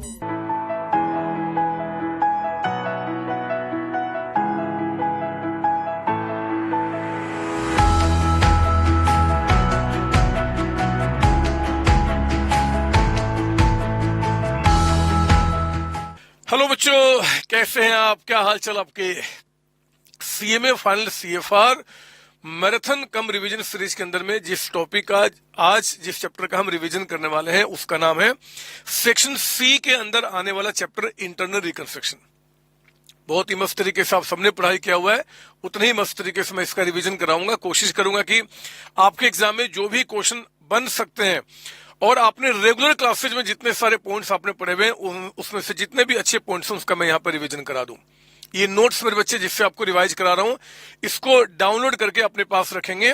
Hello बच्चों, कैसे हैं आप? क्या हाल चाल आपके? सीएमए फाइनल सीएफआर मैराथन कम रिवीजन सीरीज के अंदर में जिस टॉपिक का आज जिस चैप्टर का हम रिवीजन करने वाले हैं उसका नाम है सेक्शन सी के अंदर आने वाला चैप्टर इंटरनल रिकंस्ट्रक्शन। बहुत ही मस्त तरीके से आप सबने पढ़ाई किया हुआ है, उतने ही मस्त तरीके से मैं इसका रिवीजन कराऊंगा। कोशिश करूंगा कि आपके एग्जाम में जो भी क्वेश्चन बन सकते हैं और आपने रेगुलर क्लासेज में जितने सारे पॉइंट्स आपने पढ़े हुए हैं उसमें से जितने भी अच्छे पॉइंट्स हैं उसका मैं यहाँ पर रिवीजन करा दूं। ये नोट्स मेरे बच्चे जिससे आपको रिवाइज करा रहा हूं, इसको डाउनलोड करके अपने पास रखेंगे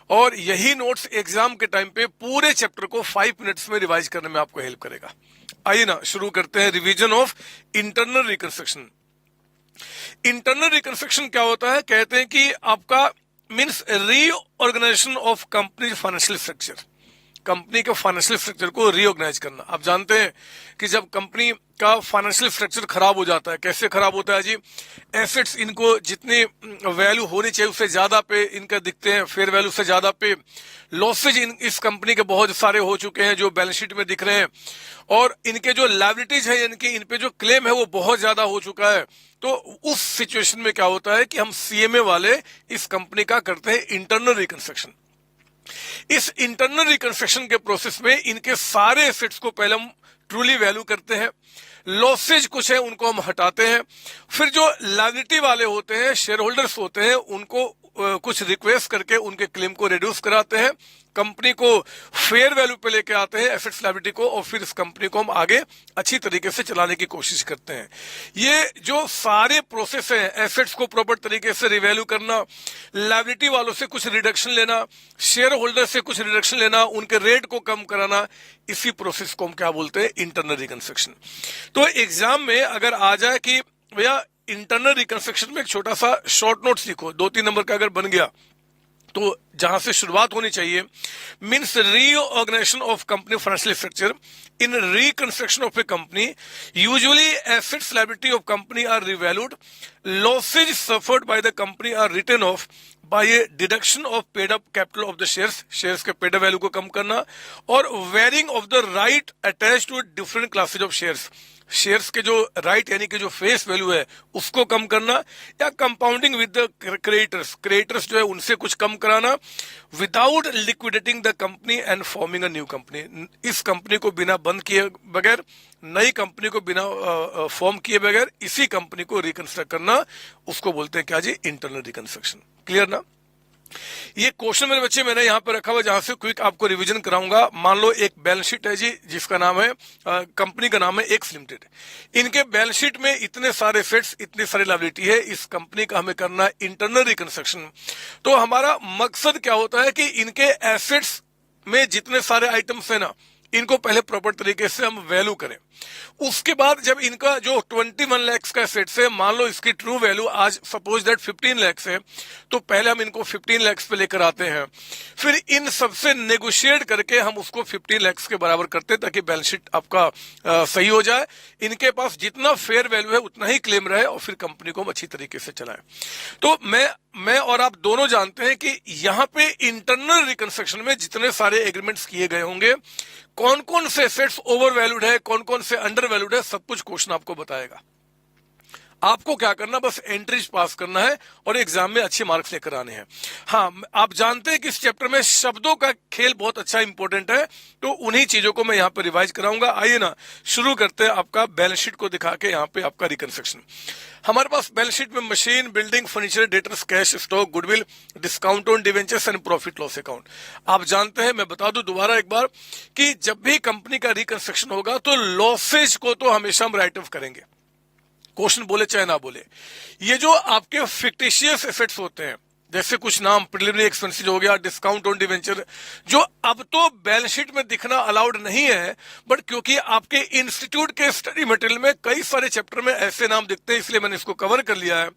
और यही नोट्स एग्जाम के टाइम पे पूरे चैप्टर को 5 मिनट्स में रिवाइज करने में आपको हेल्प करेगा। आइए ना शुरू करते हैं revision of internal reconstruction. Internal reconstruction क्या होता है? कहते हैं कि आपका means reorganization of company financial structure, company के फाइनेंशियल स्ट्रक्चर को रीऑर्गेनाइज करना। आप जानते हैं कि जब कंपनी का फाइनेंशियल स्ट्रक्चर खराब हो जाता है, कैसे खराब होता है जी? एसेट्स इनको जितनी वैल्यू होनी चाहिए उससे ज्यादा पे इनका दिखते हैं, फेयर वैल्यू से ज्यादा पे। लॉसेज इस कंपनी के बहुत सारे हो चुके हैं जो बैलेंस शीट में दिख रहे हैं, और इनके जो लायबिलिटीज है इनके इन पे जो क्लेम है वो बहुत ज्यादा हो चुका है। तो उस सिचुएशन में क्या होता है कि हम सीएमए वाले इस कंपनी का करते हैं इंटरनल रिकंस्ट्रक्शन। इस इंटरनल रिकंस्ट्रक्शन के प्रोसेस में इनके सारे एसेट्स को पहले हम ट्रूली वैल्यू करते हैं, लॉसेज कुछ है उनको हम हटाते हैं, फिर जो लायबिलिटी वाले होते हैं, शेयर होल्डर्स होते हैं, उनको कुछ रिक्वेस्ट करके उनके क्लेम को रिड्यूस कराते हैं, कंपनी को फेयर वैल्यू पे लेके आते हैं एसेट्स लायबिलिटी को, और फिर इस कंपनी को हम आगे अच्छी तरीके से चलाने की कोशिश करते हैं। ये जो सारे प्रोसेस हैं, एसेट्स को प्रॉपर तरीके से रिवैल्यू करना, लायबिलिटी वालों से कुछ रिडक्शन लेना, शेयर होल्डर से कुछ रिडक्शन लेना, उनके रेट को कम कराना, इसी प्रोसेस को हम क्या बोलते हैं? Internal reconstruction. तो एग्जाम में अगर आ जाए कि भैया इंटरनल रिकंस्ट्रक्शन में एक छोटा सा शॉर्ट नोट्स लिखो, 2-3 नंबर का अगर बन गया, तो जहां से शुरुआत होनी चाहिए means reorganization of company financial structure in reconstruction of a company, usually assets liability of company are revalued, losses suffered by the company are written off by a deduction of paid up capital of the shares के paid value को कम करना, और varying of the right attach to different classes of shares के जो right यानी कि जो फेस वैल्यू है उसको कम करना, या कंपाउंडिंग विद द क्रेडिटर्स जो है उनसे कुछ कम कराना, without liquidating the company and forming a new company. इस कंपनी को बिना बंद किए बगैर, नई कंपनी को बिना फॉर्म किए बगैर इसी कंपनी को रिकंस्ट्रक्ट करना, उसको बोलते हैं क्या जी? Internal reconstruction. क्लियर ना? ये क्वेश्चन मेरे बच्चे मैंने यहाँ पे रखा हुआ जहां से क्विक आपको रिवीजन कराऊंगा। मान लो एक बैलेंस शीट है जी जिसका नाम है कंपनी का नाम है एक्स लिमिटेड। इनके बैलेंस शीट में इतने सारे एसेट्स, इतनी सारी लायबिलिटी है, इस कंपनी का हमें करना है इंटरनल रिकंस्ट्रक्शन। तो हमारा मकसद क्या होता है कि इनके एसेट्स में जितने सारे आइटम्स है ना, इनको पहले प्रॉपर तरीके से हम वैल्यू करें। उसके बाद जब इनका जो 21 लाख का एसेट्स है, मान लो इसकी ट्रू वैल्यू आज सपोज दैट 15 लाख है, तो पहले हम इनको 15 लाख पे लेकर आते हैं, फिर इन सबसे नेगोशिएट करके हम उसको 15 लाख के बराबर करते हैं ताकि बैलेंस शीट आपका सही हो जाए, इनके पास जितना फेयर वैल्यू है उतना ही क्लेम रहे, और फिर कंपनी को हम अच्छी तरीके से चलाएं। तो मैं और आप दोनों जानते हैं कि यहाँ पे इंटरनल रिकंस्ट्रक्शन में जितने सारे एग्रीमेंट्स किए गए होंगे, कौन कौन से एसेट्स ओवर वैल्यूड है, कौन कौन से अंडर वैल्यूड है, सब कुछ क्वेश्चन आपको बताएगा। आपको क्या करना, बस एंट्रीज पास करना है और एग्जाम में अच्छे मार्क्स लेकर आने हैं। हाँ, आप जानते हैं कि इस चैप्टर में शब्दों का खेल बहुत अच्छा इंपॉर्टेंट है, तो उन्हीं चीजों को मैं यहाँ पे रिवाइज कराऊंगा। आइए ना शुरू करते हैं आपका बैलेंस शीट को दिखा के यहाँ पे आपका रिकंस्ट्रक्शन। हमारे पास बैलेंस शीट में machine, building, furniture, debtors, cash, stock, goodwill, discount on debentures and profit loss account. आप जानते हैं, मैं बता दूं दोबारा एक बार, कि जब भी कंपनी का रिकंस्ट्रक्शन होगा तो लॉसेज को तो हमेशा हम राइट ऑफ करेंगे, क्वेश्चन बोले चाहे ना बोले। ये जो आपके फिक्टिशियस एसेट्स होते हैं, जैसे कुछ नाम प्रिलिमिनरी एक्सपेंसेस हो गया, डिस्काउंट ऑन डिवेंचर, जो अब तो बैलेंस शीट में दिखना अलाउड नहीं है, बट क्योंकि आपके इंस्टीट्यूट के स्टडी मटेरियल में कई सारे चैप्टर में ऐसे नाम दिखते हैं, इसलिए मैंने इसको कवर कर लिया है।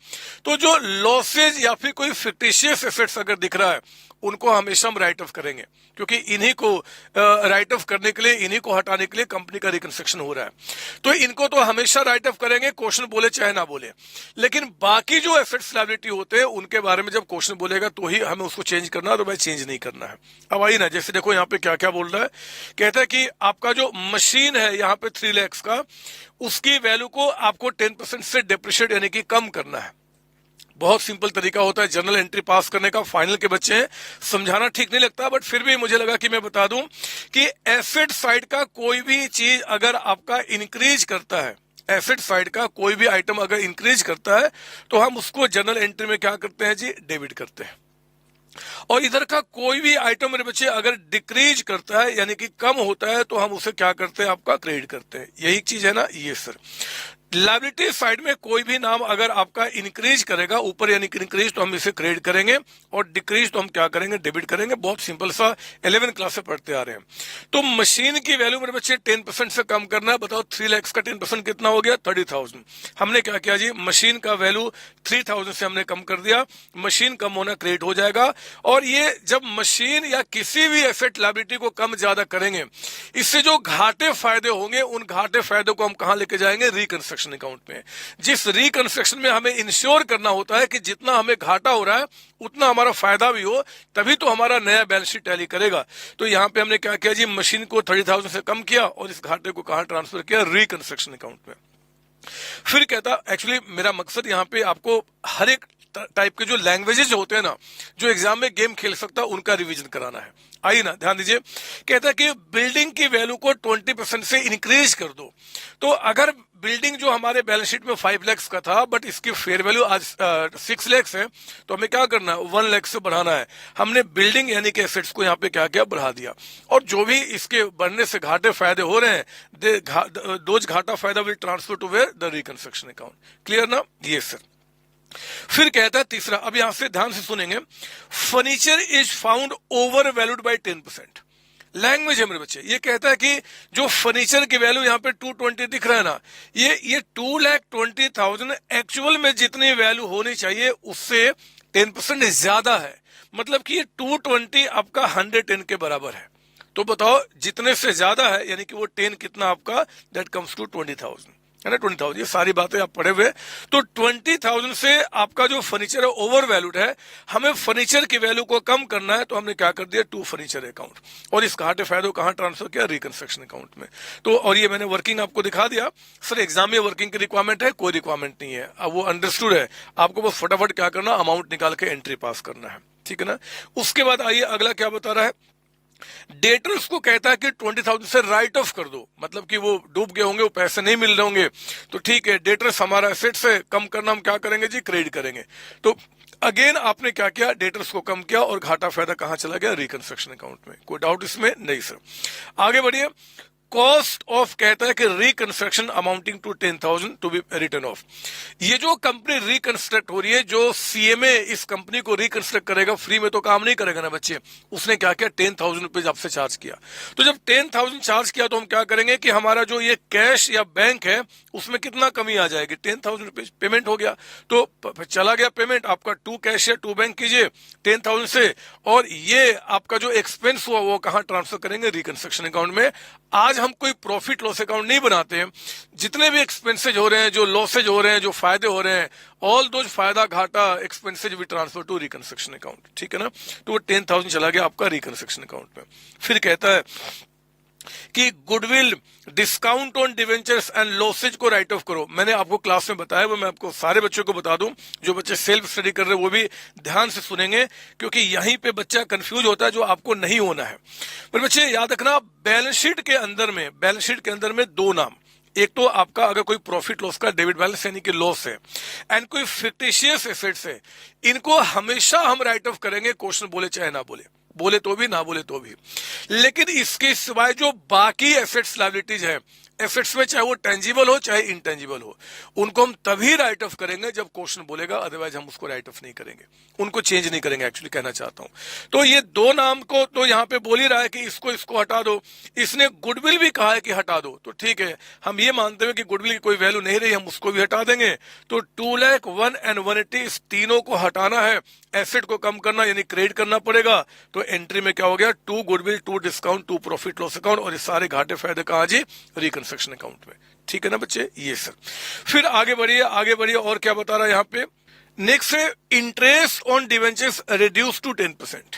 तो जो लॉसेज या फिर कोई फिक्टिशियस एसेट्स अगर दिख रहा है, उनको हमेशा हम राइट ऑफ करेंगे, क्योंकि इन्हीं को राइट ऑफ करने के लिए, इन्हीं को हटाने के लिए कंपनी का रिकंस्ट्रक्शन हो रहा है। तो इनको तो हमेशा राइट ऑफ करेंगे, क्वेश्चन बोले चाहे ना बोले। लेकिन बाकी जो एसेट्स लायबिलिटी होते हैं उनके बारे में जब क्वेश्चन बोलेगा तो ही हमें उसको चेंज करना है, तो भाई चेंज नहीं करना है। अब आइए ना, जैसे देखो यहाँ पे क्या क्या बोल रहा है। कहता है कि आपका जो मशीन है यहाँ पे 3 लाख का, उसकी वैल्यू को आपको 10% से डेप्रिशिएट यानी कि कम करना है। बहुत सिंपल तरीका होता है जर्नल एंट्री पास करने का। फाइनल के बच्चे हैं, समझाना ठीक नहीं लगता, बट फिर भी मुझे लगा कि मैं बता दूं कि एसेट साइड का कोई भी चीज अगर आपका इंक्रीज करता है, एसेट साइड का कोई भी आइटम अगर इंक्रीज करता है, तो हम उसको जर्नल एंट्री में क्या करते हैं जी, डेबिट करते हैं। और इधर का कोई भी आइटम मेरे बच्चे अगर डिक्रीज करता है यानी कि कम होता है, तो हम उसे क्या करते हैं, आपका क्रेडिट करते हैं। यही चीज है ना, ये सर। लायबिलिटी साइड में कोई भी नाम अगर आपका इंक्रीज करेगा ऊपर यानी कि इंक्रीज, तो हम इसे क्रेडिट करेंगे, और डिक्रीज तो हम क्या करेंगे, डेबिट करेंगे। बहुत सिंपल सा 11 क्लास से पढ़ते आ रहे हैं। तो मशीन की वैल्यू मेरे बच्चे 10% से कम करना है। बताओ 3 लाख का 10% कितना हो गया, 30,000। हमने क्या किया जी, मशीन का वैल्यू 3,000 से हमने कम कर दिया, मशीन कम होना क्रेडिट हो जाएगा। और ये जब मशीन या किसी भी एसेट लायबिलिटी को कम ज्यादा करेंगे, इससे जो घाटे फायदे होंगे, उन घाटे फायदे को हम कहां लेके जाएंगे, रिकंस्ट्रक्शन अकाउंट में। जिस रिकंस्ट्रक्शन में हमें इंश्योर करना होता है कि जितना हमें घाटा हो रहा है उतना हमारा फायदा भी हो, तभी तो हमारा नया बैलेंस शीट टैली करेगा। तो यहां पे हमने क्या किया जी, मशीन को 30,000 से कम किया और इस घाटे को कहां ट्रांसफर किया, रिकंस्ट्रक्शन अकाउंट में। फिर कहता, एक्चुअली मेरा मकसद यहाँ पे आपको हर एक टाइप के जो लैंग्वेजेस होते हैं ना, जो एग्जाम में गेम खेल सकता है, उनका रिवीजन कराना है। आइए ना, ध्यान दीजिए। कहता है कि बिल्डिंग की वैल्यू को 20% से इंक्रीज कर दो। तो अगर बिल्डिंग जो हमारे बैलेंस शीट में 5 लाख का था, बट इसकी फेयर वैल्यू आज 6 लाख है, तो हमें क्या करना है, 1 लाख से बढ़ाना है। हमने बिल्डिंग यानी कि एसेट्स को यहाँ पे क्या किया, बढ़ा दिया। और जो भी इसके बढ़ने से घाटे फायदे हो रहे हैं, दोज घाटा फायदा will transfer to where, the reconstruction account. Clear ना, ये सर। फिर कहता है तीसरा, अब यहां से ध्यान से सुनेंगे, furniture is found over valued bye 10%। Language है मेरे बच्चे। ये कहता है कि जो फर्नीचर की वैल्यू यहाँ पे 220 दिख रहा है ना, ये 2,20,000 एक्चुअल में जितनी वैल्यू होनी चाहिए उससे 10% ज्यादा है। मतलब कि ये 220 आपका 110 के बराबर है। तो बताओ जितने से ज्यादा है यानी कि वो 10 कितना आपका, दैट कम्स टू 20,000, है ना, 20,000। ये सारी बातें आप पढ़े हुए। तो 20,000 से आपका जो फर्नीचर है ओवर वैल्यूड है, हमें फर्नीचर की वैल्यू को कम करना है, तो हमने क्या कर दिया, टू फर्नीचर अकाउंट। और इस घाटे फायदे कहां ट्रांसफर किया, रिकंस्ट्रक्शन अकाउंट में। तो और ये मैंने वर्किंग आपको दिखा दिया। सर एग्जाम में वर्किंग की रिक्वायरमेंट है, कोई रिक्वायरमेंट नहीं है, अब वो अंडरस्टूड है। आपको बस फटाफट क्या करना, अमाउंट निकाल के एंट्री पास करना है, ठीक है ना। उसके बाद आइए अगला क्या बता रहा है, डेटर्स को कहता है कि 20,000 से राइट ऑफ कर दो। मतलब कि वो डूब गए होंगे, वो पैसे नहीं मिल रहे होंगे, तो ठीक है, डेटर्स हमारा एसेट से कम करना, हम क्या करेंगे जी, क्रेडिट करेंगे। तो अगेन आपने क्या किया, डेटर्स को कम किया और घाटा फायदा कहां चला गया, रिकंस्ट्रक्शन अकाउंट में। कोई डाउट इसमें नहीं सर। आगे बढ़िए। कॉस्ट ऑफ कहता है कि reconstruction amounting to 10,000 to be return off. ये जो कंपनी रिकंस्ट्रक्ट हो रही है, जो सीएमए इस कंपनी को रिकंस्ट्रक्ट करेगा, फ्री में तो काम नहीं करेगा ना बच्चे। उसने क्या किया, 10,000 रुपीज आपसे चार्ज किया। तो जब 10,000 चार्ज किया, तो हम क्या करेंगे कि हमारा जो ये कैश या बैंक है उसमें कितना कमी आ जाएगी, 10,000 रुपीज पेमेंट हो गया। तो चला गया पेमेंट आपका, टू कैश या टू बैंक कीजिए 10,000 से, और ये आपका जो एक्सपेंस हुआ वो कहां ट्रांसफर करेंगे, रिकंस्ट्रक्शन अकाउंट में। आज हम कोई प्रॉफिट लॉस अकाउंट नहीं बनाते हैं। जितने भी एक्सपेंसेज हो रहे हैं, जो लॉसेज हो रहे हैं, जो फायदे हो रहे हैं, ऑल दोज फायदा घाटा expenses we transfer to reconstruction account, ठीक है ना। तो वो 10,000 चला गया आपका रिकंस्ट्रक्शन अकाउंट में। फिर कहता है कि goodwill, discount on debentures and losses को राइट ऑफ करो। मैंने आपको क्लास में बताया, वो मैं आपको सारे बच्चों को बता दूं। जो बच्चे सेल्फ स्टडी कर रहे हैं वो भी ध्यान से सुनेंगे, क्योंकि यहीं पे बच्चा कंफ्यूज होता है, जो आपको नहीं होना है। पर बच्चे याद रखना, बैलेंस शीट के अंदर में दो नाम, एक तो आपका अगर कोई प्रॉफिट लॉस का डेबिट बैलेंस यानी कि लॉस है, एंड कोई फिक्टिशियस एसेट्स है, इनको हमेशा हम राइट ऑफ करेंगे, क्वेश्चन बोले चाहे ना बोले, बोले तो भी ना बोले तो भी। लेकिन इसके सिवाय जो बाकी एसेट्स लायबिलिटीज है, एसेट्स में, चाहे वो टेंजिबल हो चाहे इंटेंजिबल हो, उनको हम तभी राइट ऑफ करेंगे जब क्वेश्चन बोलेगा, अदरवाइज हम उसको राइट ऑफ नहीं करेंगे, उनको चेंज नहीं करेंगे, एक्चुअली कहना चाहता हूं। तो ये दो नाम को तो यहां पे बोल ही रहा है कि इसको हटा दो, इसने गुडविल भी कहा है कि हटा दो, तो ठीक है, हम ये मानते हैं कि गुडविल की कोई वैल्यू नहीं रही, हम उसको भी हटा देंगे। तो 2,01 and 180 इस तीनों को हटाना है, एसेट को कम करना यानी क्रेडिट करना पड़ेगा। तो एंट्री में क्या हो गया, 2 goodwill, 2 discount, 2 profit loss account, और ये सारे घाटे फायदे कहां जी, रिकंस्ट्रक्शन अकाउंट में। ठीक है ना बच्चे, ये सर। फिर आगे बढ़िए और क्या बता रहा है यहाँ पे, नेक्स्ट है interest on debentures reduce to 10%।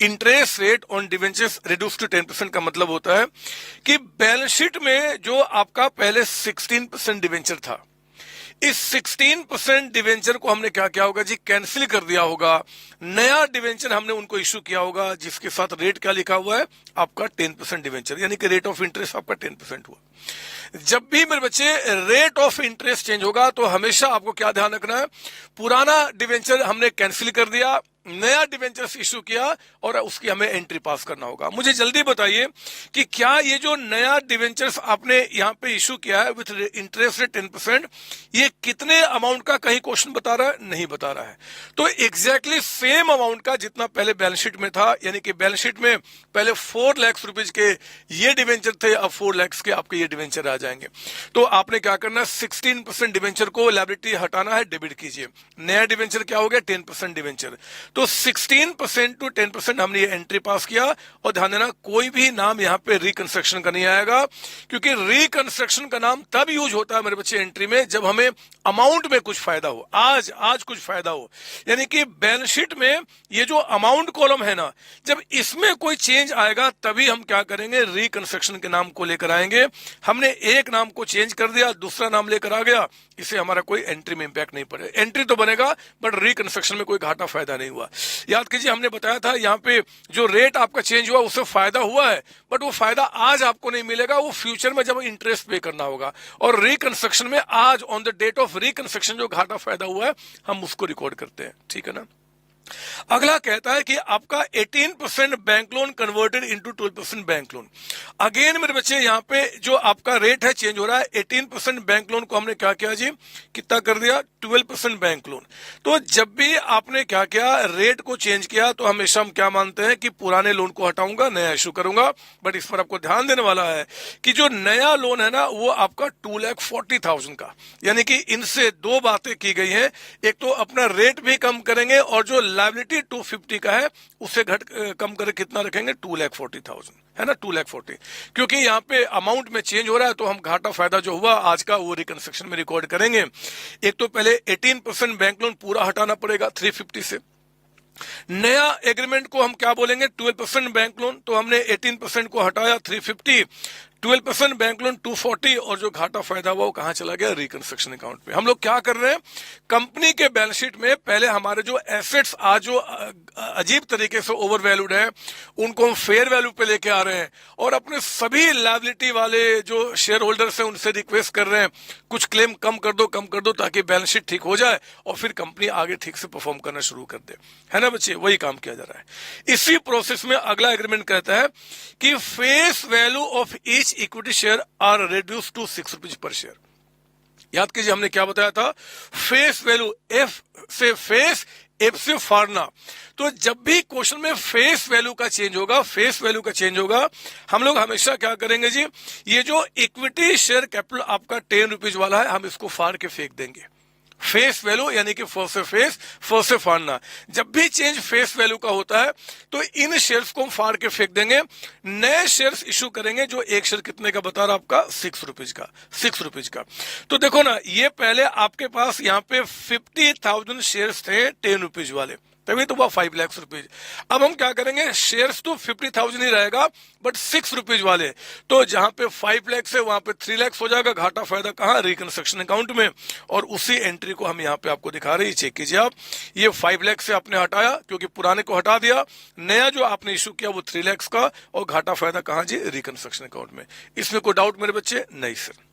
Interest rate on debentures reduce to 10% का मतलब होता है कि बैलेंस शीट में जो आपका पहले 16% डिवेंचर था, इस 16% डिवेंचर को हमने क्या किया होगा जी, कैंसिल कर दिया होगा। नया डिवेंचर हमने उनको इश्यू किया होगा जिसके साथ रेट क्या लिखा हुआ है आपका 10% डिवेंचर, यानी कि रेट ऑफ इंटरेस्ट आपका 10% हुआ। जब भी मेरे बच्चे रेट ऑफ इंटरेस्ट चेंज होगा तो हमेशा आपको क्या ध्यान रखना है, पुराना डिवेंचर हमने कैंसिल कर दिया, नया डिवेंचर्स इश्यू किया और उसकी हमें एंट्री पास करना होगा। मुझे जल्दी बताइए कि क्या ये जो नया डिवेंचर्स आपने यहां पे इश्यू किया है विथ इंटरेस्ट रेट 10%, ये कितने अमाउंट का कहीं क्वेश्चन बता रहा है, नहीं बता रहा है। तो एग्जैक्टली सेम अमाउंट का जितना पहले बैलेंस शीट में था, यानी कि बैलेंस शीट में पहले 4 लाख रुपीज के ये डिवेंचर थे, अब 4 लाख के आपके ये डिवेंचर आ जाएंगे। तो आपने क्या करना है, 16% डिवेंचर को लायबिलिटी हटाना है, डेबिट कीजिए। नया डिवेंचर क्या हो गया, 10% डिवेंचर। तो 16% टू 10% हमने ये एंट्री पास किया। और ध्यान देना, कोई भी नाम यहाँ पे रिकंस्ट्रक्शन का नहीं आएगा, क्योंकि रिकंस्ट्रक्शन का नाम तब यूज होता है मेरे बच्चे एंट्री में जब हमें अमाउंट में कुछ फायदा हो, आज कुछ फायदा हो। यानी कि बैलेंस शीट में ये जो अमाउंट कॉलम है ना, जब इसमें कोई चेंज आएगा तभी हम क्या करेंगे, रिकंस्ट्रक्शन के नाम को लेकर आएंगे। हमने एक नाम को चेंज कर दिया, दूसरा नाम लेकर आ गया, इससे हमारा कोई एंट्री में इंपैक्ट नहीं पड़ेगा। एंट्री तो बनेगा बट रिकंस्ट्रक्शन में कोई घाटा फायदा नहीं हुआ। याद कीजिए, हमने बताया था यहाँ पे जो रेट आपका चेंज हुआ उससे फायदा हुआ है, बट वो फायदा आज आपको नहीं मिलेगा, वो फ्यूचर में जब इंटरेस्ट पे करना होगा। और रिकंस्ट्रक्शन में आज on the date of reconstruction जो घाटा फायदा हुआ है हम उसको रिकॉर्ड करते हैं। ठीक है ना। अगला कहता है कि आपका 18% bank loan converted into 12% bank loan. Again मेरे बच्चे यहाँ पे जो आपका रेट है चेंज हो रहा है। 18% बैंक लोन को हमने क्या किया जी, कितना कर दिया, 12% बैंक लोन। तो जब भी आपने क्या किया, रेट को चेंज किया, तो हमेशा हम क्या मानते हैं कि पुराने लोन को हटाऊंगा, नया इशू करूंगा। बट इस पर आपको ध्यान देने वाला है कि जो नया लोन है ना वो आपका 2,40,000 का, यानी कि इनसे दो बातें की गई हैं। एक तो अपना रेट भी कम करेंगे और जो लायबिलिटी 250 का है उससे कम करके कितना रखेंगे, 2,40,000 है ना, 2,40,000। क्योंकि यहाँ पे अमाउंट में चेंज हो रहा है तो हम घाटा फायदा जो हुआ आज का वो रिकंस्ट्रक्शन में रिकॉर्ड करेंगे। एक तो पहले 18% बैंक लोन पूरा हटाना पड़ेगा 350 से। नया एग्रीमेंट को हम क्या बोलेंगे, 12% बैंक लोन। तो हमने 18% को हटाया 350, 12% बैंक लोन 240, और जो घाटा फायदा हुआ वो कहां चला गया, रिकंस्ट्रक्शन अकाउंट पे। हम लोग क्या कर रहे हैं, कंपनी के बैलेंस शीट में पहले हमारे जो एसेट्स आज जो अजीब तरीके से ओवर वैल्यूड है उनको हम फेयर वैल्यू पे लेके आ रहे हैं, और अपने सभी लायबिलिटी वाले जो शेयर होल्डर्स हैं उनसे रिक्वेस्ट कर रहे हैं कुछ क्लेम कम कर दो ताकि बैलेंस शीट ठीक हो जाए और फिर कंपनी आगे ठीक से परफॉर्म करना शुरू कर दे, है ना बच्चे। वही काम किया जा रहा है। इसी प्रोसेस में अगला एग्रीमेंट कहता है कि face value of each equity share are reduce to 6 rupees per share. याद कीजिए हमने क्या बताया था, फेस वैल्यू, एफ से फेस, एफ से फारना। तो जब भी क्वेश्चन में फेस वैल्यू का चेंज होगा, हम लोग हमेशा क्या करेंगे जी, ये जो इक्विटी शेयर कैपिटल आपका 10 रुपीज वाला है हम इसको फाड़ के फेंक देंगे। फेस वैल्यू यानी कि फर्स्ट से फेस, फर्स्ट से फाड़ना। जब भी चेंज फेस वैल्यू का होता है तो इन शेयर्स को हम फाड़ के फेंक देंगे, नए शेयर्स इशू करेंगे। जो एक शेयर कितने का बता रहा आपका, 6 रुपीज का। तो देखो ना, ये पहले आपके पास यहाँ पे 50,000 शेयर्स थे 10 रुपीज वाले, तभी तो वह 5 लाख रुपीज। अब हम क्या करेंगे, शेयर्स तो 50,000 ही रहेगा बट 6 रुपीज वाले, तो जहां पे 5 लाख है वहां पे 3 लाख हो जाएगा। घाटा फायदा कहां, रिकंस्ट्रक्शन अकाउंट में। और उसी एंट्री को हम यहाँ पे आपको दिखा रहे हैं, चेक कीजिए आप। ये 5 लाख से आपने हटाया क्योंकि पुराने को हटा दिया, नया जो आपने इशू किया वो 3 लाख का, और घाटा फायदा कहां जी, रिकंस्ट्रक्शन अकाउंट में। इसमें कोई डाउट मेरे बच्चे, नहीं सर।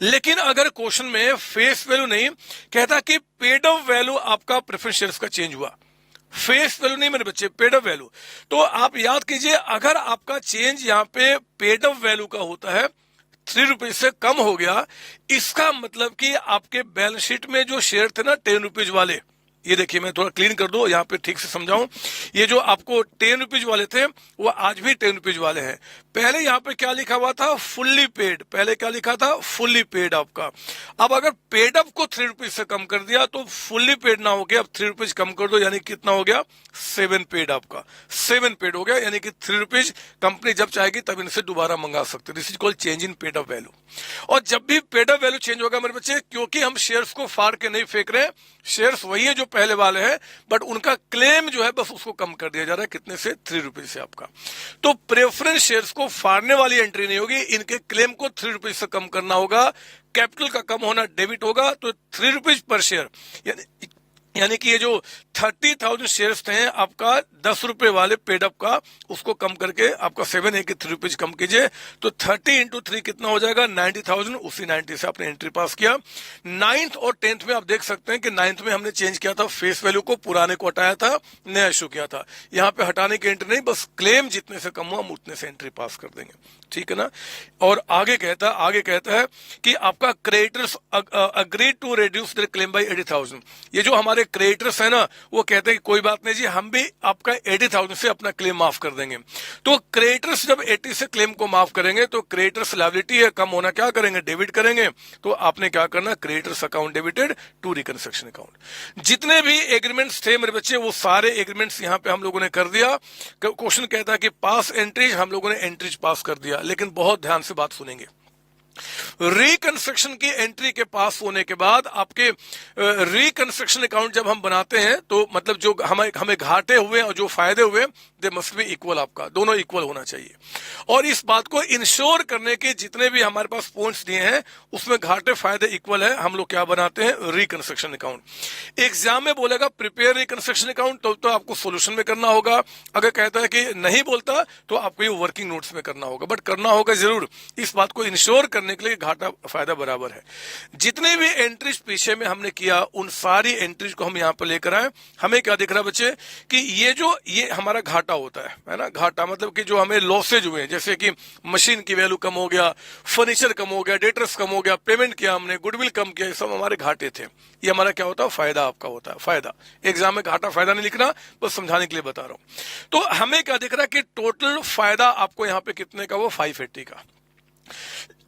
लेकिन अगर क्वेश्चन में फेस वैल्यू नहीं, कहता कि पेड अप वैल्यू आपका प्रेफरेंस शेयर्स का चेंज हुआ, फेस वैल्यू नहीं मेरे बच्चे, पेड अप वैल्यू। तो आप याद कीजिए, अगर आपका चेंज यहां पे पेड अप वैल्यू का होता है ₹3 से कम हो गया, इसका मतलब कि आपके बैलेंस शीट में जो शेयर थे ना ₹10 वाले, ये देखिए मैं थोड़ा क्लीन कर दो यहाँ पे ठीक से समझाऊं, ये जो आपको ₹10 वाले थे वो आज भी ₹10 वाले हैं। पहले यहाँ पे क्या लिखा हुआ था? Fully paid. पहले क्या लिखा था? फुल्ली पेड आपका। अब अगर पेड अप को ₹3 से कम कर दिया तो फुल्ली पेड ना हो गया, अब ₹3 कम कर दो, यानी कितना हो गया? 7 पेड आपका, 7 पेड हो गया, यानी कि ₹3 कंपनी जब चाहेगी तब इनसे दोबारा मंगा सकते। This is called change in paid up value. और जब भी पेड अप वैल्यू चेंज होगा मेरे बच्चे, क्योंकि हम शेयर्स को फाड़ के नहीं फेंक रहे, शेयर्स वही है जो पहले वाले हैं, बट उनका क्लेम जो है बस उसको कम कर दिया जा रहा है। कितने से? ₹3 से आपका। तो प्रेफरेंस शेयर्स को फाड़ने वाली एंट्री नहीं होगी, इनके क्लेम को ₹3 से कम करना होगा। कैपिटल का कम होना डेबिट होगा, तो ₹3 पर शेयर, यानी कि ये जो 30,000 शेयर्स थे आपका ₹10 वाले पेड अप का, उसको कम करके आपका 7 है कि ₹3 कम कीजिए, तो 30 इंटू 3 कितना हो जाएगा? 90,000। उसी 90 से आपने एंट्री पास किया। 9th और 10th में आप देख सकते हैं कि 9th में हमने चेंज किया था फेस वैल्यू को, पुराने को हटाया था, नया इशू किया था। यहाँ पे हटाने की एंट्री नहीं, बस क्लेम जितने से कम हुआ हम उतने से एंट्री पास कर देंगे, ठीक है ना। और आगे कहता है कि आपका creditors agree to reduce their claim by 80,000। ये जो हमारे क्रेडिटर्स है ना, वो कहते हैं कि कोई बात नहीं जी, हम भी आपका 80,000 से अपना क्लेम माफ कर देंगे। तो क्रेडिटर्स जब 80 से क्लेम को माफ करेंगे तो क्रेडिटर्स लायबिलिटी है, कम होना, क्या करेंगे? डेबिट करेंगे। तो आपने क्या करना? Creditors account debited to reconstruction account. जितने भी एग्रीमेंट्स थे मेरे बच्चे, वो सारे एग्रीमेंट्स यहाँ पे हम लोगों ने कर दिया। क्वेश्चन कहता है कि पास एंट्रीज, हम लोगों ने एंट्रीज पास कर दिया, लेकिन बहुत ध्यान से बात सुनेंगे। रिकंस्ट्रक्शन की एंट्री के पास होने के बाद आपके रिकंस्ट्रक्शन अकाउंट जब हम बनाते हैं तो मतलब जो हमें घाटे हुए और जो फायदे हुए, दे मस्ट बी इक्वल, आपका दोनों इक्वल होना चाहिए। और इस बात को इंश्योर करने के जितने भी हमारे पास पॉइंट्स दिए हैं उसमें घाटे फायदे इक्वल है, हम लोग क्या बनाते हैं? Reconstruction account. एग्जाम में बोलेगा प्रिपेयर रिकंस्ट्रक्शन अकाउंट, तो आपको सोल्यूशन में करना होगा। अगर कहता है कि नहीं बोलता तो आपको ये वर्किंग नोट्स में करना होगा, बट करना होगा जरूर। इस बात को इंश्योर करने के लिए घाटा फायदा बराबर है। जितने भी एंट्रीज पीछे में हमने किया उन सारी एंट्रीज को हम यहाँ पर लेकर आए। हमें क्या दिख रहा है बच्चे कि ये हमारा घाटा होता है ना। घाटा मतलब कि जो हमें लॉसेज हुए, जैसे कि मशीन की वैल्यू कम हो गया, फर्नीचर कम हो गया, डेटर्स कम हो गया, पेमेंट किया हमने, गुडविल कम किया, ये सब हमारे घाटे थे। ये हमारा क्या होता है? फायदा आपका होता है। फायदा एग्जाम में घाटा फायदा नहीं लिखना, बस समझाने के लिए बता रहा हूं। तो हमें क्या दिख रहा है कि टोटल फायदा आपको यहाँ पे कितने का? वो 580 का।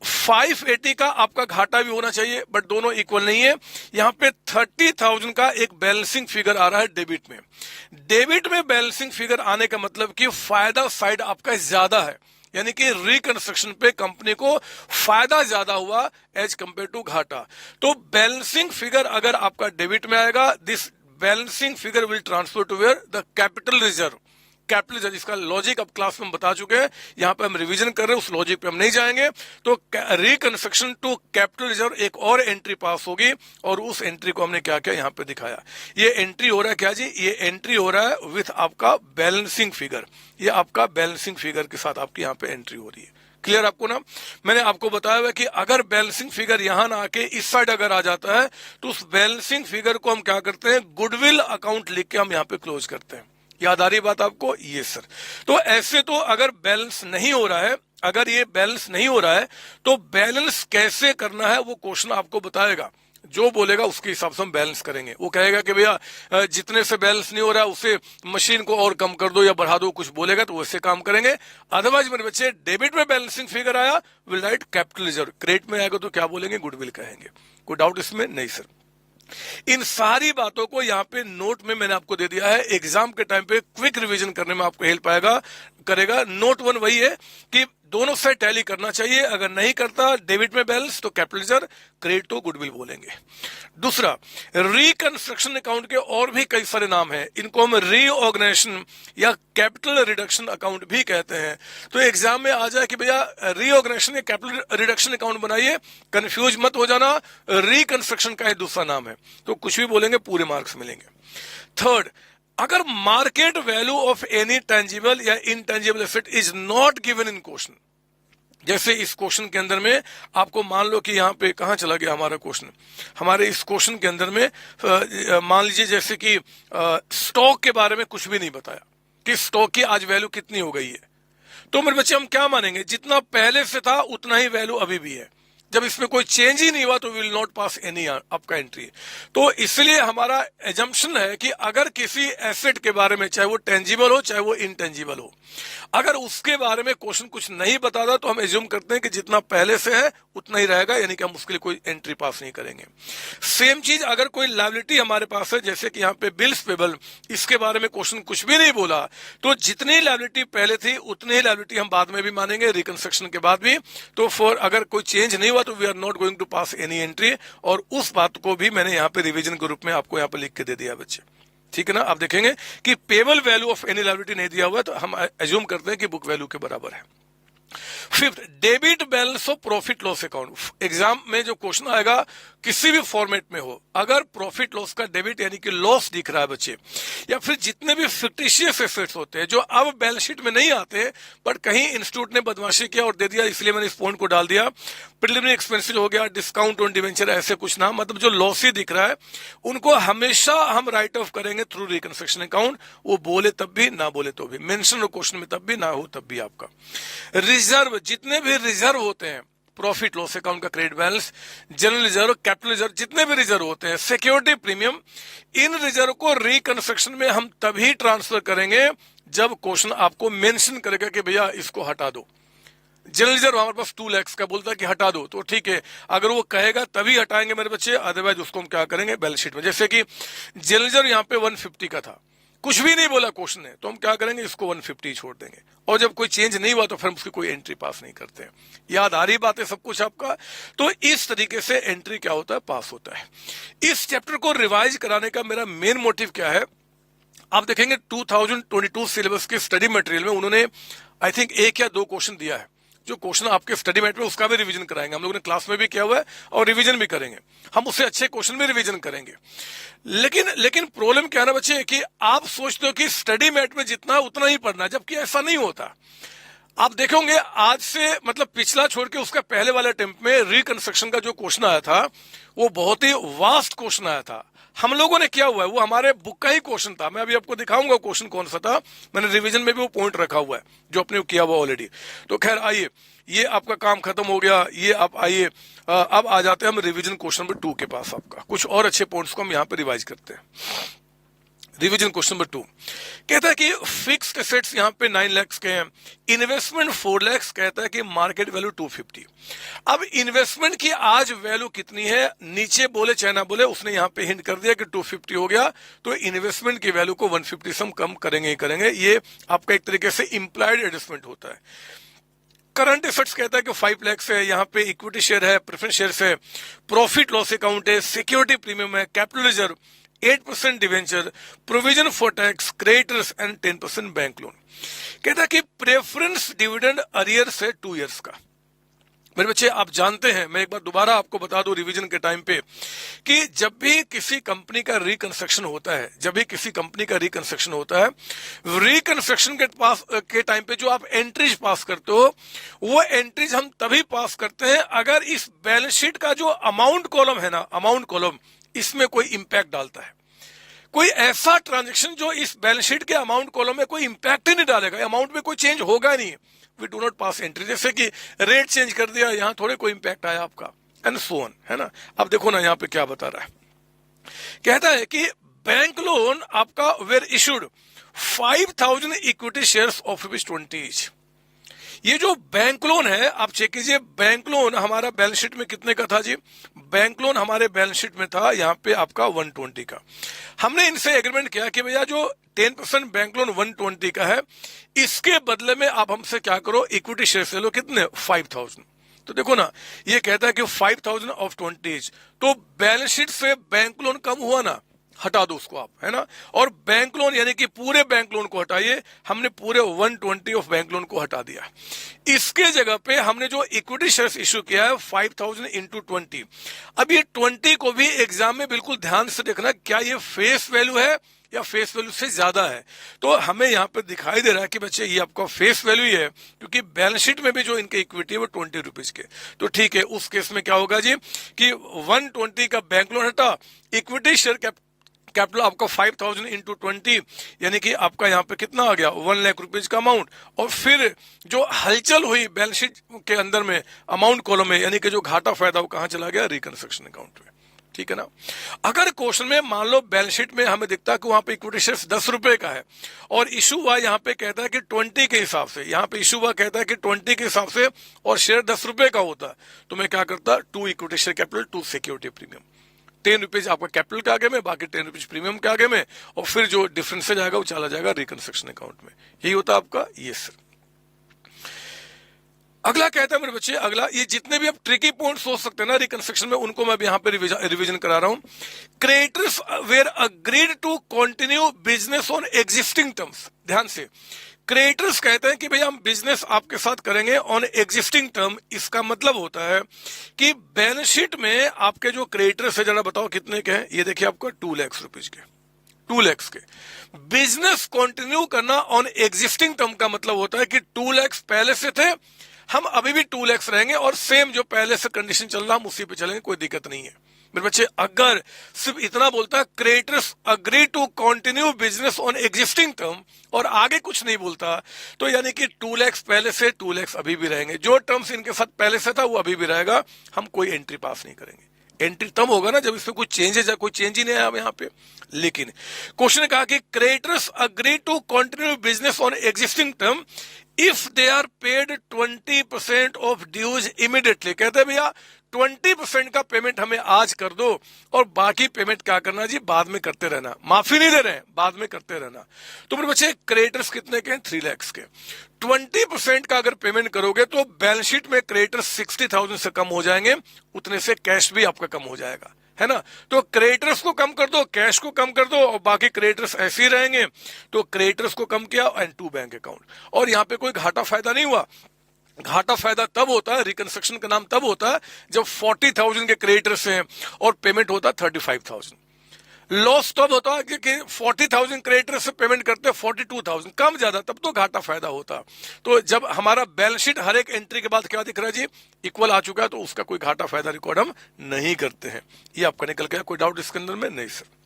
580 का आपका घाटा भी होना चाहिए, बट दोनों इक्वल नहीं है। यहां पे 30,000 का एक बैलेंसिंग फिगर आ रहा है डेबिट में। डेबिट में बैलेंसिंग फिगर आने का मतलब कि फायदा साइड आपका ज्यादा है, यानी कि रिकंस्ट्रक्शन पे कंपनी को फायदा ज्यादा हुआ एज कंपेयर टू घाटा। तो बैलेंसिंग फिगर अगर आपका डेबिट में आएगा, this balancing figure will transfer to where? The capital reserve. Capital reserve, इसका लॉजिक अब क्लास में हम बता चुके हैं, यहां पे हम रिवीजन कर रहे हैं, उस लॉजिक पे हम नहीं जाएंगे। तो रिकंस्ट्रक्शन टू कैपिटल रिजर्व एक और एंट्री पास होगी, और उस एंट्री को हमने क्या किया? यहां पे दिखाया। ये एंट्री हो रहा है क्या जी? ये एंट्री हो रहा है विथ आपका बैलेंसिंग फिगर। ये आपका बैलेंसिंग फिगर के साथ आपकी यहाँ पे एंट्री हो रही है। क्लियर आपको ना? मैंने आपको बताया हुआ कि अगर बैलेंसिंग फिगर यहां ना आके इस साइड अगर आ जाता है तो उस बैलेंसिंग फिगर को हम क्या करते हैं? गुडविल अकाउंट लिख के हम यहाँ पे क्लोज करते हैं। याद आ रही बात आपको? ये सर। तो ऐसे तो अगर बैलेंस नहीं हो रहा है, अगर ये बैलेंस नहीं हो रहा है तो बैलेंस कैसे करना है वो क्वेश्चन आपको बताएगा। जो बोलेगा उसके हिसाब से हम बैलेंस करेंगे। वो कहेगा कि भैया जितने से बैलेंस नहीं हो रहा है उसे मशीन को और कम कर दो या बढ़ा दो, कुछ बोलेगा तो वैसे काम करेंगे। अदरवाइज मेरे बच्चे डेबिट में बैलेंसिंग फिगर आया, will write capital reserve. Credit में आएगा तो क्या बोलेंगे? गुडविल कहेंगे। कोई डाउट इसमें? नहीं सर। इन सारी बातों को यहाँ पे नोट में मैंने आपको दे दिया है। एग्जाम के टाइम पे क्विक रिवीजन करने में आपको हेल्प करेगा। नोट 1 वही है कि दोनों से टैली करना चाहिए। अगर नहीं करता डेबिट में बैलेंस तो कैपिटल रिजर्व, क्रेडिट तो गुडविल बोलेंगे। दूसरा, रिकंस्ट्रक्शन अकाउंट के और भी कई सारे नाम हैं। इनको हम रीऑर्गेनाइजेशन या कैपिटल रिडक्शन अकाउंट भी कहते हैं। तो एग्जाम में आ जाए कि भैया रीऑर्गेनाइजेशन या कैपिटल रिडक्शन अकाउंट बनाइए, कंफ्यूज मत हो जाना। रिकंस्ट्रक्शन का ही दूसरा नाम है, तो कुछ भी बोलेंगे पूरे मार्क्स मिलेंगे। थर्ड, अगर market value of any tangible या intangible asset is not given in question, जैसे इस क्वेश्चन के अंदर में आपको मान लो कि यहाँ पे कहाँ चला गया हमारा क्वेश्चन, हमारे इस क्वेश्चन के अंदर में मान लीजिए जैसे कि स्टॉक के बारे में कुछ भी नहीं बताया कि स्टॉक की आज वैल्यू कितनी हो गई है। तो मेरे बच्चे हम क्या मानेंगे, जितना पहले से था उतना ही वैल्यू अभी भी है। जब इसमें कोई चेंज ही नहीं हुआ तो विल नॉट पास एनी आपका एंट्री। तो इसलिए हमारा एजम्पशन है कि अगर किसी एसेट के बारे में, चाहे वो टेंजिबल हो चाहे वो इनटेंजिबल हो, अगर उसके बारे में क्वेश्चन कुछ नहीं बताता तो हम एज्यूम करते हैं कि जितना पहले से है उतना ही रहेगा, यानी कि हम उसके लिए कोई एंट्री पास नहीं करेंगे। सेम चीज अगर कोई लायबिलिटी हमारे पास है, जैसे कि यहाँ पे बिल्स पेबल, इसके बारे में क्वेश्चन कुछ भी नहीं बोला, तो जितनी लायबिलिटी पहले थी उतनी ही लायबिलिटी हम बाद में भी मानेंगे, रिकंस्ट्रक्शन के बाद भी। तो फॉर अगर कोई चेंज नहीं हुआ तो we are not going to pass any entry, और उस बात को भी मैंने यहाँ पे रिवीजन के रूप में आपको यहाँ पे लिख के दे दिया बच्चे, ठीक है ना। आप देखेंगे कि payable value of any liability नहीं दिया हुआ, तो हम एज्यूम करते हैं कि बुक वैल्यू के बराबर है। Fifth, debit balance of profit loss account. Exam में जो क्वेश्चन आएगा किसी भी फॉर्मेट में हो, अगर प्रॉफिट लॉस का डेबिट यानी कि लॉस दिख रहा है बच्चे, या फिर जितने भी फिक्टिशियस एसेट्स होते हैं जो अब बैलेंस शीट में नहीं आते बट कहीं इंस्टीट्यूट ने बदमाशी किया और दे दिया, इसलिए मैंने इस पॉइंट को डाल दिया, प्रिलिमिनरी एक्सपेंसेस हो गया, डिस्काउंट ऑन डिवेंचर, ऐसे कुछ ना, मतलब जो लॉस ही दिख रहा है उनको हमेशा हम राइट ऑफ करेंगे थ्रू रिकंस्ट्रक्शन अकाउंट, वो बोले तब भी ना बोले तो भी, मेंशन क्वेश्चन में तब भी ना हो तब भी। आपका रिजर्व, जितने भी रिजर्व होते हैं, प्रॉफिट लॉस अकाउंट का credit balance, general reserve, capital reserve, जितने भी रिजर्व होते हैं, सिक्योरिटी प्रीमियम, इन रिजर्व को रिकंस्ट्रक्शन में हम तभी ट्रांसफर करेंगे जब क्वेश्चन आपको मेंशन करेगा कि भैया इसको हटा दो। जनरल रिजर्व हमारे पास 2 लाख का बोलता है कि हटा दो, तो ठीक है, अगर वो कहेगा तभी हटाएंगे मेरे बच्चे, अदरवाइज उसको हम क्या करेंगे बैलेंस शीट में। जैसे कि जनरल रिजर्व यहाँ पे 150 का था, कुछ भी नहीं बोला क्वेश्चन ने, तो हम क्या करेंगे, इसको 150 छोड़ देंगे, और जब कोई चेंज नहीं हुआ तो फिर हम उसकी कोई एंट्री पास नहीं करते हैं। याद आ रही बात है सब कुछ आपका। तो इस तरीके से एंट्री क्या होता है, पास होता है। इस चैप्टर को रिवाइज कराने का मेरा मेन मोटिव क्या है, आप देखेंगे 2022 सिलेबस के स्टडी मटेरियल में उन्होंने आई थिंक 1 या 2 क्वेश्चन दिया है, जो क्वेश्चन आपके स्टडी मेट में उसका भी रिवीजन कराएंगे, हम लोगों ने क्लास में भी किया हुआ है और रिवीजन भी करेंगे, हम उससे अच्छे क्वेश्चन भी रिवीजन करेंगे। लेकिन प्रॉब्लम क्या है ना बच्चे, कि आप सोचते हो कि स्टडी मेट में जितना है उतना ही पढ़ना, जबकि ऐसा नहीं होता। आप देखोगे आज से मतलब पिछला छोड़ के उसका पहले वाले अटेम्प्ट में रिकंस्ट्रक्शन का जो क्वेश्चन आया था वो बहुत ही वास्ट क्वेश्चन आया था। हम लोगों ने क्या हुआ है, वो हमारे बुक का ही क्वेश्चन था, मैं अभी आपको दिखाऊंगा क्वेश्चन कौन सा था, मैंने रिवीजन में भी वो पॉइंट रखा हुआ है जो आपने किया हुआ ऑलरेडी। तो खैर आइए, ये आपका काम खत्म हो गया, ये आप आइए, अब आ जाते हैं हम रिवीजन क्वेश्चन नंबर 2 के पास। आपका कुछ और अच्छे पॉइंट्स को हम यहाँ पे रिवाइज करते हैं। रिवीजन क्वेश्चन नंबर 2 कहता है कि फिक्स्ड एसेट्स यहाँ पे 9 लाख के हैं, इन्वेस्टमेंट 4 लाख, कहता है कि मार्केट वैल्यू 250। अब इन्वेस्टमेंट की आज वैल्यू कितनी है, नीचे बोले चाहे ना बोले उसने यहाँ पे हिंट कर दिया कि 250 हो गया, तो इन्वेस्टमेंट की वैल्यू को 150 से हम कम करेंगे ही करेंगे। ये आपका एक तरीके से इंप्लाइड एडजस्टमेंट होता है। करंट एसेट्स कहता है कि 5 लाख है, यहाँ पे इक्विटी शेयर है, प्रेफरेंस शेयर है, प्रॉफिट लॉस अकाउंट है, सिक्योरिटी प्रीमियम है, capital reserve, 8% debenture, provision for tax, creditors and 10% bank loan. कहता है कि प्रेफरेंस डिविडेंड अरियर से 2 इयर्स का। मेरे बच्चे आप जानते हैं, मैं एक बार दोबारा आपको बता दूं रिवीजन के टाइम पे, कि जब भी किसी कंपनी का रिकंस्ट्रक्शन होता है, रिकंस्ट्रक्शन के टाइम पे जो आप एंट्रीज पास करते हो, वो एंट्रीज हम तभी पास करते हैं अगर इस बैलेंस शीट का जो अमाउंट कॉलम है ना, अमाउंट कॉलम, इसमें कोई इंपैक्ट डालता है। कोई ऐसा ट्रांजैक्शन जो इस बैलेंस शीट के अमाउंट कॉलम में कोई इंपैक्ट ही नहीं डालेगा, अमाउंट में कोई चेंज होगा नहीं, we do not pass entry. जैसे कि रेट चेंज कर दिया, यहां थोड़े कोई इंपैक्ट आया आपका, एंड सो ऑन, है ना। अब देखो ना यहाँ पे क्या बता रहा है, कहता है कि बैंक लोन आपका were issued 5000 equity shares of ₹20 each। ये जो बैंक लोन है आप चेक कीजिए, बैंक लोन हमारा बैलेंस शीट में कितने का था जी, बैंक लोन हमारे बैलेंस शीट में था यहाँ पे आपका 120 का। हमने इनसे एग्रीमेंट किया कि भैया जो 10% बैंक लोन 120 का है, इसके बदले में आप हमसे क्या करो, इक्विटी शेयर ले लो, कितने, 5000। तो देखो ना, ये कहता है कि 5000 ऑफ 20, तो बैलेंस शीट से बैंक लोन कम हुआ ना, हटा दो उसको आप, है ना। और बैंक लोन यानी कि पूरे बैंक लोन को हटाइए, हमने पूरे 120 ऑफ बैंक लोन को हटा दिया। इसके जगह पे हमने जो इक्विटी शेयर्स इश्यू किया है 5000 इंटू 20। अब ये 20 को भी एग्जाम में बिल्कुल ध्यान से देखना, क्या ये फेस वैल्यू है या फेस वैल्यू से ज्यादा है। तो हमें यहाँ पे दिखाई दे रहा है कि बच्चे ये आपका फेस वैल्यू ही है, क्योंकि बैलेंस शीट में भी जो इनके इक्विटी है वो 20 रुपीज के। तो ठीक है, उस केस में क्या होगा जी कि 120 का बैंक लोन हटा, इक्विटी शेयर कैपिटल आपका 5,000 इंटू 20 यानी कि आपका यहाँ पे कितना आ गया 1 लाख रुपीज का अमाउंट। और फिर जो हलचल हुई बैलेंस शीट के अंदर में अमाउंट कॉलम में, यानी कि जो घाटा फायदा वो कहाँ चला गया रिकंस्ट्रक्शन अकाउंट में। ठीक है ना। अगर क्वेश्चन में मान लो बैलेंस शीट में हमें दिखता है कि वहां पे इक्विटी शेयर 10 रुपए का है और इशू हुआ यहाँ पे कहता है कि 20 के हिसाब से, यहाँ पे इशू हुआ कहता है कि 20 के हिसाब से और शेयर 10 रुपए का होता, तो मैं क्या करता 2 equity share capital 2 security premium, 10 rupees आपका कैपिटल के आगे में, बाकी 10 रुपीज प्रीमियम के आगे में, और फिर जो डिफरेंस जाएगा वो चला जाएगा रिकंस्ट्रक्शन अकाउंट में। यही होता है आपका ये सर। अगला कहता है मेरे बच्चे, अगला ये जितने भी आप ट्रिकी पॉइंट्स हो सकते हैं ना रिकंस्ट्रक्शन में, उनको मैं यहाँ पे रिवीजन करा रहा हूं। Creditors were agreed to continue business on existing terms. ध्यान से, क्रेडिटर्स कहते हैं कि भाई हम बिजनेस आपके साथ करेंगे ऑन एग्जिस्टिंग टर्म। इसका मतलब होता है कि बैलेंस शीट में आपके जो क्रेडिटर्स है, जरा बताओ कितने के हैं। ये देखिए आपका 2 लाख रुपीज के, 2 लाख के। बिजनेस कंटिन्यू करना ऑन एग्जिस्टिंग टर्म का मतलब होता है कि 2 लाख पहले से थे, हम अभी भी 2 लाख रहेंगे और सेम जो पहले से कंडीशन चल रहा हम उसी पे चलेंगे, कोई दिक्कत नहीं है मेरे बच्चे। अगर सिर्फ इतना बोलता है creditors agree to continue business on existing term और आगे कुछ नहीं बोलता, तो यानी कि 2 लाख पहले से 2 लाख अभी भी रहेंगे, जो टर्म्स इनके साथ पहले से था वो अभी भी रहेगा, हम कोई एंट्री पास नहीं करेंगे। एंट्री तब होगा ना जब इसमें कोई चेंजेस है, कोई चेंज ही नहीं आया यहाँ पे। लेकिन क्वेश्चन ने कहा कि creditors agree to continue business on existing term if they are paid 20% of dues immediately. कहते हैं भैया 20% का पेमेंट हमें आज कर दो और बाकी पेमेंट क्या करना जी, बाद में करते रहना, माफी नहीं दे रहे हैं, बाद में करते रहना। तो मेरे बच्चे क्रेडिटर्स कितने के हैं 3 लाख के। 20% का अगर पेमेंट करोगे तो बैलेंस शीट में क्रेडिटर्स 60,000 से कम हो जाएंगे, उतने से कैश भी आपका कम हो जाएगा, है ना। तो क्रेडिटर्स को कम कर दो, कैश को कम कर दो और बाकी क्रेडिटर्स ऐसे ही रहेंगे। तो क्रेडिटर्स को कम किया एंड 2 बैंक अकाउंट, और यहाँ पे कोई घाटा फायदा नहीं हुआ। घाटा फायदा तब होता है, रिकंस्ट्रक्शन का नाम तब होता है जब 40,000 के क्रेडिटर्स हैं और पेमेंट होता है 35,000। लॉस तब होता है कि 40,000 क्रेडिटर से पेमेंट करते हैं 42,000, कम ज्यादा, तब तो घाटा फायदा होता। तो जब हमारा बैलेंस शीट हर एक एंट्री के बाद क्या दिख रहा है जी, इक्वल आ चुका है, तो उसका कोई घाटा फायदा रिकॉर्ड हम नहीं करते हैं। ये आपका निकल गया, कोई डाउट इसके अंदर में? नहीं सर।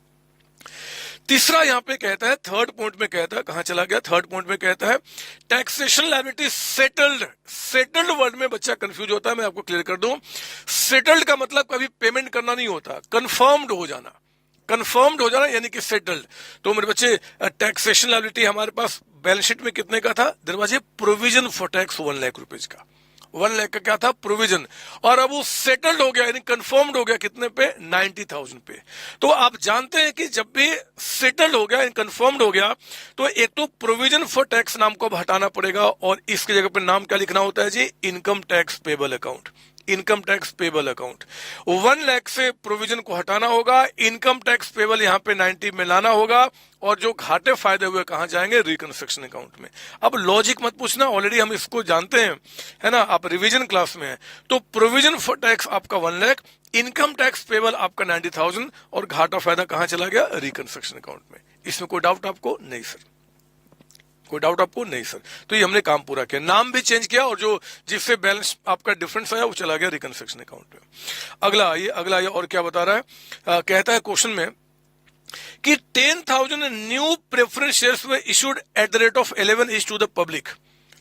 तीसरा यहाँ पे कहता है, थर्ड पॉइंट में कहता है, कहां चला गया, थर्ड पॉइंट में कहता है taxation liability settled. Settled word में बच्चा कंफ्यूज होता है, मैं आपको क्लियर कर दूं। सेटल्ड का मतलब कभी पेमेंट करना नहीं होता, कंफर्म्ड हो जाना, कंफर्म्ड हो जाना यानी कि सेटल्ड। तो मेरे बच्चे टैक्सेशन लायबिलिटी हमारे पास बैलेंस शीट में कितने का था दरवाजे, provision for tax 1 lakh rupees का, 1 लाख का क्या था प्रोविजन, और अब वो सेटल्ड हो गया यानी कंफर्म्ड हो गया कितने पे 90,000 पे। तो आप जानते हैं कि जब भी सेटल्ड हो गया कंफर्म्ड हो गया तो एक तो प्रोविजन फॉर टैक्स नाम को अब हटाना पड़ेगा और इसकी जगह पे नाम क्या लिखना होता है जी, income tax payable account. Income tax payable account 1 lakh से प्रोविजन को हटाना होगा, इनकम टैक्स पेबल यहाँ पे 90 में लाना होगा, और जो घाटे फायदे हुए कहां जाएंगे, रिकंस्ट्रक्शन अकाउंट में। अब लॉजिक मत पूछना, ऑलरेडी हम इसको जानते हैं, है ना, आप रिवीजन क्लास में है। तो प्रोविजन फॉर टैक्स आपका 1 लाख, इनकम टैक्स पेबल आपका 90,000, और घाटा फायदा कहां चला गया, रिकंस्ट्रक्शन अकाउंट में। इसमें कोई डाउट आपको? नहीं सर, कोई डाउट आपको? नहीं सर। तो ये हमने काम पूरा किया, नाम भी चेंज किया, और जो जिससे बैलेंस आपका डिफरेंस आया वो चला गया रिकंस्ट्रक्शन अकाउंट में। अगला ये और क्या बता रहा है, कहता है क्वेश्चन में कि 10,000 new preference shares were issued at the rate of 11 each to the public.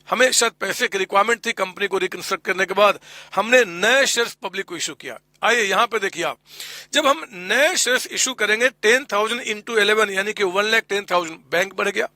हमें शायद पैसे की रिक्वायरमेंट थी कंपनी को रिकंस्ट्रक्ट करने के बाद, हमने नए शेयर्स पब्लिक को इशू किया। आइए यहां पे देखिए आप, जब हम नए शेयर्स इशू करेंगे 10,000 इंटू 11 यानी कि 1,10,000, बैंक बढ़ गया,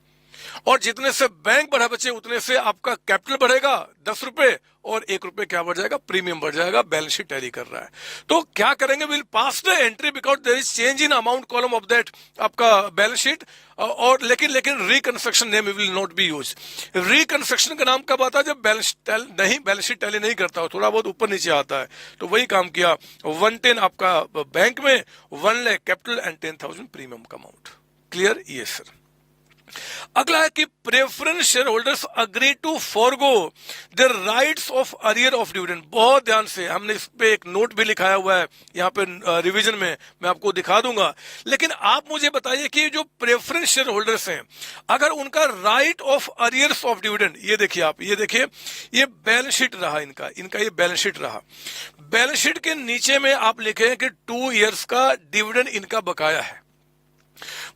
और जितने से बैंक बढ़ा बच्चे उतने से आपका कैपिटल बढ़ेगा 10 रुपए, और 1 रुपए क्या बढ़ जाएगा, प्रीमियम बढ़ जाएगा। बैलेंस शीट टैली कर रहा है, तो क्या करेंगे, will pass the entry because there is change in amount column of that आपका बैलेंस शीट, और लेकिन reconstruction name will not be use. Reconstruction का नाम कब आता है, जब बैलेंस शीट टैली नहीं करता हो, थोड़ा बहुत ऊपर नीचे आता है। तो वही काम किया, 110 आपका बैंक में, 1 लाख कैपिटल एंड 10,000 प्रीमियम का अमाउंट। क्लियर? Yes sir. अगला है कि preference share holders agree to forgo their rights of arrear of dividend. बहुत ध्यान से, हमने इस पे एक नोट भी लिखाया हुआ है यहाँ पे रिवीजन में, मैं आपको दिखा दूंगा। लेकिन आप मुझे बताइए कि जो प्रेफरेंस शेयर होल्डर्स हैं, अगर उनका right of arrears of dividend, ये देखिए आप, ये देखिए, ये बैलेंस शीट रहा इनका ये बैलेंस शीट रहा। बैलेंस शीट के नीचे में आप लिखे हैं कि 2 ईयर्स का डिविडेंड इनका बकाया है।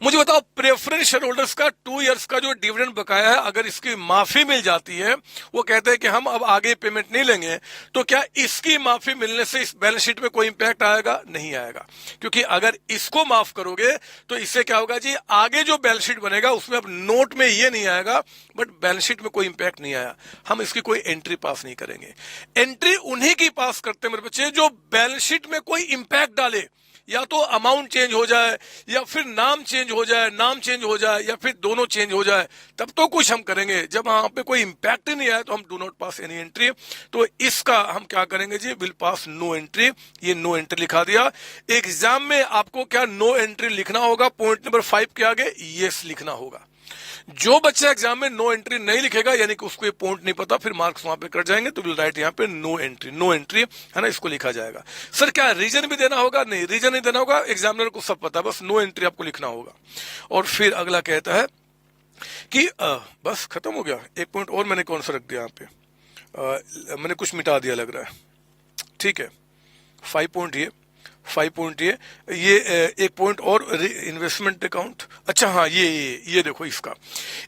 मुझे बताओ, प्रेफरेंस शेयर होल्डर्स का 2 इयर्स का जो डिविडेंड बकाया है, अगर इसकी माफी मिल जाती है, वो कहते हैं कि हम अब आगे पेमेंट नहीं लेंगे, तो क्या इसकी माफी मिलने से इस बैलेंस शीट में कोई इंपैक्ट आएगा? नहीं आएगा, क्योंकि अगर इसको माफ करोगे तो इससे क्या होगा जी, आगे जो बैलेंस शीट बनेगा उसमें अब नोट में ये नहीं आएगा, बट बैलेंस शीट में कोई इंपैक्ट नहीं आया, हम इसकी कोई एंट्री पास नहीं करेंगे। एंट्री उन्हीं की पास करते हैं मेरे बच्चे जो बैलेंस शीट में कोई इंपैक्ट डाले, या तो अमाउंट चेंज हो जाए, या फिर नाम चेंज हो जाए, नाम चेंज हो जाए, या फिर दोनों चेंज हो जाए, तब तो कुछ हम करेंगे। जब वहां पे कोई इंपैक्ट ही नहीं आया तो हम do not pass any entry. तो इसका हम क्या करेंगे जी, विल पास नो एंट्री। ये नो एंट्री लिखा दिया। एग्जाम में आपको क्या नो एंट्री लिखना होगा? पॉइंट नंबर 5 के आगे यस लिखना होगा। जो बच्चा एग्जाम में नो एंट्री नहीं लिखेगा, यानी कि उसको ये पॉइंट नहीं पता, फिर मार्क्स वहां पे कट जाएंगे, तो विल राइट यहाँ पे नो एंट्री। नो एंट्री है ना, इसको लिखा जाएगा। सर क्या रीजन भी देना होगा? नहीं, रीजन नहीं देना होगा, एग्जामिनर को सब पता है, बस नो एंट्री आपको लिखना होगा। और फिर अगला कहता है कि बस खत्म हो गया। एक पॉइंट और मैंने कौन सा रख दिया यहाँ पे, मैंने कुछ मिटा दिया लग रहा है। ठीक है, 5 पॉइंट ये एक पॉइंट और, इन्वेस्टमेंट अकाउंट। अच्छा हाँ, ये देखो, इसका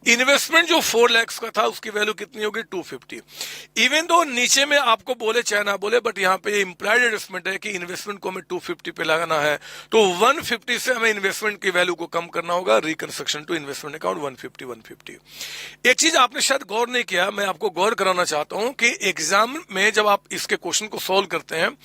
इन्वेस्टमेंट जो 4 लाख का था उसकी वैल्यू कितनी होगी? 250। इवन दो नीचे में आपको बोले चाहे ना बोले, बट यहाँ पे इंप्लाइड एडजस्टमेंट है कि इन्वेस्टमेंट को हमें 250 पे लगाना है, तो 150 से हमें इन्वेस्टमेंट की वैल्यू को कम करना होगा। Reconstruction to investment account 150। एक चीज आपने शायद गौर नहीं किया, मैं आपको गौर कराना चाहता हूं कि एग्जाम में जब आप इसके क्वेश्चन को सॉल्व करते हैं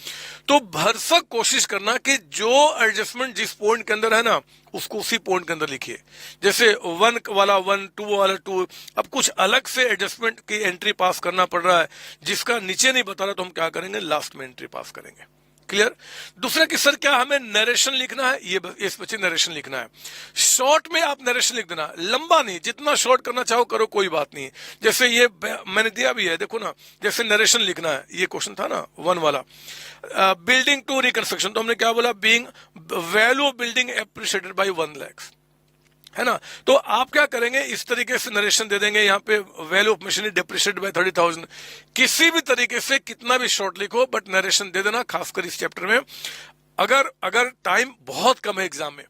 तो भरसक कोशिश करना कि जो एडजस्टमेंट जिस पॉइंट के अंदर है ना, उसको उसी पॉइंट के अंदर लिखिए। जैसे 1 वाला 1, 2 वाला 2, अब कुछ अलग से एडजस्टमेंट की एंट्री पास करना पड़ रहा है जिसका नीचे नहीं बता रहा, तो हम क्या करेंगे? लास्ट में एंट्री पास करेंगे। क्लियर? दूसरा कि सर क्या हमें नरेशन लिखना है? ये इस बच्चे नरेशन लिखना है। शॉर्ट में आप नरेशन लिख देना, लंबा नहीं, जितना शॉर्ट करना चाहो करो, कोई बात नहीं। जैसे ये मैंने दिया भी है, देखो ना, जैसे नरेशन लिखना है, ये क्वेश्चन था ना 1 वाला, बिल्डिंग टू रिकंस्ट्रक्शन, तो हमने क्या बोला? Being value of building appreciated by 1 lakh, है ना। तो आप क्या करेंगे? इस तरीके से नरेशन दे देंगे, यहाँ पे value of machinery depreciated by 30,000। किसी भी तरीके से कितना भी शॉर्ट लिखो, बट नरेशन दे देना, खासकर इस चैप्टर में। अगर टाइम बहुत कम है एग्जाम में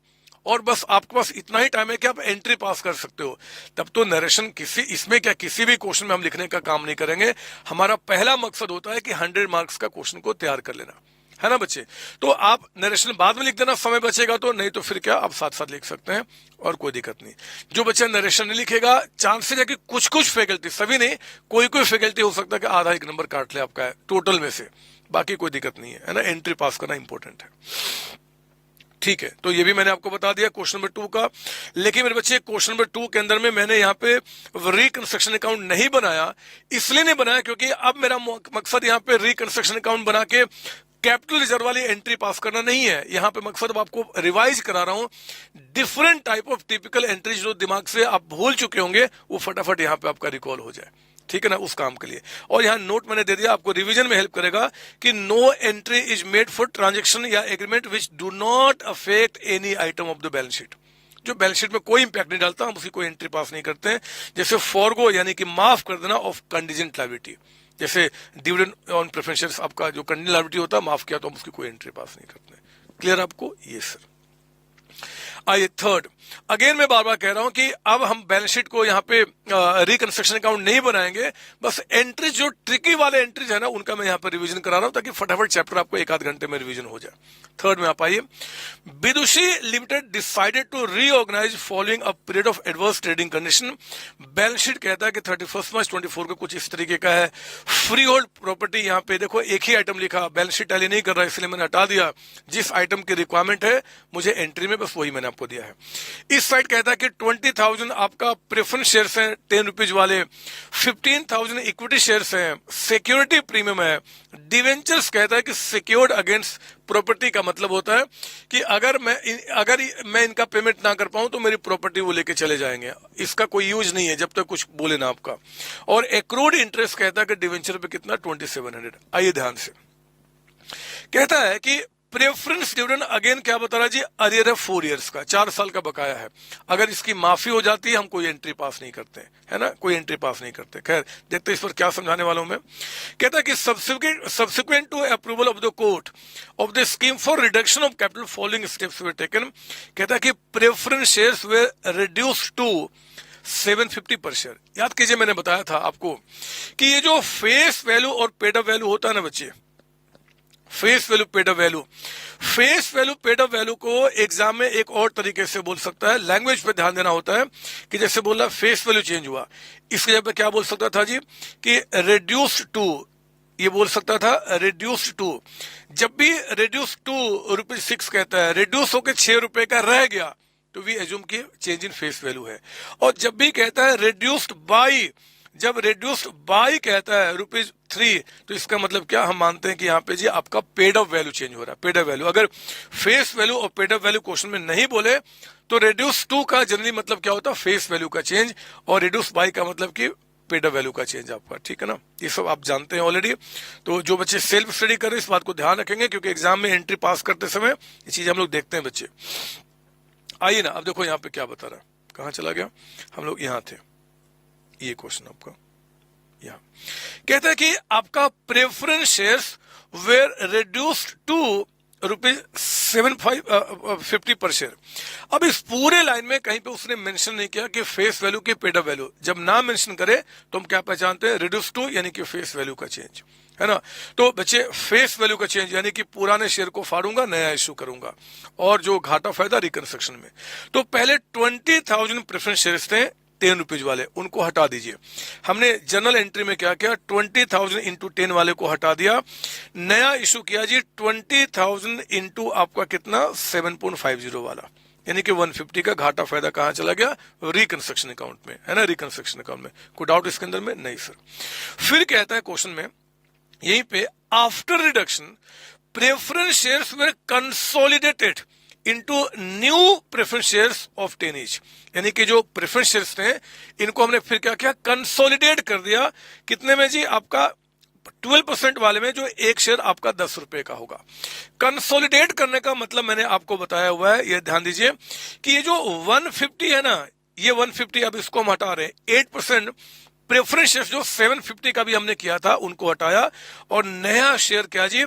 और बस आपके पास इतना ही टाइम है कि आप एंट्री पास कर सकते हो, तब तो नरेशन इसमें क्या किसी भी क्वेश्चन में हम लिखने का काम नहीं करेंगे। हमारा पहला मकसद होता है कि 100 मार्क्स का क्वेश्चन को तैयार कर लेना, है ना बच्चे। तो आप नरेशन बाद में लिख देना, समय बचेगा तो, नहीं तो फिर क्या आप साथ साथ लिख सकते हैं और कोई दिक्कत नहीं। जो बच्चा नरेशन नहीं लिखेगा, चांसेस है कि कुछ फैकल्टी, सभी नहीं, कोई फैकल्टी हो सकता है कि आधा 1 नंबर काट ले आपका टोटल में से, बाकी कोई दिक्कत नहीं है ना। एंट्री पास करना इंपॉर्टेंट है। ठीक है, तो ये भी मैंने आपको बता दिया क्वेश्चन नंबर 2 का। लेकिन मेरे बच्चे क्वेश्चन नंबर 2 के अंदर में मैंने यहाँ पे रिकंस्ट्रक्शन अकाउंट नहीं बनाया, इसलिए नहीं बनाया क्योंकि अब मेरा मकसद यहाँ पे रिकंस्ट्रक्शन अकाउंट बना के कैपिटल रिजर्व वाली एंट्री पास करना नहीं है। यहाँ पे मकसद अब आपको रिवाइज करा रहा हूं, different type of typical entries जो दिमाग से आप भूल चुके होंगे वो फटाफट यहाँ पे आपका रिकॉल हो जाए, ठीक है ना, उस काम के लिए। और यहाँ नोट मैंने दे दिया, आपको रिवीजन में हेल्प करेगा कि no entry is made for transaction या agreement which do not affect any item of the balance sheet. जो बैलेंस शीट में कोई इंपैक्ट नहीं डालता, हम उसकी कोई एंट्री पास नहीं करते हैं। जैसे फॉरगो यानी कि माफ कर देना ऑफ कंटीजेंट लायबिलिटी, जैसे डिविडेंड ऑन प्रेफरेंस शेयर्स, आपका जो कंटीजेंट लायबिलिटी होता है माफ किया तो हम उसकी कोई एंट्री पास नहीं करते। क्लियर आपको? ये सर। आइए थर्ड, अगेन मैं बार बार कह रहा हूं कि अब हम बैलेंस शीट को यहाँ पे रिकंस्ट्रक्शन अकाउंट नहीं बनाएंगे, बस एंट्रीज जो ट्रिकी वाले एंट्रीज है ना उनका मैं यहाँ पे रिवीजन करा रहा हूं ताकि फटाफट चैप्टर आपको 1 आध घंटे में रिवीजन हो जाए। थर्ड में आप आइए, Vidushi limited decided to reorganise following a period of adverse trading condition. Balance sheet कहता है कि 31 मार्च 24 का कुछ इस तरीके का है। फ्री होल्ड प्रॉपर्टी, यहाँ पे देखो एक ही आइटम लिखा, बैलेंस शीट टैली नहीं कर रहा इसलिए मैंने हटा दिया। जिस आइटम की रिक्वायरमेंट है मुझे एंट्री में, बस वही मैंने आपको दिया है। इस साइड कहता है कि 20,000 आपका प्रेफरेंस शेयर्स हैं 10 रुपीज वाले, 15,000 इक्विटी शेयर्स हैं, सिक्योरिटी प्रीमियम है। डिवेंचर्स कहता है कि सिक्योर्ड अगेंस्ट प्रॉपर्टी का मतलब होता है कि अगर मैं इनका पेमेंट ना कर पाऊं तो मेरी प्रॉपर्टी वो लेके चले जाएंगे, इसका कोई यूज नहीं है जब तक कुछ बोले ना आपका। और एक्रूड इंटरेस्ट कहता है कि डिवेंचर पे कितना 2700। आइए ध्यान से, कहता है कि प्रेफरेंस डिविडेंड अगेन क्या बता रहा है जी, अरियर है 4 इयर्स का, 4 साल का बकाया है। अगर इसकी माफी हो जाती है हम कोई एंट्री पास नहीं करते, है ना, कोई एंट्री पास नहीं करते। खैर देखते इस पर क्या समझाने वाला हूं मैं। कहता है कि subsequent to approval of the court of the scheme for reduction of capital following steps were taken. कहता है कि preference shares were reduce to 750 per share. याद कीजिए मैंने बताया था आपको कि ये जो फेस वैल्यू और पेड अप वैल्यू होता है ना बच्चे, face value paid up value, face value paid up value को एग्जाम में एक और तरीके से बोल सकता है, लैंग्वेज पे ध्यान देना होता है कि जैसे बोला फेस वैल्यू चेंज हुआ, इसके जगह पे क्या बोल सकता था जी कि रिड्यूस्ड टू, ये बोल सकता था रिड्यूस्ड टू। जब भी रिड्यूस टू ₹6 कहता है, रिड्यूस होकर ₹6 का रह गया तो वी एज्यूम की चेंज इन फेस वैल्यू है। और जब भी कहता है रिड्यूस्ड बाई, जब रिड्यूस्ड बाई कहता है ₹3, तो इसका मतलब क्या, हम मानते हैं कि यहाँ पे जी आपका पेड अप वैल्यू चेंज हो रहा है, पेड अप वैल्यू। अगर फेस वैल्यू और पेड अप वैल्यू क्वेश्चन में नहीं बोले तो रिड्यूस टू का जनरली मतलब क्या होता है, फेस वैल्यू का चेंज, और रिड्यूस बाई का मतलब कि पेड अप वैल्यू का चेंज आपका, ठीक है ना। ये सब आप जानते हैं ऑलरेडी। तो जो बच्चे सेल्फ स्टडी कर रहे हैं इस बात को ध्यान रखेंगे, क्योंकि एग्जाम में एंट्री पास करते समय ये चीज हम लोग देखते हैं बच्चे। आइए ना, अब देखो यहाँ पे क्या बता रहा है, कहाँ चला गया, हम लोग यहाँ थे, ये क्वेश्चन आपका यहाँ कहता है कि आपका preference shares were reduced to ₹750 per share. अब इस पूरे लाइन में कहीं पे उसने मेंशन नहीं किया कि फेस वैल्यू की पेड अप वैल्यू। जब ना मेंशन करे तो हम क्या पहचानते हैं, रिड्यूस टू यानी कि फेस वैल्यू का चेंज, है ना। तो बच्चे फेस वैल्यू का चेंज यानी कि पुराने शेयर को फाड़ूंगा, नया इश्यू करूंगा, और जो घाटा फायदा रिकंस्ट्रक्शन में। तो पहले 20,000 प्रेफरेंस शेयर्स थे ₹10 वाले, उनको हटा दीजिए। हमने जनरल एंट्री में क्या किया, 20,000 इंटू 10 वाले को हटा दिया, नया इशू किया जी 20,000 इंटू आपका कितना 7.50 वाला, यानी कि 150 का घाटा फायदा कहां चला गया, रिकंस्ट्रक्शन अकाउंट में, है ना, रिकंस्ट्रक्शन अकाउंट में। कोई डाउट इसके अंदर में नहीं सर। फिर कहता है क्वेश्चन में यहीं पे, after reduction preference shares were consolidated into new preference shares of 10 each, यानी कि जो प्रेफरेंस शेयर्स थे इनको हमने फिर क्या किया, कंसोलिडेट कर दिया। कितने में जी, आपका 12% वाले में, जो एक शेयर आपका ₹10 का होगा। कंसोलिडेट करने का मतलब मैंने आपको बताया हुआ है, ये ध्यान दीजिए कि ये जो 150 है ना, ये 150 अब इसको हम हटा रहे हैं, 8% प्रेफरेंस शेयर जो 750 का भी हमने किया था उनको हटाया, और नया शेयर क्या जी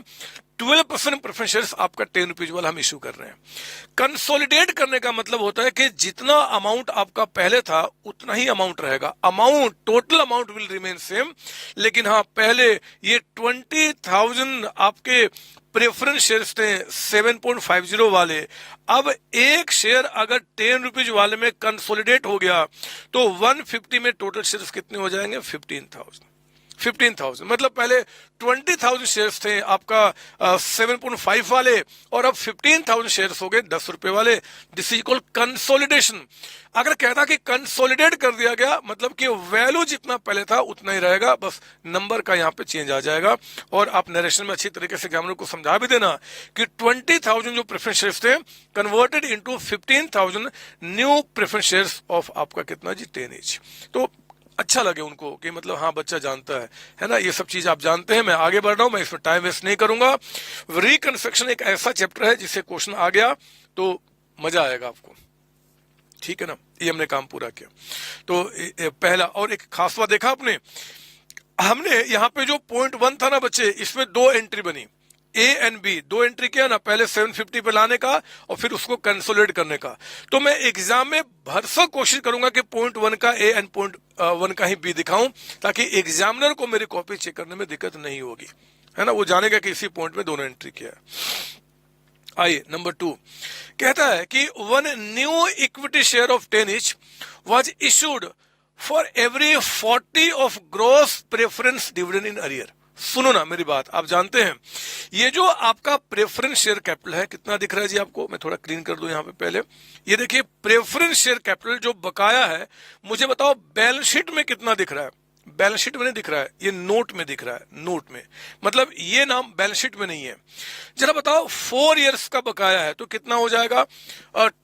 12% प्रेफरेंस शेयर्स आपका ₹10 वाला हम इश्यू कर रहे हैं। कंसोलिडेट करने का मतलब होता है कि जितना अमाउंट आपका पहले था उतना ही अमाउंट रहेगा, amount total amount will remain same, लेकिन हाँ पहले ये 20,000 आपके प्रेफरेंस शेयर्स थे 7.50 वाले, अब एक शेयर अगर ₹10 वाले में कंसोलिडेट हो गया तो 150 में टोटल शेयर्स कितने हो जाएंगे, 15,000 मतलब पहले 20,000 शेयर्स थे आपका 7.5 वाले, और अब 15,000 शेयर्स हो गए ₹10 वाले। This is called consolidation. अगर कहता कि कंसोलिडेट कर दिया गया मतलब कि वैल्यू जितना पहले था उतना ही रहेगा, बस नंबर का यहाँ पे चेंज आ जाएगा। और आप नरेशन में अच्छी तरीके से एग्जामिनर को समझा भी देना कि 20,000 जो प्रेफरेंस शेयर्स थे converted into 15,000 new preference shares of आपका कितना जी 10 ईच। तो अच्छा लगे उनको कि मतलब हाँ बच्चा जानता है ना, ये सब चीज आप जानते हैं। मैं आगे बढ़ रहा हूं, मैं इसमें टाइम वेस्ट नहीं करूंगा। रिकंस्ट्रक्शन एक ऐसा चैप्टर है जिससे क्वेश्चन आ गया तो मजा आएगा आपको, ठीक है ना। ये हमने काम पूरा किया। तो पहला और एक खास बात देखा आपने, हमने यहाँ पे जो पॉइंट 1 था ना बच्चे, इसमें 2 एंट्री बनी, ए एंड बी, 2 एंट्री किया ना, पहले 750 पे लाने का और फिर उसको कंसोलिडेट करने का। तो मैं एग्जाम में भरसक कोशिश करूंगा कि पॉइंट 1 का ए एंड पॉइंट 1 का ही बी दिखाऊं, ताकि एग्जामिनर को मेरी कॉपी चेक करने में दिक्कत नहीं होगी, है ना, वो जानेगा कि इसी पॉइंट में दोनों एंट्री किया है। आइए नंबर 2 कहता है कि 1 new equity share of 10 each was issued for every 40 of gross preference dividend in arrear. सुनो ना मेरी बात, आप जानते हैं ये जो आपका प्रेफरेंस शेयर कैपिटल है, कितना दिख रहा है जी आपको, मैं थोड़ा क्लीन कर दूं यहाँ पे पहले। ये देखिए प्रेफरेंस शेयर कैपिटल जो बकाया है, मुझे बताओ बैलेंस शीट में कितना दिख रहा है। बैलेंस शीट में नहीं दिख रहा है, ये नोट में दिख रहा है, नोट में, मतलब ये नाम बैलेंस शीट में नहीं है। जरा बताओ 4 इयर्स का बकाया है तो कितना हो जाएगा,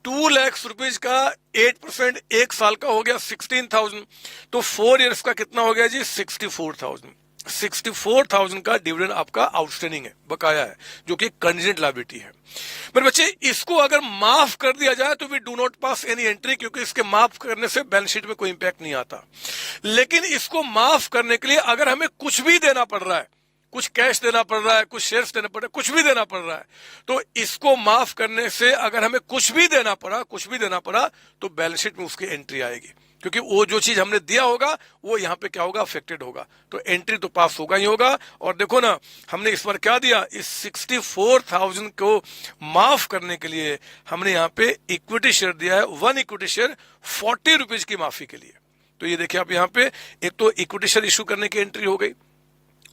2 लाख रुपीज का 8% एक साल का हो गया 16,000, तो 4 इयर्स का कितना हो गया जी 64,000, 64,000 का डिविडेंड आपका आउटस्टैंडिंग है, बकाया है, जो कि कंटीजेंट लायबिलिटी है। मेरे बच्चे, इसको अगर माफ कर दिया जाए तो we do not pass any entry, क्योंकि इसके माफ करने से बैलेंस शीट में कोई इंपैक्ट नहीं आता। लेकिन इसको माफ करने के लिए अगर हमें कुछ भी देना पड़ रहा है, कुछ कैश देना पड़ रहा है, कुछ शेयर्स देना पड़ रहा है, कुछ भी देना पड़ रहा है, तो इसको माफ करने से अगर हमें कुछ भी देना पड़ा तो बैलेंस शीट में उसकी एंट्री आएगी, क्योंकि वो जो चीज हमने दिया होगा वो यहाँ पे क्या होगा, अफेक्टेड होगा, तो एंट्री तो पास होगा ही होगा। और देखो ना, हमने इस बार क्या दिया, इस 64,000 को माफ करने के लिए हमने यहाँ पे इक्विटी शेयर दिया है, 1 इक्विटी शेयर 40 रुपीज की माफी के लिए। तो ये देखिए आप यहाँ पे, एक तो इक्विटी शेयर इशू करने की एंट्री हो गई,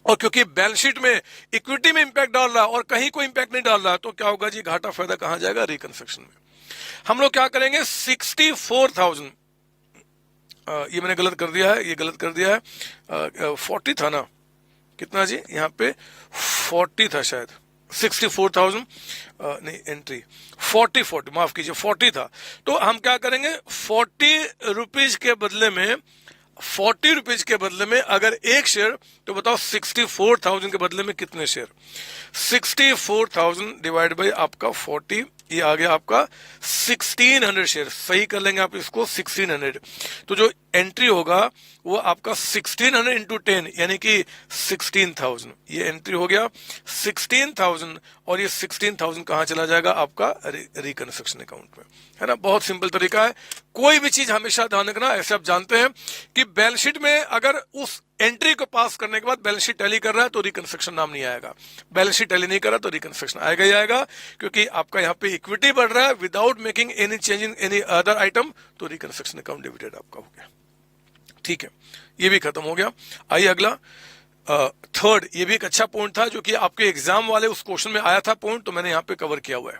और क्योंकि बैलेंस शीट में इक्विटी में इंपैक्ट डाल रहा है और कहीं कोई इंपैक्ट नहीं डाल रहा, तो क्या होगा जी, घाटा फायदा कहां जाएगा, रिकंस्ट्रक्शन में। हम लोग क्या करेंगे, 64,000, ये मैंने गलत कर दिया है, 40 था ना, कितना जी, यहाँ पे 40 था शायद, 64,000 नहीं, एंट्री 40 माफ कीजिए, 40 था। तो हम क्या करेंगे, 40 रुपीज के बदले में, 40 रुपीज के बदले में अगर एक शेयर, तो बताओ 64,000 के बदले में कितने शेयर, 64,000 डिवाइड बाई आपका 40, ये आ गया आपका 1600 शेयर, सही कर लेंगे आप इसको, 1600। तो जो एंट्री होगा वो आपका 1600 इंटू 10 यानी कि 16,000, ये एंट्री हो गया 16,000, और ये 16,000 कहां चला जाएगा, आपका रिकंस्ट्रक्शन अकाउंट में, है ना। बहुत सिंपल तरीका है, कोई भी चीज हमेशा ध्यान रखना, ऐसे आप जानते हैं कि बैलेंस शीट में अगर उस एंट्री को पास करने के बाद बैलेंस शीट टैली कर रहा है तो रिकंस्ट्रक्शन नाम नहीं आएगा, बैलेंस शीट टैली नहीं कर रहा तो रिकंस्ट्रक्शन आएगा ही आएगा, क्योंकि आपका यहाँ पे इक्विटी बढ़ रहा है without making any change in any other item, तो रिकंस्ट्रक्शन अकाउंट डेबिटेड आपका हो गया। ठीक है, ये भी खत्म हो गया। आइए अगला, थर्ड, ये भी एक अच्छा पॉइंट था जो कि आपके एग्जाम वाले उस क्वेश्चन में आया था पॉइंट, तो मैंने यहाँ पे कवर किया हुआ है।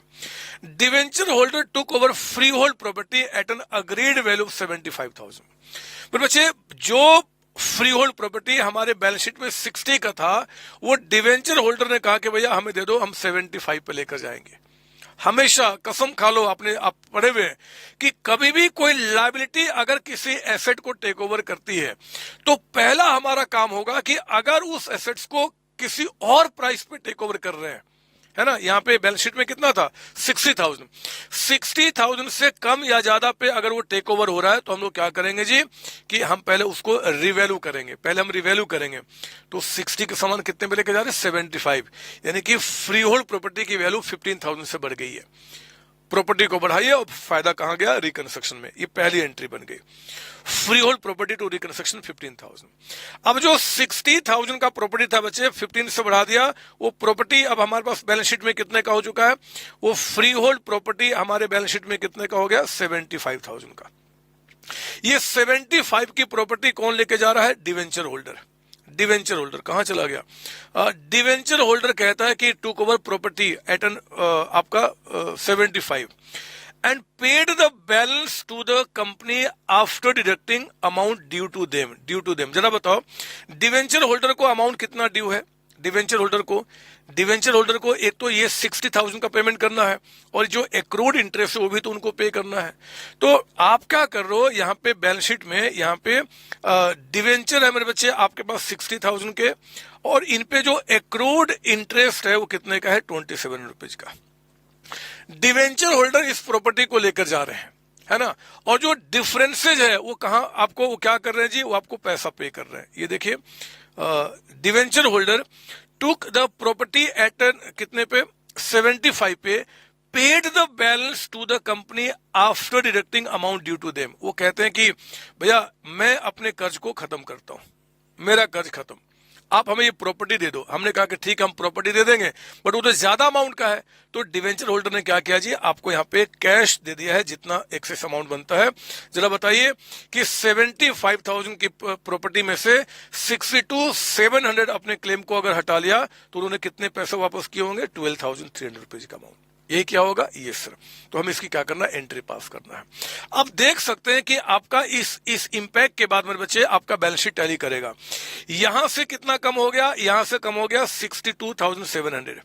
Debenture holder took over free hold property at N agreed value of 75,000। मेरे बच्चे, जो फ्री होल्ड प्रॉपर्टी हमारे बैलेंस शीट में 60 का था, वो डिवेंचर होल्डर ने कहा कि भैया हमें दे दो, हम 75 पे लेकर जाएंगे। हमेशा कसम खा लो, आपने आप पढ़े हुए कि कभी भी कोई लायबिलिटी अगर किसी एसेट को टेक ओवर करती है, तो पहला हमारा काम होगा कि अगर उस एसेट्स को किसी और प्राइस पे टेक ओवर कर रहे हैं, है ना, यहाँ पे बैलेंस शीट में कितना था, 60,000, 60,000 से कम या ज्यादा पे अगर वो टेक ओवर हो रहा है, तो हम लोग क्या करेंगे जी, कि हम पहले उसको रिवैल्यू करेंगे, तो 60 के समान कितने पे लेके जा रहे हैं, 75, यानी कि फ्री होल्ड प्रॉपर्टी की वैल्यू 15,000 से बढ़ गई है। प्रॉपर्टी को बढ़ाइए और फायदा कहां गया, रिकंस्ट्रक्शन में, ये पहली एंट्री बन गई, freehold property to reconstruction 15,000। अब जो 60,000 का प्रॉपर्टी था बच्चे, 15 से बढ़ा दिया, वो प्रॉपर्टी अब हमारे पास बैलेंस शीट में कितने का हो चुका है, वो फ्री होल्ड प्रॉपर्टी हमारे बैलेंस शीट में कितने का हो गया, 75,000 का। ये 75 की प्रॉपर्टी कौन लेके जा रहा है, डिवेंचर होल्डर। डिवेंचर होल्डर कहां चला गया, डिवेंचर होल्डर कहता है कि took over property at an आपका 75 and paid the balance to the company after deducting amount due to them. जरा बताओ, डिवेंचर होल्डर को अमाउंट कितना ड्यू है, डिवेंचर होल्डर को एक तो ये 60,000 का पेमेंट करना है, और जो एक्रूड इंटरेस्ट है वो भी तो उनको पे करना है। तो आप क्या कर रहे हो, यहाँ पे बैलेंस शीट में, यहाँ पे डिवेंचर है मेरे बच्चे आपके पास 60,000 के, और इन पे जो एक्रूड इंटरेस्ट है वो कितने का है, 27 रुपीज का। डिवेंचर होल्डर इस प्रॉपर्टी को लेकर जा रहे हैं, है ना, और जो डिफरेंसेज है वो कहां आपको, वो क्या कर रहे हैं जी, वो आपको पैसा पे कर रहे हैं। ये देखिए, debenture holder took the property at कितने पे, 75 पे, paid the balance to the company after deducting amount due to them. वो कहते हैं कि भैया मैं अपने कर्ज को खत्म करता हूं, मेरा कर्ज खत्म, आप हमें ये प्रॉपर्टी दे दो। हमने कहा कि ठीक है हम प्रॉपर्टी दे देंगे, बट वो तो ज्यादा अमाउंट का है। तो डिवेंचर होल्डर ने क्या किया जी, आपको यहाँ पे कैश दे दिया है जितना एक्सेस अमाउंट बनता है। जरा बताइए कि 75,000 की प्रॉपर्टी में से 62,700 अपने क्लेम को अगर हटा लिया तो उन्होंने कितने पैसे वापस किए होंगे, 12,300 रुपीज का अमाउंट। यही क्या होगा, ये सर। तो हमें इसकी क्या करना है, एंट्री पास करना है। अब देख सकते हैं कि आपका इस इंपैक्ट के बाद मेरे बच्चे आपका बैलेंस शीट टैली करेगा। यहां से कितना कम हो गया, यहां से कम हो गया 62,700,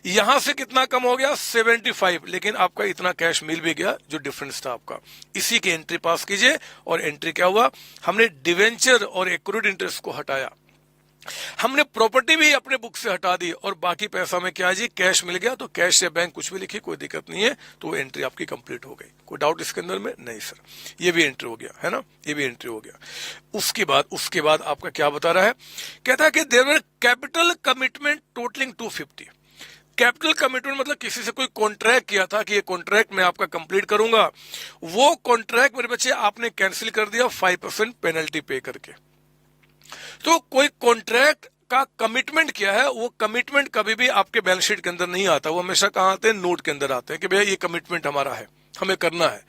यहां से कितना कम हो गया 75, लेकिन आपका इतना कैश मिल भी गया जो डिफरेंस था आपका। इसी की एंट्री पास कीजिए, और एंट्री क्या हुआ, हमने डिवेंचर और एक्रूड इंटरेस्ट को हटाया, हमने प्रॉपर्टी भी अपने बुक से हटा दी और बाकी पैसा में क्या है जी, कैश मिल गया, तो कैश या बैंक कुछ भी लिखिए, कोई दिक्कत नहीं है, तो एंट्री आपकी कंप्लीट हो गई। कोई डाउट इसके अंदर में? नहीं सर, ये भी एंट्री हो गया है ना, ये भी एंट्री हो गया। उसके बाद आपका क्या बता रहा है, कहता है कि there were capital commitment totalling 250। Capital commitment मतलब किसी से कोई कॉन्ट्रैक्ट किया था कि ये कॉन्ट्रैक्ट मैं आपका कंप्लीट करूंगा, वो कॉन्ट्रैक्ट मेरे बच्चे आपने कैंसिल कर दिया 5% पेनल्टी पे करके। तो कोई कॉन्ट्रैक्ट का कमिटमेंट किया है, वो कमिटमेंट कभी भी आपके बैलेंस शीट के अंदर नहीं आता, वो हमेशा कहां आते हैं, नोट के अंदर आते हैं कि भैया ये कमिटमेंट हमारा है, हमें करना है।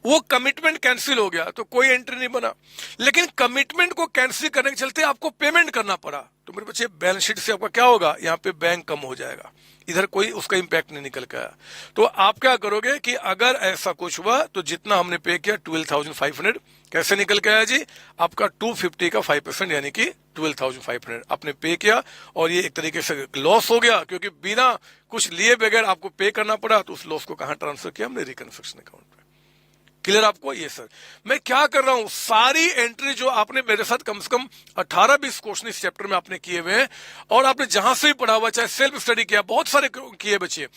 वो कमिटमेंट कैंसिल हो गया तो कोई एंट्री नहीं बना, लेकिन कमिटमेंट को कैंसिल करने के चलते आपको पेमेंट करना पड़ा, तो मेरे बच्चे बैलेंस शीट से आपका क्या होगा, यहाँ पे बैंक कम हो जाएगा, इधर कोई उसका इंपैक्ट नहीं निकल के आया। तो आप क्या करोगे कि अगर ऐसा कुछ हुआ तो जितना हमने पे किया 12,500 कैसे निकल के आया जी, आपका 250 का 5% यानी कि 12,500 आपने पे किया, और ये एक तरीके से लॉस हो गया क्योंकि बिना कुछ लिए बगैर आपको पे करना पड़ा, तो उस लॉस को कहां ट्रांसफर किया हमने, रिकंस्ट्रक्शन अकाउंट पे। क्लियर आपको? ये सर मैं क्या कर रहा हूं, सारी एंट्री जो आपने मेरे साथ कम से कम 18-20 क्वेश्चन इस चैप्टर में आपने किए हुए हैं, और आपने जहां से भी पढ़ा हुआ, चाहे सेल्फ स्टडी किया, बहुत सारे किए बच्चे,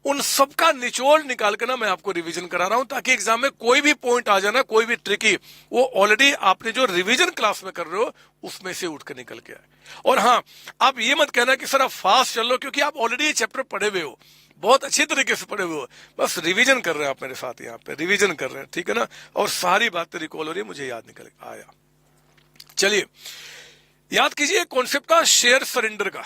उन सबका निचोड़ निकाल कर ना मैं आपको रिवीजन करा रहा हूं, ताकि एग्जाम में कोई भी पॉइंट आ जाना, कोई भी ट्रिकी, वो ऑलरेडी आपने जो रिवीजन क्लास में कर रहे हो उसमें से उठ कर निकल के आए। और हाँ, आप ये मत कहना कि सर आप फास्ट चल लो, क्योंकि आप ऑलरेडी ये चैप्टर पढ़े हुए हो, बहुत अच्छी तरीके से पढ़े हुए हो, बस रिवीजन कर रहे हैं आप मेरे साथ, यहाँ पे रिवीजन कर रहे हैं, ठीक है ना, और सारी बातें रिकॉल हो रही है, मुझे याद निकल आया। चलिए याद कीजिए कॉन्सेप्ट का शेयर सरेंडर का।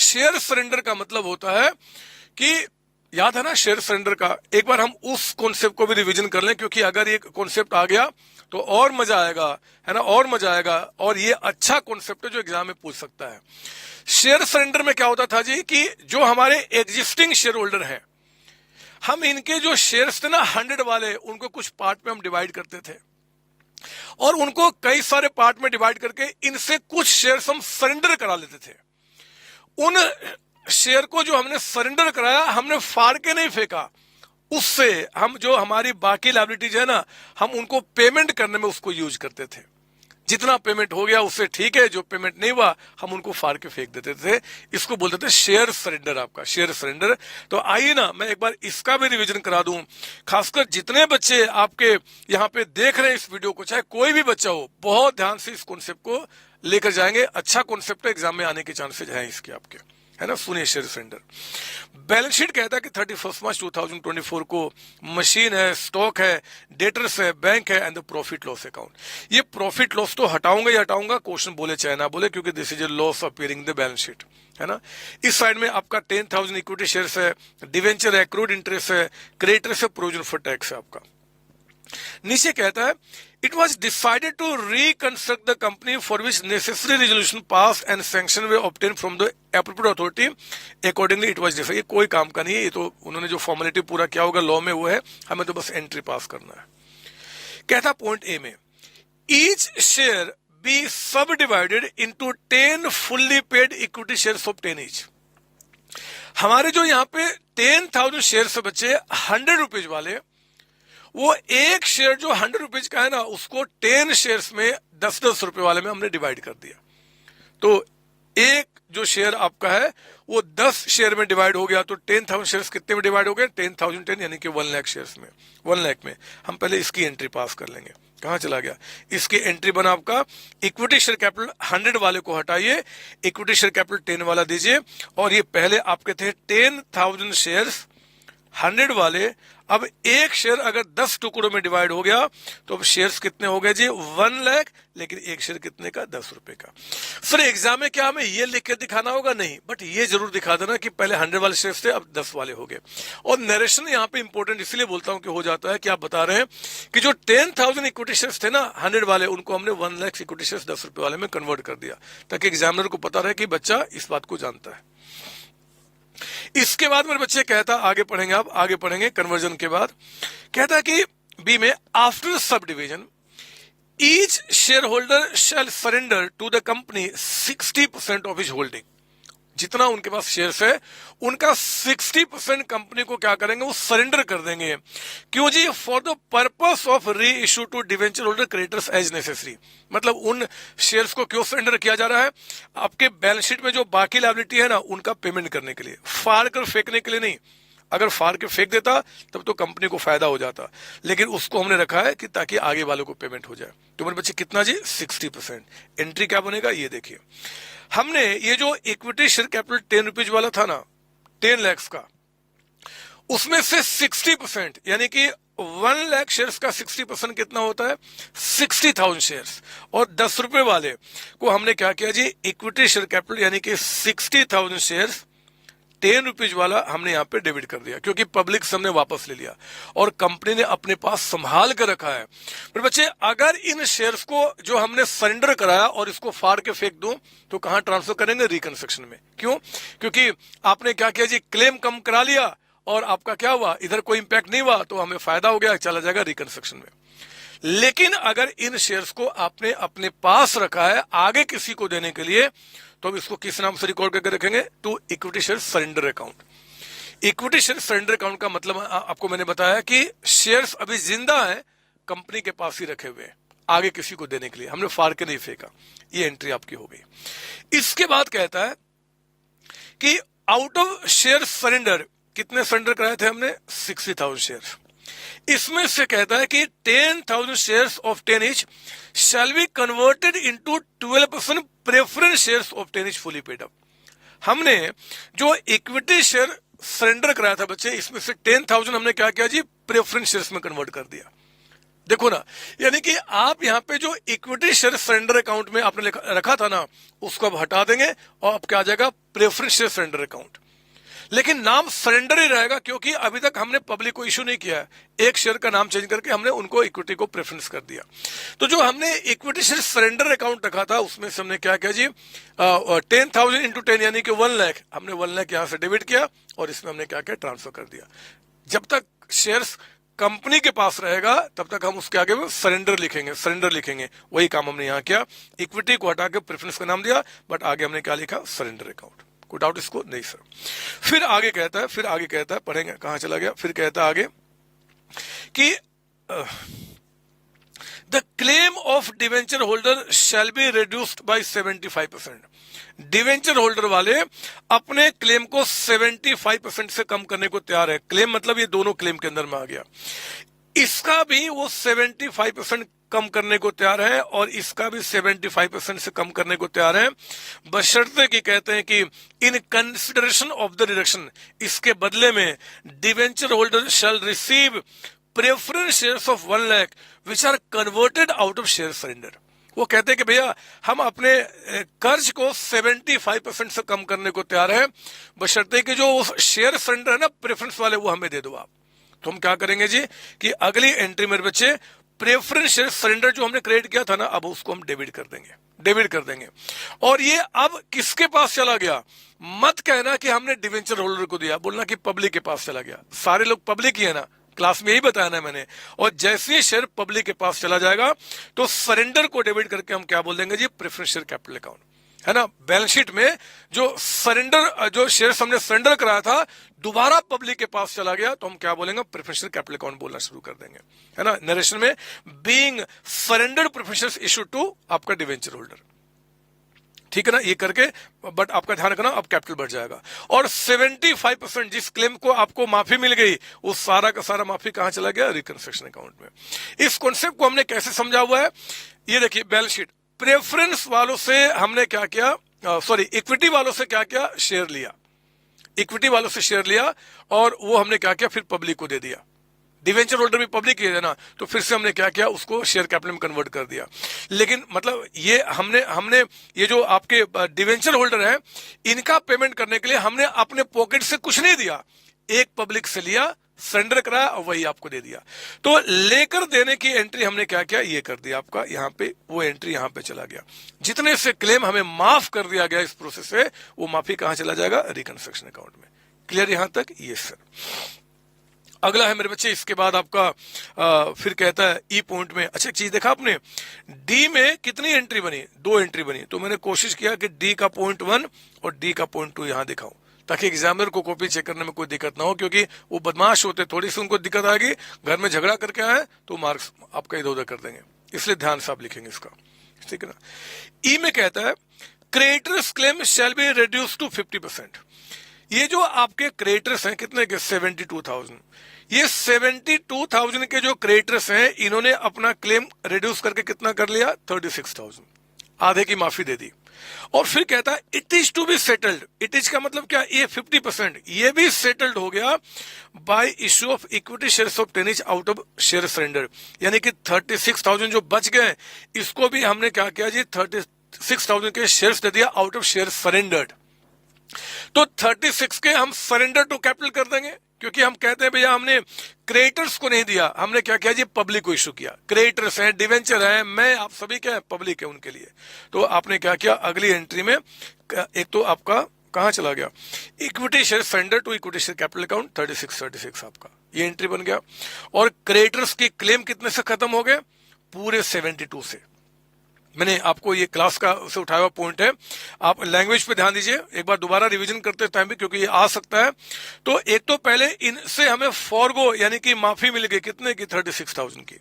शेयर सरेंडर का मतलब होता है कि, याद है ना शेयर सरेंडर का, एक बार हम उस कॉन्सेप्ट को भी रिवीजन कर लें, क्योंकि अगर ये कॉन्सेप्ट आ गया तो और मजा आएगा, है ना, और मजा आएगा, और ये अच्छा कॉन्सेप्ट है जो एग्जाम में पूछ सकता है। शेयर सरेंडर में क्या होता था जी कि जो हमारे एग्जिस्टिंग शेयर होल्डर हैं, हम इनके जो शेयर्स थे ना 100 वाले, उनको कुछ पार्ट में हम डिवाइड करते थे, और उनको कई सारे पार्ट में डिवाइड करके इनसे कुछ शेयर्स हम सरेंडर करा लेते थे। उन शेयर को जो हमने सरेंडर कराया, हमने फाड़ के नहीं फेंका, उससे हम जो हमारी बाकी लायबिलिटीज है ना, हम उनको पेमेंट करने में उसको यूज करते थे। जितना पेमेंट हो गया उससे ठीक है, जो पेमेंट नहीं हुआ हम उनको फाड़ के फेंक देते थे, इसको बोलते थे शेयर सरेंडर, आपका शेयर सरेंडर। तो आइए ना मैं एक बार इसका भी रिवीजन करा दूं, खासकर जितने बच्चे आपके यहाँ पे देख रहे हैं इस वीडियो को, चाहे कोई भी बच्चा हो, बहुत ध्यान से इस कॉन्सेप्ट को लेकर जाएंगे, अच्छा कॉन्सेप्ट है, एग्जाम में आने के चांसेज हैं इसके आपके, है ना। सुनिए शेयर सरेंडर। बैलेंस शीट कहता है कि 31 मार्च 2024 को मशीन है, स्टॉक है, डेटर्स है, बैंक है and the profit loss account. ये प्रॉफिट लॉस तो हटाऊंगा ही हटाऊंगा, क्वेश्चन बोले चाहे ना बोले, क्योंकि this is a loss appearing the balance sheet, है ना। इस साइड में आपका 10,000 इक्विटी शेयर्स है, डिवेंचर है, एक्रूड इंटरेस्ट है, क्रेडिटर्स है, प्रोविजन फॉर टैक्स है आपका। नीचे कहता है it was decided to reconstruct the company for which necessary resolution pass and sanction were obtain from the appropriate authority accordingly it was decided. ये कोई काम का नहीं है, ये तो उन्होंने जो फॉर्मेलिटी पूरा किया होगा लॉ में वो है, हमें तो बस एंट्री पास करना है। कहता पॉइंट ए में ईच शेयर बी सब divided into 10 fully paid equity shares of 10 each. हमारे जो यहाँ पे 10,000 शेयर्स बचे 100 रुपीज वाले, वो एक शेयर जो 100 रुपीज का है ना, उसको 10 शेयर्स में 10-10 रुपए वाले में हमने डिवाइड कर दिया। तो एक जो शेयर आपका है वो 10 शेयर में डिवाइड हो गया, तो 10,000 शेयर्स कितने में डिवाइड हो गए, 10,010 यानी कि 1 लाख शेयर्स में, 1 लाख में। हम पहले इसकी एंट्री पास कर लेंगे। कहां चला गया, इसकी एंट्री बना आपका इक्विटी शेयर कैपिटल 100 वाले को हटाइए, इक्विटी शेयर कैपिटल 10 वाला दीजिए, और ये पहले आपके थे 10,000 शेयर्स 100 वाले। अब एक शेयर अगर 10 टुकड़ों में डिवाइड हो गया तो अब शेयर्स कितने हो गए जी, 1 लाख, लेकिन एक शेयर कितने का, 10 रुपए का। सर एग्जाम में क्या हमें ये लिख के दिखाना होगा, नहीं, बट ये जरूर दिखा देना कि पहले 100 वाले शेयर्स थे अब 10 वाले हो गए। और नरेशन यहाँ पे इंपॉर्टेंट इसलिए बोलता हूं कि हो जाता है कि आप बता रहे हैं कि जो 10,000 इक्विटी शेयर्स थे ना 100 वाले, उनको हमने 1 लाख इक्विटी शेयर्स 10 रुपए वाले में कन्वर्ट कर दिया, ताकि एग्जामिनर को पता रहे कि बच्चा इस बात को जानता है। इसके बाद मेरे बच्चे कहता, आगे पढ़ेंगे, आप आगे पढ़ेंगे कन्वर्जन के बाद, कहता है कि बी में after subdivision each shareholder shall surrender to the company 60% of his holding. जितना उनके पास शेयर्स है उनका 60% कंपनी को क्या करेंगे, वो सरेंडर कर देंगे। क्यों जी? For the purpose of reissue to debenture holder creditors as necessary. मतलब उन शेयर्स को क्यों सरेंडर किया जा रहा है? आपके बैलेंस शीट में जो बाकी लायबिलिटी है ना, उनका पेमेंट करने के लिए, फाड़ कर फेंकने के लिए नहीं। अगर फाड़ के फेंक देता तब तो कंपनी को फायदा हो जाता, लेकिन उसको हमने रखा है कि ताकि आगे वालों को पेमेंट हो जाए। तो मेरे बच्चे कितना जी? 60%। एंट्री क्या बनेगा ये देखिए। हमने ये जो इक्विटी शेयर कैपिटल 10 रुपीज वाला था ना, 10 लाख का, उसमें से 60% यानी कि 1 लाख शेयर्स का 60% कितना होता है? 60,000 शेयर्स। और 10 रुपए वाले को हमने क्या किया जी? इक्विटी शेयर कैपिटल यानी कि 60,000 शेयर्स 10 रुपीज वाला हमने यहां पे डेबिट कर दिया, क्योंकि पब्लिक से हमने वापस ले लिया और कंपनी ने अपने पास संभाल कर रखा है। फिर बच्चे अगर इन शेयर्स को जो हमने सरेंडर कराया और इसको फाड़ के फेंक दूं तो कहां ट्रांसफर करेंगे? रिकंस्ट्रक्शन में। क्यों? क्योंकि आपने क्या किया जी? क्लेम कम करा लिया और आपका क्या हुआ? इधर कोई इंपैक्ट नहीं हुआ, तो हमें फायदा हो गया, चला जाएगा रिकंस्ट्रक्शन में। लेकिन अगर इन शेयर्स को आपने अपने पास रखा है आगे किसी को देने के लिए, तो अब इसको किस नाम से रिकॉर्ड करके रखेंगे? To equity share surrender account. Equity share surrender account का मतलब आपको मैंने बताया कि शेयर्स अभी जिंदा है, कंपनी के पास ही रखे हुए, आगे किसी को देने के लिए, हमने फाड़ के नहीं फेंका। ये एंट्री आपकी हो गई। इसके बाद कहता है कि आउट ऑफ शेयर सरेंडर कितने सरेंडर कराए थे हमने? 60,000 शेयर। इसमें से कहता है कि 10,000 shares of 10 each shall be converted into 12% preference shares of 10 each fully paid up। हमने जो इक्विटी शेयर सरेंडर कराया था बच्चे, इसमें से 10,000 हमने क्या किया जी? प्रेफरेंस शेयर्स में कन्वर्ट कर दिया। देखो ना, यानी कि आप यहां पे जो इक्विटी शेयर सरेंडर अकाउंट में आपने रखा था ना, उसको अब हटा देंगे और अब क्या आ जाएगा? Preference share surrender account. लेकिन नाम सरेंडर ही रहेगा, क्योंकि अभी तक हमने पब्लिक को इशू नहीं किया है। एक शेयर का नाम चेंज करके हमने उनको इक्विटी को प्रेफरेंस कर दिया। तो जो हमने इक्विटी शेयर सरेंडर अकाउंट रखा था उसमें से हमने क्या किया जी? 10,000 इंटू 10 यानी कि 1 लाख, हमने 1 लाख यहां से डेबिट किया और इसमें हमने क्या किया? ट्रांसफर कर दिया। जब तक शेयर्स कंपनी के पास रहेगा तब तक हम उसके आगे सरेंडर लिखेंगे, सरेंडर लिखेंगे। वही काम हमने यहाँ किया, इक्विटी को हटा के प्रेफरेंस का नाम दिया, बट आगे हमने क्या लिखा? Surrender account. कोई डाउट इसको? नहीं सर। फिर आगे कहता है, पढ़ेंगे, कहां चला गया? फिर कहता है आगे कि the claim of debenture holder shall be reduced by 75%। Debenture holder वाले अपने क्लेम को 75% से कम करने को तैयार है। क्लेम मतलब ये दोनों क्लेम के अंदर में आ गया। इसका भी वो 75% कम करने को तैयार है और इसका भी 75% से कम करने को तैयार है, बशर्ते कि कहते हैं कि in consideration of the reduction, इसके बदले में debenture holder shall receive preference shares of 1 lakh which are converted out of share surrender. वो कहते हैं कि भैया हम अपने कर्ज को 75% से कम करने को तैयार है, बशर्ते कि जो शेयर सरेंडर है ना प्रेफरेंस वाले, वो हमें दे दो आप। तो हम क्या करेंगे जी कि अगली एंट्री मेरे बच्चे प्रेफरेंस शेयर सरेंडर जो हमने क्रिएट किया था ना, अब उसको हम डेबिट कर देंगे। और ये अब किसके पास चला गया? मत कहना कि हमने डिवेंचर होल्डर को दिया, बोलना कि पब्लिक के पास चला गया। सारे लोग पब्लिक ही है ना, क्लास में यही बताया ना मैंने। और जैसे ही शेयर पब्लिक के पास चला जाएगा तो सरेंडर को डेबिट करके हम क्या बोल देंगे जी? प्रेफरेंस शेयर कैपिटल अकाउंट, है ना। बैलेंस शीट में जो सरेंडर, जो शेयर्स हमने सरेंडर कराया था, दोबारा पब्लिक के पास चला गया तो हम क्या बोलेंगे? प्रेफरेंस शेयर कैपिटल अकाउंट बोलना शुरू कर देंगे, है ना। नरेशन में being surrendered preference shares issue to आपका डिवेंचर होल्डर, ठीक है ना। ये करके बट आपका ध्यान रखना, अब कैपिटल बढ़ जाएगा। और 75% जिस क्लेम को आपको माफी मिल गई, वो सारा का सारा माफी कहां चला गया? रिकंस्ट्रक्शन अकाउंट में। इस कॉन्सेप्ट को हमने कैसे समझा हुआ है? ये देखिए बैलेंस शीट, प्रेफरेंस वालों से हमने क्या किया? इक्विटी वालों से क्या किया? शेयर लिया, इक्विटी वालों से शेयर लिया और वो हमने क्या किया? फिर पब्लिक को दे दिया। डिवेंचर होल्डर भी पब्लिक ही है ना, तो फिर से हमने क्या किया? उसको शेयर कैपिटल में कन्वर्ट कर दिया। लेकिन मतलब ये हमने ये जो आपके डिवेंचर होल्डर हैं, इनका पेमेंट करने के लिए हमने अपने पॉकेट से कुछ नहीं दिया, एक पब्लिक से लिया, सरेंडर कराया और वही आपको दे दिया। तो लेकर देने की एंट्री हमने क्या किया? ये कर दिया आपका यहाँ पे, वो एंट्री यहाँ पे चला गया। जितने से क्लेम हमें माफ कर दिया गया इस प्रोसेस से, वो माफी कहां चला जाएगा? रिकंस्ट्रक्शन अकाउंट में। क्लियर यहां तक? ये सर। अगला है मेरे बच्चे, इसके बाद आपका फिर कहता है ई पॉइंट में, अच्छा एक चीज देखा आपने, डी में कितनी एंट्री बनी, 2 एंट्री बनी, तो मैंने कोशिश किया कि डी का पॉइंट 1 और डी का पॉइंट 2 यहां दिखाऊं, ताकि एग्जामिनर को कॉपी चेक करने में कोई दिक्कत ना हो, क्योंकि वो बदमाश होते, थोड़ी सी उनको दिक्कत आएगी, घर में झगड़ा करके आए तो मार्क्स आपका इधर उधर कर देंगे, इसलिए ध्यान से आप लिखेंगे इसका, ठीक है ना। ई में कहता है creditors claim shall be reduce to 50%। ये जो आपके क्रेडिटर्स हैं कितने के, 72,000, ये 72,000 के जो क्रेडिटर्स हैं इन्होंने अपना क्लेम रिड्यूस करके कितना कर लिया, 36,000, आधे की माफी दे दी। और फिर कहता है it is to be settled, it is का मतलब क्या, ये 50% ये भी सेटल्ड हो गया bye issue of equity shares of 10 out of share surrender, यानी कि 36,000 जो बच गए इसको भी हमने क्या किया जी, 36,000 के शेयर्स दे दिया आउट ऑफ शेयर सरेंडर्ड। तो 36 के हम सरेंडर टू कैपिटल कर देंगे, क्योंकि हम कहते हैं भैया हमने क्रेडिटर्स को नहीं दिया, हमने क्या किया जी, पब्लिक को इशू किया, क्रेडिटर्स हैं, डिवेंचर हैं, मैं आप सभी क्या है, पब्लिक है उनके लिए। तो आपने क्या किया, अगली एंट्री में एक तो आपका कहां चला गया, equity share surrender to equity share capital account 36 आपका ये एंट्री बन गया। और क्रेडिटर्स की क्लेम कितने से खत्म हो गए, पूरे 72 से। मैंने आपको ये क्लास का से उठाया हुआ पॉइंट है, आप लैंग्वेज पे ध्यान दीजिए, एक बार दोबारा रिवीजन करते टाइम भी, क्योंकि ये आ सकता है। तो एक तो पहले इनसे हमें फॉरगो यानी कि माफी मिल गई कितने की, 36,000 की,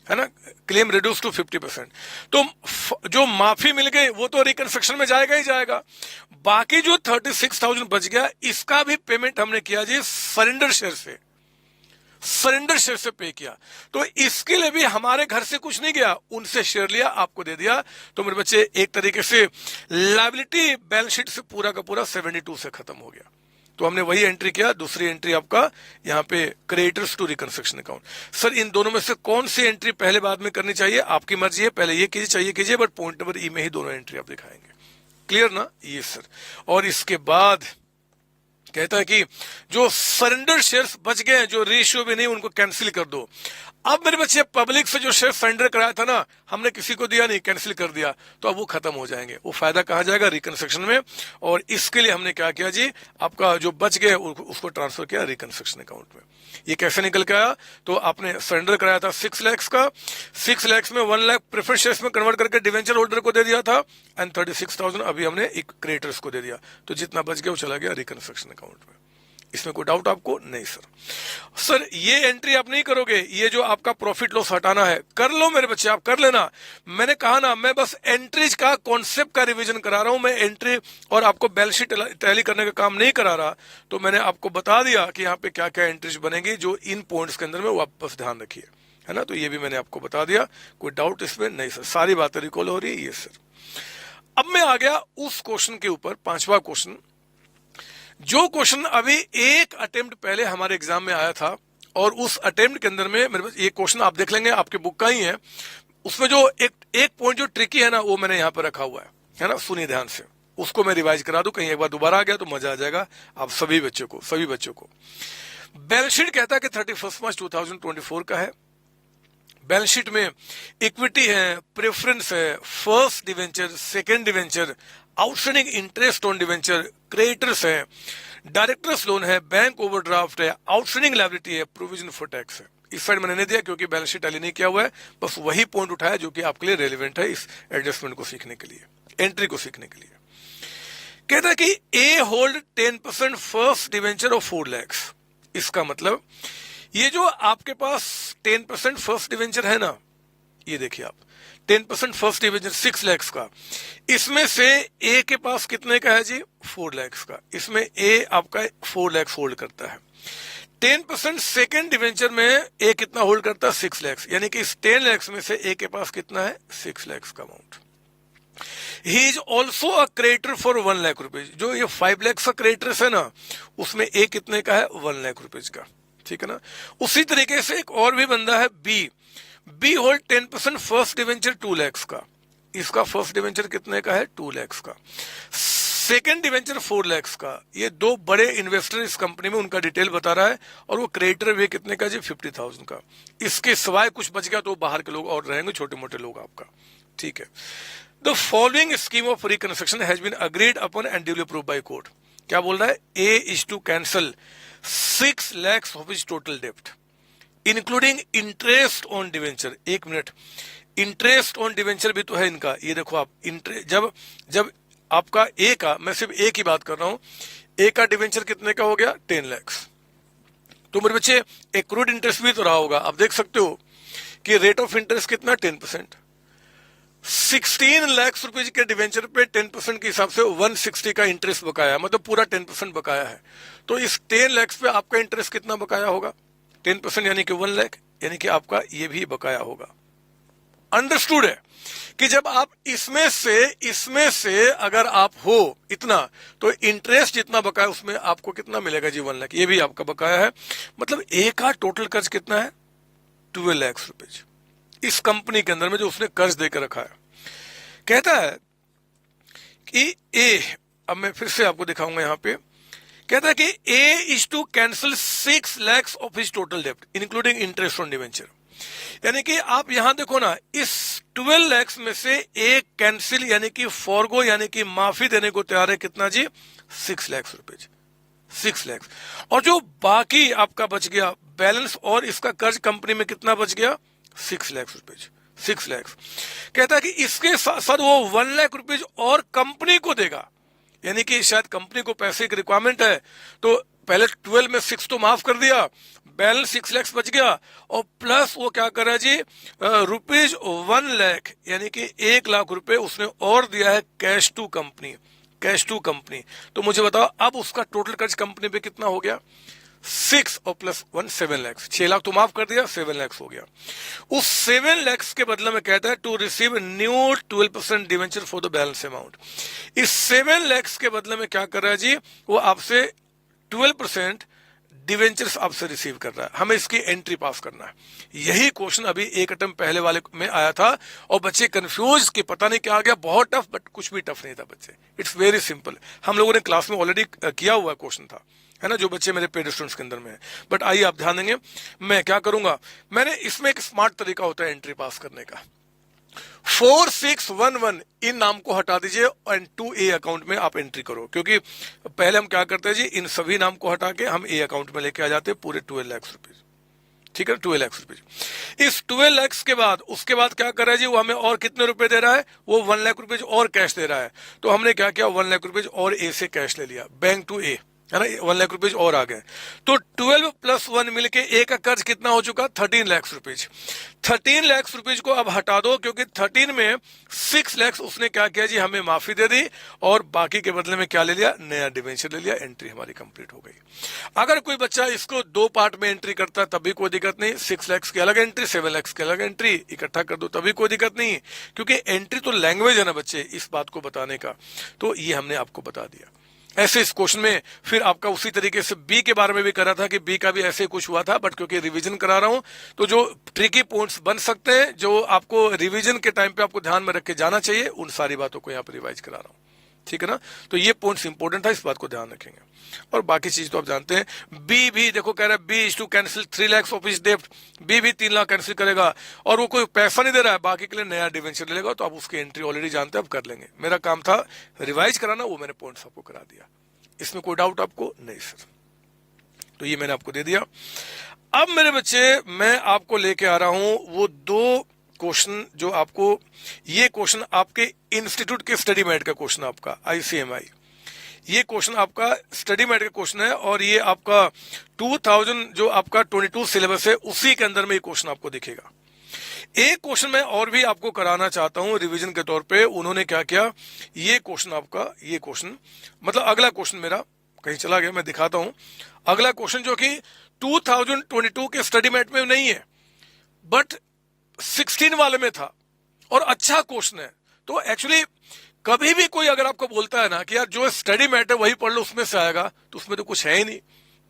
है ना, क्लेम रिड्यूस टू 50%। तो जो माफी मिल गई वो तो रिकंस्ट्रक्शन में जाएगा ही जाएगा, बाकी जो 36,000 बच गया इसका भी पेमेंट हमने किया जी सरेंडर शेयर से, सरेंडर शेयर से पे किया। तो इसके लिए भी हमारे घर से कुछ नहीं गया, उनसे शेयर लिया, आपको दे दिया। तो मेरे बच्चे एक तरीके से लायबिलिटी बैलेंस शीट से पूरा का पूरा 72 से खत्म हो गया। तो हमने वही एंट्री किया। दूसरी एंट्री आपका यहाँ पे creditors to reconstruction account. Sir इन दोनों में से कौन सी एंट्री पहले बाद में करनी चाहिए, आपकी मर्जी है, पहले ये कीजिए चाहिए कीजिए, बट पॉइंट नंबर ई में ही दोनों एंट्री आप दिखाएंगे। क्लियर ना, ये सर। और इसके बाद कहता है कि जो सरेंडर शेयर्स बच गए हैं, जो रेशियो भी नहीं, उनको कैंसिल कर दो। अब मेरे बच्चे पब्लिक से जो शेयर सरेंडर कराया था ना, हमने किसी को दिया नहीं, कैंसिल कर दिया, तो अब वो खत्म हो जाएंगे, वो फायदा कहाँ जाएगा, रिकंस्ट्रक्शन में। और इसके लिए हमने क्या किया जी, आपका जो बच गए उसको ट्रांसफर किया रिकंस्ट्रक्शन अकाउंट में। ये कैसे निकल के आया, तो आपने सरेंडर कराया था 6 लाख का, 6 लाख में 1 लाख प्रेफरेंस शेयर्स में कन्वर्ट करके डिवेंचर होल्डर को दे दिया था, एंड 36,000 अभी हमने एक क्रेडिटर्स को दे दिया। तो जितना बच गया वो चला गया रिकंस्ट्रक्शन अकाउंट में। इसमें कोई डाउट आपको नहीं? सर ये एंट्री आप नहीं करोगे, ये जो आपका प्रॉफिट लॉस हटाना है, कर लो मेरे बच्चे, आप कर लेना। मैंने कहा ना, मैं बस एंट्रीज का कॉन्सेप्ट का रिवीजन करा रहा हूं, मैं एंट्री और आपको बैलेंस शीट टैली करने का काम नहीं करा रहा। तो मैंने आपको बता दिया कि यहाँ पे क्या क्या एंट्रीज बनेगी, जो इन पॉइंट्स के अंदर में, वो आप बस ध्यान रखिए, है ना। तो ये भी मैंने आपको बता दिया, कोई डाउट इसमें नहीं सर, सारी बातें रिकॉल हो रही है। ये सर, अब मैं आ गया उस क्वेश्चन के ऊपर, 5वां क्वेश्चन, जो क्वेश्चन अभी एक अटेम्प्ट पहले हमारे एग्जाम में आया था। और उस अटेम्प्ट के अंदर में मेरे पास ये क्वेश्चन आप देख लेंगे, आपके बुक का ही है, उसमें जो एक पॉइंट जो ट्रिकी है ना, वो मैंने यहाँ पर रखा हुआ है ना, सुनिए ध्यान से, उसको मैं रिवाइज करा दूं, कहीं एक बार दोबारा आ गया तो मजा आ जाएगा आप सभी बच्चों को। बैलेंस शीट कहता है कि 31 मार्च 2024 का है। बैलेंस शीट में इक्विटी है, प्रेफरेंस है, first debenture, second debenture, outstanding interest on debenture, creditors है, डायरेक्टर्स लोन है, बैंक ओवरड्राफ्ट है, आउटस्टैंडिंग लायबिलिटी है, प्रोविजन फॉर टैक्स है। इस साइड मैंने नहीं दिया क्योंकि बैलेंस शीट टैली नहीं किया हुआ है, बस वही पॉइंट उठाया जो कि आपके लिए रेलिवेंट है इस एडजस्टमेंट को सीखने के लिए, एंट्री को सीखने के लिए। कहता है कि A hold 10% first debenture of 4 lakh. इसका मतलब ये जो आपके पास 10% फर्स्ट डिवेंचर है ना, ये देखिए आप, 10% फर्स्ट डिवेंचर 6 लाख का, इसमें से ए के पास कितने का है जी, 4 लाख का। इसमें ए आपका 4 लाख होल्ड करता है। 10% सेकेंड डिवेंचर में ए कितना होल्ड करता है, 6 लाख, यानी कि इस 10 लाख में से ए के पास कितना है, 6 लाख का amount. He is also a creditor for 1 lakh rupees. जो ये 5 लाख का क्रेडिटर्स है ना, उसमें ए कितने का है, 1 लाख रुपीज का, ठीक है ना। उसी तरीके से एक और भी बंदा है B hold 10% first debenture 2 lakh का। इसका फर्स्ट डिवेंचर कितने का है, 2 लाख का। सेकेंड डिवेंचर 4 लाख का। ये दो बड़े इन्वेस्टर इस कंपनी में, उनका डिटेल बता रहा है, और वो क्रेडिटर भी कितने का जी, 50,000 का। इसके सिवाय कुछ बच गया तो बाहर के लोग और रहेंगे, छोटे मोटे लोग आपका, ठीक है। The following scheme of reconstruction has been agreed upon and duly approved by court. क्या बोल रहा है, A is to cancel 6 lakhs of his total debt, including interest on debenture. एक मिनट, इंटरेस्ट ऑन डिवेंचर भी तो है इनका। ये देखो आप, जब जब आपका ए का, मैं सिर्फ ए की बात कर रहा हूं, ए का डिवेंचर कितने का हो गया? 10 lakhs। तो मेरे बच्चे एक्रूड इंटरेस्ट भी तो रहा होगा। आप देख सकते हो कि रेट ऑफ इंटरेस्ट कितना? 10%। 16 लाख रुपए के डिवेंचर पे 10% के हिसाब से 160 का इंटरेस्ट बकाया, मतलब पूरा 10% बकाया है। तो इस 10 लाख पे आपका इंटरेस्ट कितना बकाया होगा? 10% यानी कि 1 लाख, यानी कि आपका ये भी बकाया होगा। अंडरस्टूड है कि जब आप इसमें से अगर आप हो इतना, तो इंटरेस्ट जितना बकाया उसमें आपको कितना मिलेगा जी? 1 लाख। ये भी आपका बकाया है। मतलब ए का टोटल कर्ज कितना है? 12 लाख रुपए इस कंपनी के अंदर में जो उसने कर्ज देकर रखा है। कहता है कि ए, अब मैं फिर से आपको दिखाऊंगा यहां पे, कहता है कि A is to cancel 6 lakhs of his total डेप्ट इंक्लूडिंग इंटरेस्ट ऑन डिवेंचर। यानी कि आप यहां देखो ना, इस 12 lakhs में से ए कैंसिल यानी कि फॉरगो यानी कि माफी देने को तैयार है कितना जी? 6 lakhs रुपए, 6 lakhs। और जो बाकी आपका बच गया बैलेंस और इसका कर्ज कंपनी में कितना बच गया? 6 lakhs रुपए, 6 lakhs। कहता है कि इसके साथ वो 1 लाख रुपए और कंपनी को देगा, यानी कि शायद कंपनी को पैसे की रिक्वायरमेंट है, तो पहले 12 में 6 तो माफ कर दिया, बैलेंस 6 lakhs बच गया, और प्लस वो क्या कर रहा है जी? रुपीज 1 लाख यानी कि 1 लाख रुपए उसने और दिया है cash to company, cash to company. तो मुझे बताओ अब उसका टोटल कर्ज कंपनी पे कितना हो गया? 6 और प्लस 1 7 lakhs। 6 लाख तो माफ कर दिया, 7 lakhs हो गया। उस 7 lakhs के बदले में कहता है to receive new 12% debenture for the balance amount. इस 7 lakhs के बदले में क्या कर रहा है जी? वो आपसे 12% डिवेंचर्स आपसे रिसीव कर रहा है। हमें इसकी एंट्री पास करना है। यही क्वेश्चन अभी एक अटेम्प्ट पहले वाले में आया था और बच्चे कंफ्यूज कि पता नहीं क्या आ गया, बहुत टफ, बट कुछ भी टफ नहीं था बच्चे, इट्स वेरी सिंपल। हम लोगों ने क्लास में ऑलरेडी किया हुआ क्वेश्चन था, है ना, जो बच्चे मेरे पेड स्टूडेंट्स के अंदर में है। बट आइए आप ध्यान देंगे, मैं क्या करूंगा, मैंने इसमें एक स्मार्ट तरीका होता है एंट्री पास करने का। 4611 इन नाम को हटा दीजिए एंड टू ए अकाउंट में आप एंट्री करो, क्योंकि पहले हम क्या करते हैं जी, इन सभी नाम को हटा के हम ए अकाउंट में लेके आ जाते हैं पूरे 12 लाख रुपए। ठीक है, 12 लाख रुपए। इस 12 lakhs के बाद उसके बाद क्या कर रहा है जी? वो हमें और कितने रुपए दे रहा है? वो 1 लाख रुपए और कैश दे रहा है। तो हमने क्या किया? 1 लाख रुपए और ए से कैश ले लिया, बैंक टू ए, है ना, 1 लाख रुपए और आ गए। तो 12 + 1 मिलके ए का कर्ज कितना हो चुका? 13 लाख रुपए। 13 लाख रुपए को अब हटा दो, क्योंकि 13 में 6 lakhs उसने क्या किया जी? हमें माफी दे दी और बाकी के बदले में क्या ले लिया? नया डिवेंचर ले लिया। एंट्री हमारी कंप्लीट हो गई। अगर कोई बच्चा इसको 2 पार्ट में एंट्री करता है तभी कोई दिक्कत नहीं। 6 lakhs की अलग एंट्री, 7 lakhs की अलग एंट्री इकट्ठा कर दो तभी कोई दिक्कत नहीं, क्योंकि एंट्री तो लैंग्वेज है ना बच्चे, इस बात को बताने का। तो ये हमने आपको बता दिया। ऐसे इस क्वेश्चन में फिर आपका उसी तरीके से बी के बारे में भी करा था कि बी का भी ऐसे कुछ हुआ था, बट क्योंकि रिवीजन करा रहा हूं तो जो ट्रिकी पॉइंट्स बन सकते हैं, जो आपको रिवीजन के टाइम पे आपको ध्यान में रख के जाना चाहिए, उन सारी बातों को यहाँ पर रिवाइज करा रहा हूं। ठीक है ना, तो ये पॉइंट्स इंपॉर्टेंट था, इस बात को ध्यान रखेंगे। और बाकी चीज तो आप जानते हैं। बी भी देखो कह रहा है B is to cancel 3 lakhs of his डेब्ट। बी भी 3 लाख कैंसिल करेगा और वो कोई पैसा नहीं दे रहा है, बाकी के लिए नया डिवेंचर लेगा। तो आप उसकी एंट्री ऑलरेडी जानते हैं, अब कर लेंगे। मेरा काम था रिवाइज कराना, वो मैंने पॉइंट्स आपको करा दिया। इसमें कोई डाउट आपको? नहीं सर। तो ये मैंने आपको दे दिया। अब मेरे बच्चे मैं आपको लेके आ रहा हूं वो 2 क्वेश्चन जो आपको, ये क्वेश्चन आपके इंस्टीट्यूट के स्टडी मेट का क्वेश्चन, आपका ICMI, ये क्वेश्चन आपका स्टडी मेट का क्वेश्चन है और ये आपका 2000 जो आपका 22 सिलेबस है उसी के अंदर में ये क्वेश्चन आपको दिखेगा। एक क्वेश्चन मैं और भी आपको कराना चाहता हूं रिवीजन के तौर पे। उन्होंने क्या किया, ये क्वेश्चन आपका, ये क्वेश्चन मतलब अगला क्वेश्चन मेरा कहीं चला गया, मैं दिखाता हूं। अगला क्वेश्चन जो कि 2022 के स्टडी मैट में नहीं है बट 16 वाले में था और अच्छा क्वेश्चन है। तो एक्चुअली कभी भी कोई अगर आपको बोलता है ना कि यार जो स्टडी मैट है वही पढ़ लो उसमें से आएगा, तो उसमें तो कुछ है ही नहीं।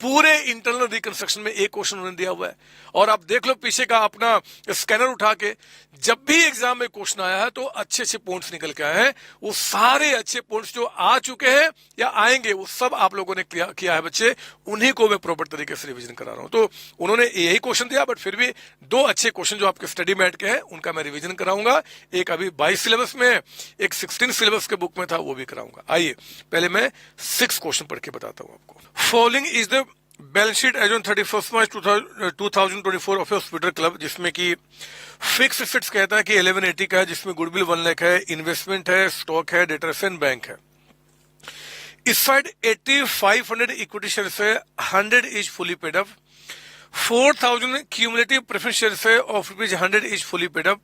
पूरे इंटरनल रिकंस्ट्रक्शन में एक क्वेश्चन उन्होंने दिया हुआ है और आप देख लो पीछे का अपना स्कैनर उठा के, जब भी एग्जाम में क्वेश्चन आया है तो अच्छे अच्छे पॉइंट्स निकल के आए हैं। वो सारे अच्छे पॉइंट्स जो आ चुके हैं या आएंगे वो सब आप लोगों ने किया है बच्चे, उन्हीं को मैं प्रॉपर तरीके से रिवीजन करा रहा हूं। तो उन्होंने यही क्वेश्चन दिया बट फिर भी 2 अच्छे क्वेश्चन जो आपके स्टडी मैट के हैं उनका मैं रिवीजन कराऊंगा। एक अभी 22 सिलेबस में, एक 16 सिलेबस के बुक में था, वो भी कराऊंगा। आइए पहले मैं 6 क्वेश्चन पढ़ के बताता हूं आपको। Following is the balance sheet as on 31 March 2024 of hospital club, जिसमें कि फिक्स एसेट्स कहता है कि 1180 का है, जिसमें गुडविल 1 लाख है, इन्वेस्टमेंट है, स्टॉक है, डेटर्स एंड बैंक है। इस साइड 8500 इक्विटी शेयर्स है, 100 is fully paid up, 4000 cumulative preference shares है of ₹100 is fully paid up,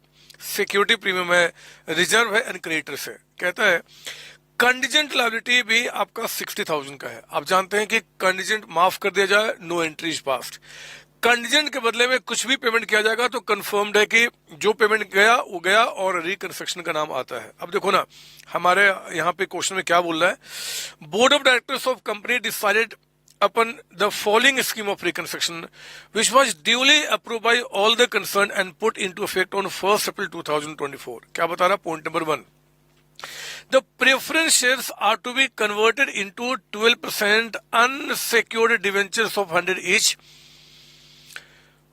security premium है, रिजर्व है एंड क्रेडिटर्स है। कहता है कंटिजेंट लायबिलिटी भी आपका 60,000 का है। आप जानते हैं कि कंटिजेंट माफ कर दिया जाए, नो एंट्रीज पास्ट। कंटिजेंट के बदले में कुछ भी पेमेंट किया जाएगा तो कंफर्म्ड है कि जो पेमेंट गया वो गया और रिकंस्ट्रक्शन का नाम आता है। अब देखो ना, हमारे यहाँ पे क्वेश्चन में क्या बोल रहा है, board of directors of company decided upon the following scheme of reconstruction, which was duly approved by all the concerned and put into effect on 1st April 2024. क्या बता रहा? Point number 1, the preference shares are to be converted into 12% unsecured debentures of 100 each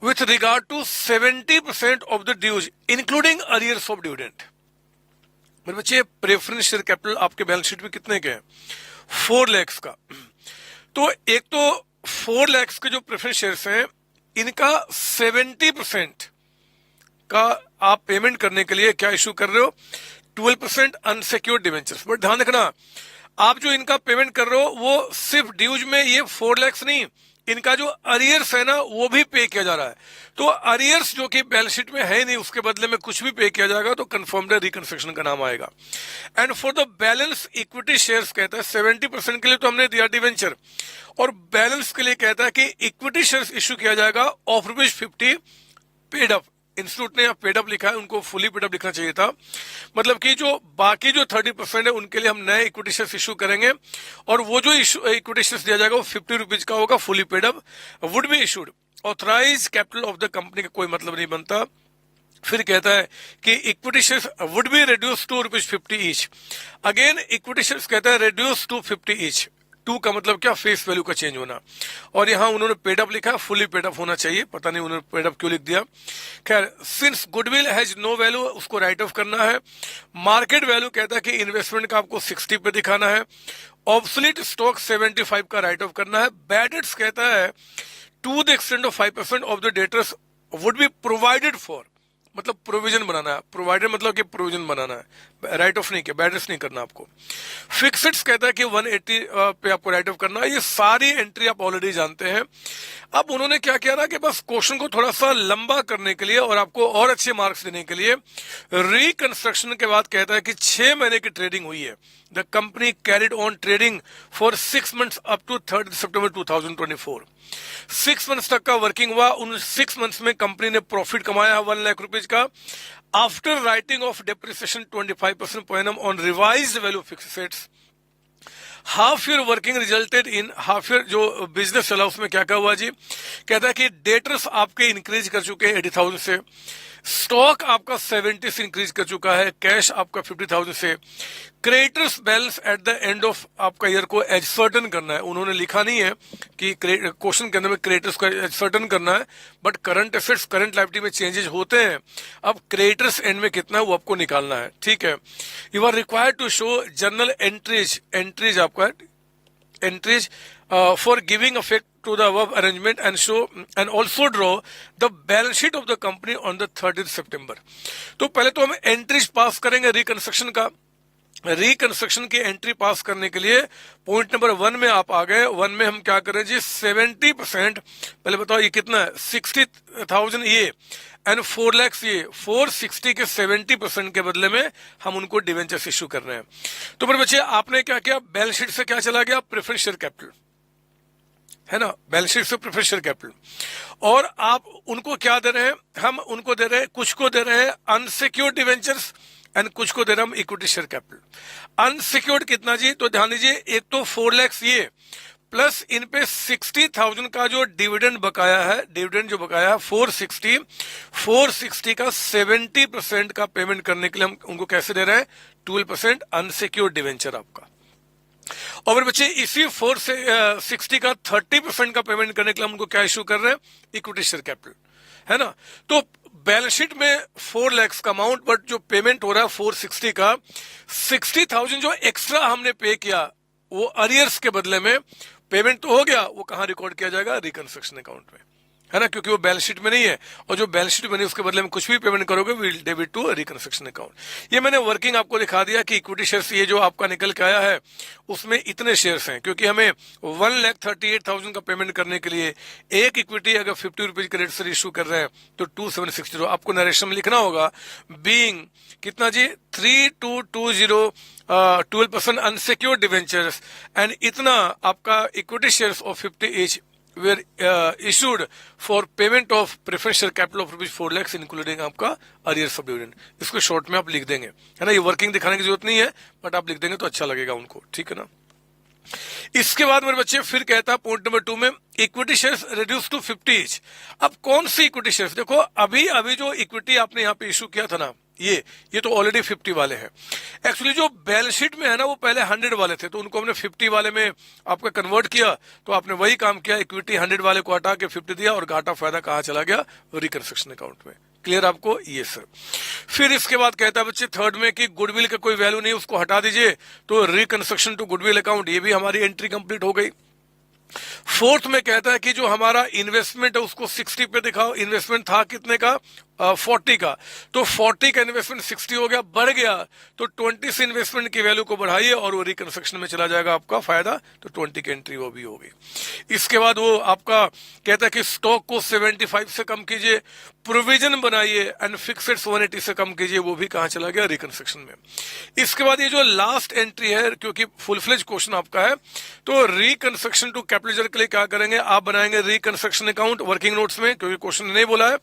with regard to 70% of the dues including arrears of dividend. मेरे बच्चे, preference share capital आपके balance sheet में कितने के हैं? 4 लाख का। तो एक तो 4 लाख के जो प्रेफरेंस शेयर्स हैं, इनका 70% का आप पेमेंट करने के लिए क्या इशू कर रहे हो? 12% अनसिक्योर्ड डिवेंचर्स। बट ध्यान रखना, आप जो इनका पेमेंट कर रहे हो वो सिर्फ ड्यूज में ये 4 लाख नहीं, इनका जो अरियर्स है ना वो भी पे किया जा रहा है। तो अरियर्स जो कि बैलेंस शीट में है नहीं, उसके बदले में कुछ भी पे किया जाएगा तो कंफर्म्ड रिकंस्ट्रक्शन का नाम आएगा। And for the balance equity shares कहता है 70% के लिए तो हमने दिया डिवेंचर, और बैलेंस के लिए कहता है कि इक्विटी शेयर्स इश्यू किया जाएगा ऑफ ₹50 पेड अप। इंस्टीट्यूट ने पेड अप लिखा है, उनको फुली पेड अप लिखना चाहिए था। मतलब कि जो बाकी जो 30% है उनके लिए हम नए इक्विटी शेयर्स इशू करेंगे, और वो जो इक्विटी शेयर्स दिया जाएगा वो ₹50 का होगा, fully paid up, would be issued. Authorise capital of the company का कोई मतलब नहीं बनता। फिर कहता है कि equity shares would be reduce to ₹50 each. Again equity shares कहता है रिड्यूस टू 50 ईच। 2 का मतलब क्या? फेस वैल्यू का चेंज होना। और यहां उन्होंने पेड अप लिखा, फुली पेड अप होना चाहिए, पता नहीं उन्होंने पेड अप क्यों लिख दिया। खैर, since goodwill has no value, उसको राइट ऑफ करना है। मार्केट वैल्यू कहता है कि इन्वेस्टमेंट का आपको 60 पे दिखाना है। ऑब्सोलीट स्टॉक 75 का राइट ऑफ करना है। बैड डेट्स कहता है to the extent of 5% of the debtors would be provided for, मतलब प्रोविजन बनाना है। प्रोवाइडेड मतलब कि प्रोविजन बनाना है, राइट ऑफ नहीं किया, बैड डेट्स नहीं करना आपको। फिक्स्ड कहता है कि 180 पे आपको राइट ऑफ करना है। ये सारी एंट्री आप ऑलरेडी जानते हैं। अब उन्होंने क्या किया ना कि बस क्वेश्चन को थोड़ा सा लंबा करने के लिए और आपको और अच्छे मार्क्स देने के लिए रिकंस्ट्रक्शन के बाद कहता है कि 6 महीने की ट्रेडिंग हुई है। The company carried on trading for 6 months up to 3 September 2024। 6 months तक का वर्किंग हुआ। उन 6 मंथ्स में कंपनी ने प्रॉफिट कमाया है 1 लाख रुपीज का। After writing of depreciation 25% per annum on revised value of fixed assets, half year working resulted in half year जो बिजनेस चला उसमें क्या क्या हुआ जी? कहता है कि डेटर्स आपके इंक्रीज कर चुके हैं 80,000 से, स्टॉक आपका 70 से इंक्रीज कर चुका है, कैश आपका 50,000 से। Creditors balance at the end of आपका ईयर को एज सर्टन करना है। उन्होंने लिखा नहीं है कि क्वेश्चन के अंदर में क्रेडिटर्स को एज सर्टन करना है, but current assets current liability में चेंजेस होते हैं। अब क्रेडिटर्स एंड में कितना है वो आपको निकालना है, ठीक है। You are required to show journal entries आपका entries for giving effect to the above arrangement and also draw the balance sheet of the company on the 30th September। तो पहले तो हम एंट्रीज पास करेंगे रिकंस्ट्रक्शन का। Reconstruction की entry पास करने के लिए पॉइंट नंबर 1 में आप आ गए। 1 में हम क्या करें जी? 70%, पहले बताओ ये कितना है? 60,000 ये एंड 4 लाख ये, 460 के 70% के बदले में हम उनको डिवेंचर्स इश्यू कर रहे हैं। तो मेरे बच्चे, आपने क्या किया? बैलेंस शीट से क्या चला गया? प्रेफरेंस शेयर कैपिटल, है ना, बैलेंस शीट से प्रेफरेंस शेयर कैपिटल। और आप उनको क्या दे रहे हैं? हम उनको दे रहे हैं, कुछ को दे रहे हैं अनसिक्योर्ड डिवेंचर्स एंड कुछ को दे रहे हैं हम इक्विटी शेयर कैपिटल। अनसिक्योर्ड कितना जी? तो ध्यान दीजिए, एक तो 4 लाख ये प्लस इन पे 60,000 का जो डिविडेंड बकाया है, डिविडेंड जो बकाया है 460 का 70% का पेमेंट करने के लिए हम उनको कैसे दे रहे हैं? 12% अनसिक्योर्ड डिवेंचर आपका। और मेरे बच्चे, इसी 460 का 30% का पेमेंट करने के लिए हम उनको क्या इशू कर रहे हैं? इक्विटी शेयर कैपिटल, है ना। तो बैलेंस शीट में 4 लाख का अमाउंट, बट जो पेमेंट हो रहा है 460 का, 60,000 जो एक्स्ट्रा हमने पे किया वो अरियर्स के बदले में पेमेंट तो हो गया, वो कहाँ रिकॉर्ड किया जाएगा? रिकंस्ट्रक्शन अकाउंट में, है ना, क्योंकि वो बैलेंस शीट में नहीं है, और जो बैलेंस शीट बनी उसके बदले में कुछ भी पेमेंट करोगे will debit to reconstruction account. ये मैंने वर्किंग आपको दिखा दिया कि इक्विटी शेयर्स ये जो आपका निकल के आया है उसमें इतने शेयर्स हैं, क्योंकि हमें 1,38,000 का पेमेंट करने के लिए एक इक्विटी अगर 50 रुपीज के रेट से इशू कर रहे हैं तो 2760 आपको नरेशन में लिखना होगा, बीइंग कितना जी 3220 12% अनसिक्योर्ड डिवेंचर्स एंड इतना आपका equity shares of 50 each were issued for payment of preferential capital of rupees 4 lakhs including आपका arrears of dividend। इसको शॉर्ट में आप लिख देंगे, है ना, ये वर्किंग दिखाने की जरूरत नहीं है, बट आप लिख देंगे तो अच्छा लगेगा उनको, ठीक है ना। इसके बाद मेरे बच्चे फिर कहता है पॉइंट नंबर 2 में equity shares reduce to 50 each। अब कौन सी इक्विटी शेयर्स? देखो अभी अभी जो इक्विटी आपने यहाँ पे इशू किया था ना, ये तो ऑलरेडी 50 वाले हैं। एक्चुअली जो बैलेंस शीट में है ना वो पहले 100 वाले थे, तो उनको हमने 50 वाले में आपका कन्वर्ट किया, तो आपने वही काम किया, इक्विटी 100 वाले को हटा के 50 दिया, और घाटा फायदा कहाँ चला गया? रिकंस्ट्रक्शन अकाउंट में। क्लियर आपको? ये सर। फिर इसके बाद कहता है बच्चे थर्ड में कि गुडविल का कोई वैल्यू नहीं, उसको हटा दीजिए, तो रिकंस्ट्रक्शन टू गुडविल अकाउंट, ये भी हमारी एंट्री कंप्लीट हो गई। फोर्थ में कहता है कि जो हमारा इन्वेस्टमेंट है उसको 60 पे दिखाओ। इन्वेस्टमेंट था कितने का? 40 का, तो 40 का इन्वेस्टमेंट 60 हो गया, बढ़ गया, तो 20 से इन्वेस्टमेंट की वैल्यू को बढ़ाइए और वो रिकंस्ट्रक्शन में चला जाएगा आपका फायदा, तो 20 की एंट्री वो भी होगी। इसके बाद वो आपका कहता है कि स्टॉक को 75 से कम कीजिए, प्रोविजन बनाइए एंड फिक्सेड 180 से कम कीजिए, वो भी कहां चला गया? रिकंस्ट्रक्शन में। इसके बाद ये जो लास्ट एंट्री है, क्योंकि फुल फ्लेज क्वेश्चन आपका है, तो रिकंस्ट्रक्शन टू कैपिटलाइजर के लिए क्या करेंगे? आप बनाएंगे रिकंस्ट्रक्शन अकाउंट वर्किंग नोट्स में, क्योंकि क्वेश्चन नहीं बोला है।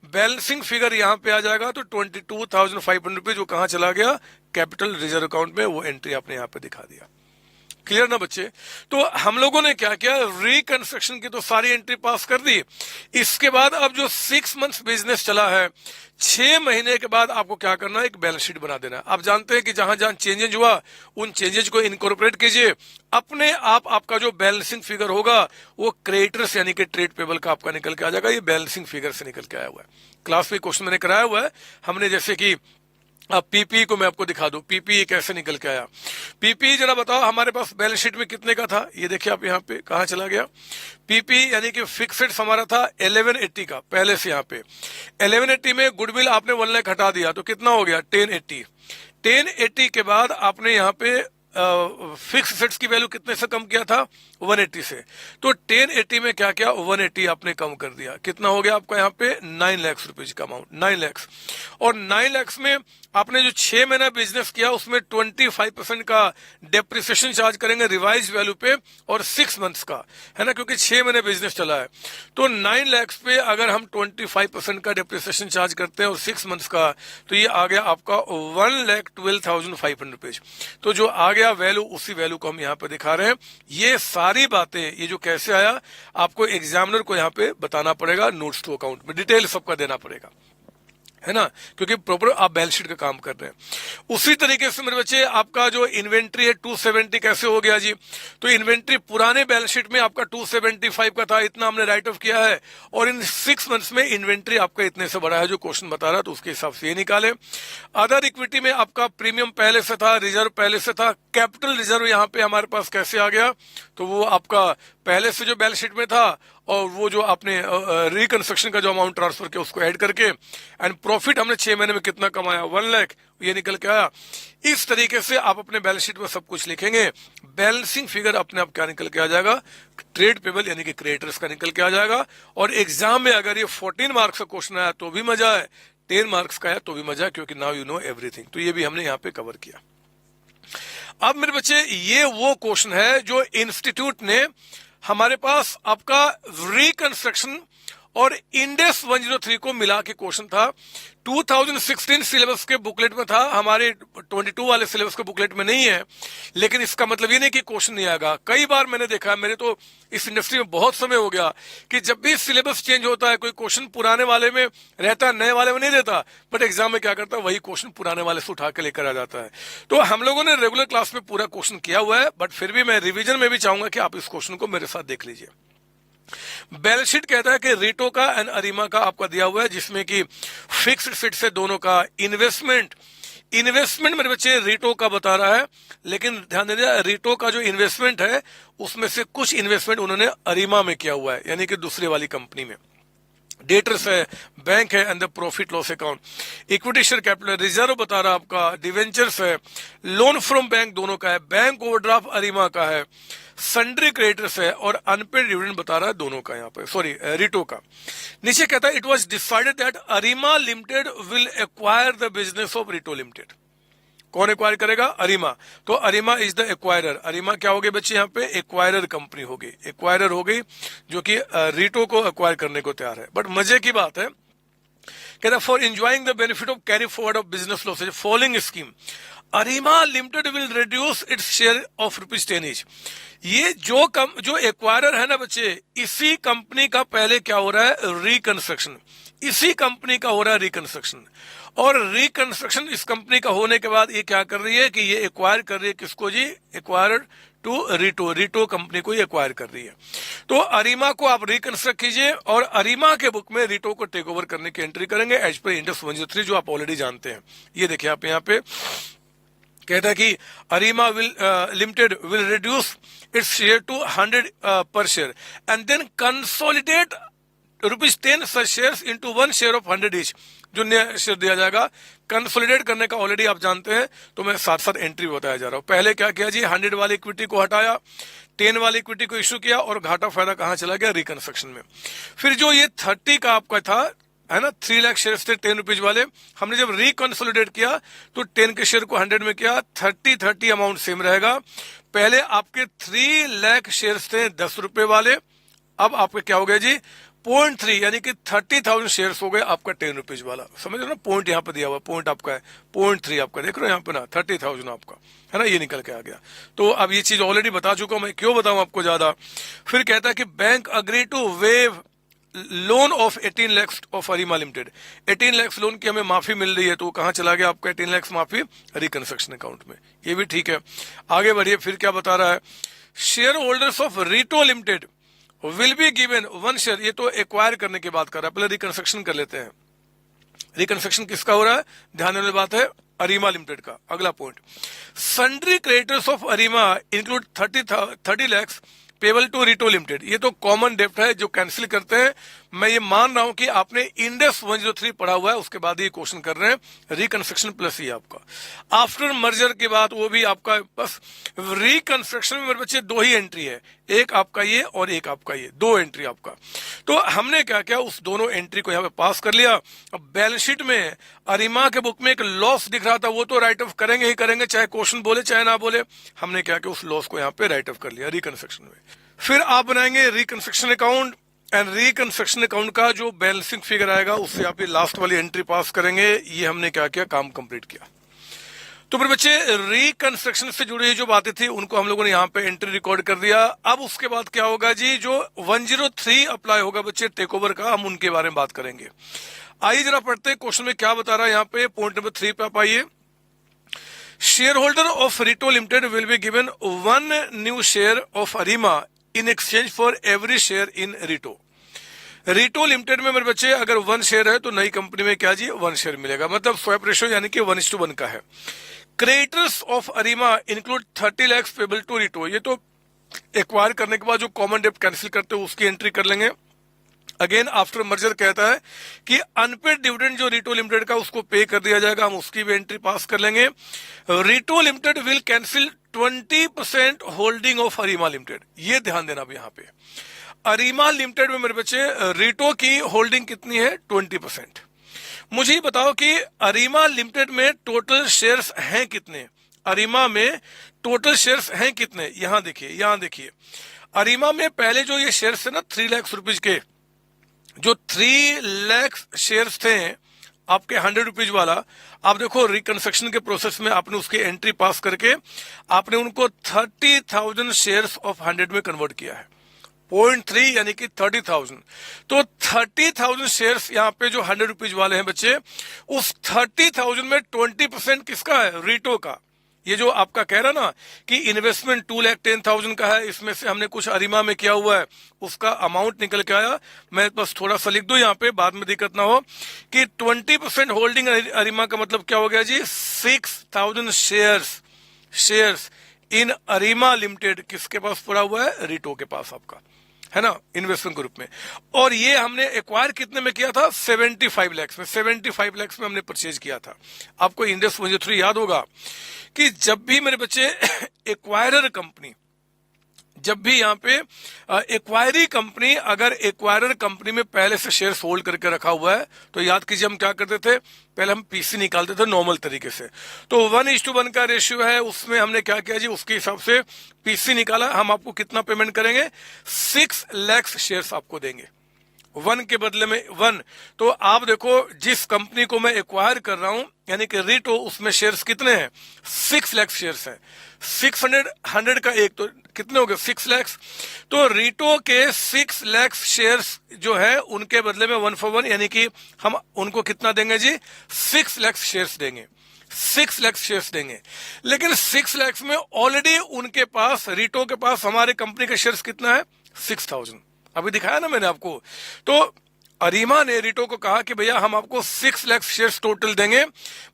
बैलेंसिंग फिगर यहां पे आ जाएगा, तो 22,500 रुपीज वो कहां चला गया? कैपिटल रिजर्व अकाउंट में, वो एंट्री आपने यहां पे दिखा दिया। क्लियर ना बच्चे? तो हम लोगों ने क्या किया? रिकंस्ट्रक्शन की तो सारी एंट्री पास कर दी। इसके बाद अब जो 6 मंथ्स बिजनेस चला है, 6 महीने के बाद आपको क्या करना है? एक बैलेंस शीट बना देना है। आप जानते हैं कि जहां जहां चेंजेज हुआ उन चेंजेज को इनकॉर्पोरेट कीजिए, अपने आप आपका जो बैलेंसिंग फिगर होगा वो क्रेडिटर्स यानी कि ट्रेड पेबल का आपका निकल के आ जाएगा। ये बैलेंसिंग फिगर से निकल के आया हुआ है। क्लास में क्वेश्चन मैंने कराया हुआ है हमने, जैसे कि अब पीपी को मैं आपको दिखा दूं, पीपी कैसे निकल के आया। पीपी जरा बताओ हमारे पास बैलेंस शीट में कितने का था? ये देखिए आप यहाँ पे कहा चला गया। पीपी यानी कि फिक्सेड हमारा था 1180 का, पहले से यहाँ पे 1180 में गुडविल आपने 1 लाख हटा दिया, तो कितना हो गया? 1080। 1080 के बाद आपने यहाँ पे फिक्स सेट्स की वैल्यू कितने से कम किया था? 180 से। तो 1080 में क्या किया? 180 आपने कम कर दिया। कितना हो गया आपका यहाँ पे? 9 लाख रुपीज का अमाउंट, 9 लाख। और 9 लाख में आपने जो 6 महीना बिजनेस किया उसमें 25% का डेप्रिसिएशन चार्ज करेंगे रिवाइज वैल्यू पे, और 6 मंथ्स का, है ना, क्योंकि 6 महीने बिजनेस चला है। तो 9 लाख पे अगर हम 25% का डेप्रिसिएशन चार्ज करते हैं और 6 मंथ्स का, तो ये आ गया आपका 1,12,500 रुपीज। तो जो आ गया वैल्यू, उसी वैल्यू को हम यहाँ पे दिखा रहे हैं। ये सारी बातें, ये जो कैसे आया, आपको एग्जामिनर को यहाँ पे बताना पड़ेगा, नोट्स टू अकाउंट में डिटेल सबका देना पड़ेगा, है ना, क्योंकि प्रॉपर आप बैलेंस शीट का काम कर रहे हैं। उसी तरीके से मेरे बच्चे आपका जो इन्वेंट्री है 270 कैसे हो गया जी? तो इन्वेंट्री पुराने बैलेंस शीट में आपका 275 का था, इतना हमने राइट ऑफ किया है, और इन 6 मंथ्स में इन्वेंट्री आपका इतने से बढ़ा है, जो क्वेश्चन बता रहा है, तो उसके हिसाब से ये निकाले। अदर इक्विटी में आपका प्रीमियम पहले से था, रिजर्व पहले से था, कैपिटल रिजर्व यहाँ पे हमारे पास कैसे आ गया? तो वो आपका पहले से जो बैलेंस शीट में था, और वो जो आपने रिकंस्ट्रक्शन का जो अमाउंट ट्रांसफर किया उसको ऐड करके, एंड प्रॉफिट हमने 6 महीने में कितना कमाया? 1 लाख, ये निकल के आया। इस तरीके से आप अपने बैलेंस शीट में सब कुछ लिखेंगे। बैलेंसिंग फिगर अपने आप क्या निकल के आ जाएगा? ट्रेड पेबल यानी कि क्रेडिटर्स का निकल के आ जाएगा। और एग्जाम में अगर ये 14 मार्क्स का क्वेश्चन आया तो भी मजा है, 10 मार्क्स का आया तो भी मजा है, क्योंकि नाउ यू नो एवरीथिंग। तो ये भी हमने यहाँ पे कवर किया। अब मेरे बच्चे ये वो क्वेश्चन है जो इंस्टीट्यूट ने हमारे पास आपका रिकंस्ट्रक्शन और इंडेक्स 103 को मिला के क्वेश्चन था। 2016 सिलेबस के बुकलेट में था, हमारे 22 वाले सिलेबस के बुकलेट में नहीं है, लेकिन इसका मतलब ये नहीं कि क्वेश्चन नहीं आएगा। कई बार मैंने देखा, मेरे तो इस इंडस्ट्री में बहुत समय हो गया कि जब भी सिलेबस चेंज होता है, कोई क्वेश्चन पुराने वाले में रहता है, नए वाले में नहीं रहता, बट एग्जाम में क्या करता है, वही क्वेश्चन पुराने वाले से उठा के लेकर आ जाता है। तो हम लोगों ने रेगुलर क्लास में पूरा क्वेश्चन किया हुआ है, बट फिर भी मैं रिविजन में भी चाहूंगा कि आप इस क्वेश्चन को मेरे साथ देख लीजिए। बैलेंस शीट कहता है कि रीटो का एंड अरीमा का आपका दिया हुआ है, जिसमें कि फिक्स्ड सेट से दोनों का इन्वेस्टमेंट इन्वेस्टमेंट मेरे बच्चे रीटो का बता रहा है, लेकिन ध्यान दीजिए रीटो का जो इन्वेस्टमेंट है उसमें से कुछ इन्वेस्टमेंट उन्होंने अरीमा में किया हुआ है, यानी कि दूसरे वाली कंपनी में। डेटर्स है, बैंक है, and the profit loss account. Equity share capital reserve बता रहा है आपका, डिवेंचर्स है, लोन फ्रॉम बैंक दोनों का है, बैंक ओवरड्राफ्ट अरीमा का है, सन्ड्री क्रेडिटर्स है, और अनपेड डिविडेंड बता रहा है दोनों का यहाँ पे, सॉरी रीटो का। नीचे कहता है it was decided that Arima limited will acquire the business of Reeto limited. कौन एक्वायर करेगा? अरीमा। तो Arima is the acquirer. Arima क्या होगी बच्चे यहाँ पे? एक्वायरर कंपनी होगी, एक्वायरर हो गई जो कि रीटो को एक्वायर करने को तैयार है। बट मजे की बात है, कहता for enjoying the benefit of carry forward of business losses following scheme Arima limited will reduce its share of ₹10 each. ये जो एक्वायरर है ना बच्चे, इसी कंपनी का पहले क्या हो रहा है? रिकंस्ट्रक्शन। इसी कंपनी का हो रहा है रिकंस्ट्रक्शन, और रिकंस्ट्रक्शन इस कंपनी का होने के बाद ये क्या कर रही है कि ये एक्वायर कर रही है किसको जी? एक्वायर्ड टू रीटो, रीटो कंपनी को ये एक्वायर कर रही है। तो अरीमा को आप रिकंस्ट्रक्ट कीजिए और अरीमा के बुक में रीटो को टेक ओवर करने की एंट्री करेंगे एज पर इंड 103, जो आप ऑलरेडी जानते हैं। ये देखिए आप यहाँ पे कहता है कि Arima limited will reduce its share to 100 per share and then consolidate ₹10 such shares into 1 share of 100 each. जो नया शेयर दिया जाएगा, कंसोलिडेट करने का ऑलरेडी आप जानते हैं, तो मैं साथ साथ एंट्री बताया जा रहा हूं। पहले क्या किया जी? 100 वाली इक्विटी को हटाया, 10 वाली इक्विटी को इश्यू किया, और घाटा फायदा कहां चला गया? रिकंस्ट्रक्शन में। फिर जो ये 30 का आपका था, है ना, 3 लाख शेयर्स थे ₹10 वाले, हमने जब रिकंसोलिडेट किया तो 10 के शेयर को 100 में किया, 30 अमाउंट सेम रहेगा। पहले आपके 3 लाख शेयर्स थे ₹10 वाले, अब आपके क्या हो गया जी? 0.3, यानी कि 30,000 शेयर्स हो गए आपका ₹10 वाला। समझ रहे हो ना? पॉइंट यहाँ पे दिया हुआ, पॉइंट आपका है 0.3 आपका, देख रहे हो यहाँ पे ना, 30,000 आपका है ना, ये निकल के आ गया। तो अब ये चीज ऑलरेडी बता चुका हूं मैं, क्यों बताऊं आपको ज्यादा। फिर कहता है कि bank agree to waive loan of 18 lakh of Arima limited. 18 lakh loan की हमें माफी मिल रही है, तो कहां चला गया आपका 18 लाख माफी? रिकंस्ट्रक्शन अकाउंट में। ये भी ठीक है, आगे बढ़िए। फिर क्या बता रहा है? Share holders of Reeto limited will be given 1 share. ये तो एक्वायर करने की बात कर रहा है, पहले रिकंस्ट्रक्शन कर लेते हैं। रिकंस्ट्रक्शन किसका हो रहा है? ध्यान देने वाली बात है, अरीमा लिमिटेड का। अगला point, sundry creditors of Arima include 30 lakh payable to Reeto limited. ये तो कॉमन डेप्ट है जो कैंसिल करते हैं। मैं ये मान रहा हूं कि आपने इंडेक्स 103 पढ़ा हुआ है, उसके बाद ये क्वेश्चन कर रहे हैं। रिकंस्ट्रक्शन प्लस ये आपका आफ्टर मर्जर के बाद, वो भी आपका बस रिकंस्ट्रक्शन में मेरे बच्चे 2 ही एंट्री है, एक आपका ये और एक आपका ये, 2 एंट्री आपका। तो हमने क्या किया, उस दोनों एंट्री को यहाँ पे पास कर लिया। अब बैलेंस शीट में अरीमा के बुक में एक लॉस दिख रहा था, वो तो राइट ऑफ करेंगे ही करेंगे, चाहे क्वेश्चन बोले चाहे ना बोले। हमने क्या किया, उस लॉस को यहाँ पे राइट ऑफ कर लिया रिकंस्ट्रक्शन में। फिर आप बनाएंगे reconstruction account, and reconstruction account का जो बैलेंसिंग फिगर आएगा उससे आप ये लास्ट वाली एंट्री पास करेंगे। ये हमने क्या किया, काम कंप्लीट किया। तो फिर बच्चे रिकंस्ट्रक्शन से जुड़ी जो बातें थी उनको हम लोगों ने यहाँ पे एंट्री रिकॉर्ड कर दिया। अब उसके बाद क्या होगा जी, जो 103 अप्लाई होगा बच्चे टेक ओवर का, हम उनके बारे में बात करेंगे। आइए जरा पढ़ते हैं क्वेश्चन में क्या बता रहा है यहाँ पे। पॉइंट नंबर 3 पे आप आइए। Share holder of Reeto limited will be given 1 new share of Arima in exchange for every share in Reeto. Reeto limited में मेरे बच्चे अगर 1 शेयर है तो नई कंपनी में क्या जी, 1 शेयर मिलेगा, मतलब स्वैप रेशियो यानी कि 1:1 का है। Creditors of Arima include 30 lakh payable to Reeto. ये तो एक्वायर करने के बाद जो कॉमन डेप्ट कैंसिल करते हैं उसकी एंट्री कर लेंगे। अगेन आफ्टर मर्जर कहता है कि अनपेड डिविडेंड जो रीटो लिमिटेड का उसको पे कर दिया जाएगा, हम उसकी भी एंट्री पास कर लेंगे। Reeto limited will cancel 20% holding of Arima limited. ये ध्यान देना भी यहाँ पे, अरीमा लिमिटेड में मेरे बच्चे रीटो की होल्डिंग कितनी है? 20%। मुझे बताओ कि अरीमा लिमिटेड में टोटल शेयर्स हैं कितने? अरीमा में टोटल शेयर्स हैं कितने? यहां देखिए, यहां देखिए, अरीमा में पहले जो ये शेयर्स थे ना 3 लाख रुपीज के, जो 3 लाख शेयर्स थे आपके ₹100 वाला, आप देखो रिकंस्ट्रक्शन के प्रोसेस में आपने उसकी एंट्री पास करके आपने उनको 30,000 शेयर्स ऑफ 100 में कन्वर्ट किया है। 0.3 यानी कि 30,000। तो 30,000 शेयर्स यहाँ पे जो ₹100 वाले हैं बच्चे, उस 30,000 में 20% किसका है? रीटो का। ये जो आपका कह रहा ना कि इन्वेस्टमेंट 2,10,000 का है, इसमें से हमने कुछ अरिमा में किया हुआ है, उसका अमाउंट निकल के आया। मैं बस थोड़ा सा लिख दूं यहाँ पे, बाद में दिक्कत ना हो, कि 20% होल्डिंग अरिमा का मतलब क्या हो गया जी, 6,000 शेयर्स इन अरिमा लिमिटेड। किसके पास पड़ा हुआ है, रिटो के पास आपका, है ना, इन्वेस्टमेंट ग्रुप में। और ये हमने एक्वायर कितने में किया था, 75 लाख में। 75 लाख में हमने परचेज किया था। आपको इंडेक्स 103 याद होगा कि जब भी मेरे बच्चे एक्वायरर कंपनी, जब भी यहाँ पे एक्वायरी कंपनी, अगर एक्वायरर कंपनी में पहले से शेयर होल्ड करके रखा हुआ है, तो याद कीजिए हम क्या करते थे, पहले हम पीसी निकालते थे नॉर्मल तरीके से। तो 1:1 का रेशियो है, उसमें हमने क्या किया जी, उसके हिसाब से पीसी निकाला। हम आपको कितना पेमेंट करेंगे, 6 लाख शेयर्स आपको देंगे, 1 के बदले में 1। तो आप देखो, जिस कंपनी को मैं एक्वायर कर रहा हूं, यानी कि रिटो, उसमें शेयर्स कितने हैं, 6 लाख शेयर्स हैं। 100 का एक, तो कितने हो गए, 6 लाख। तो रिटो के 6 लाख शेयर्स जो है, उनके बदले में 1 for 1, यानी कि हम उनको कितना देंगे जी, 6 लाख शेयर्स देंगे, 6 लाख शेयर्स देंगे। लेकिन 6 लाख में ऑलरेडी उनके पास, रिटो के पास हमारे कंपनी का शेयर्स कितना है, 6,000। अभी दिखाया ना मैंने आपको। तो अरीमा ने रिटो को कहा कि भैया हम आपको 6 लाख शेयर्स टोटल देंगे,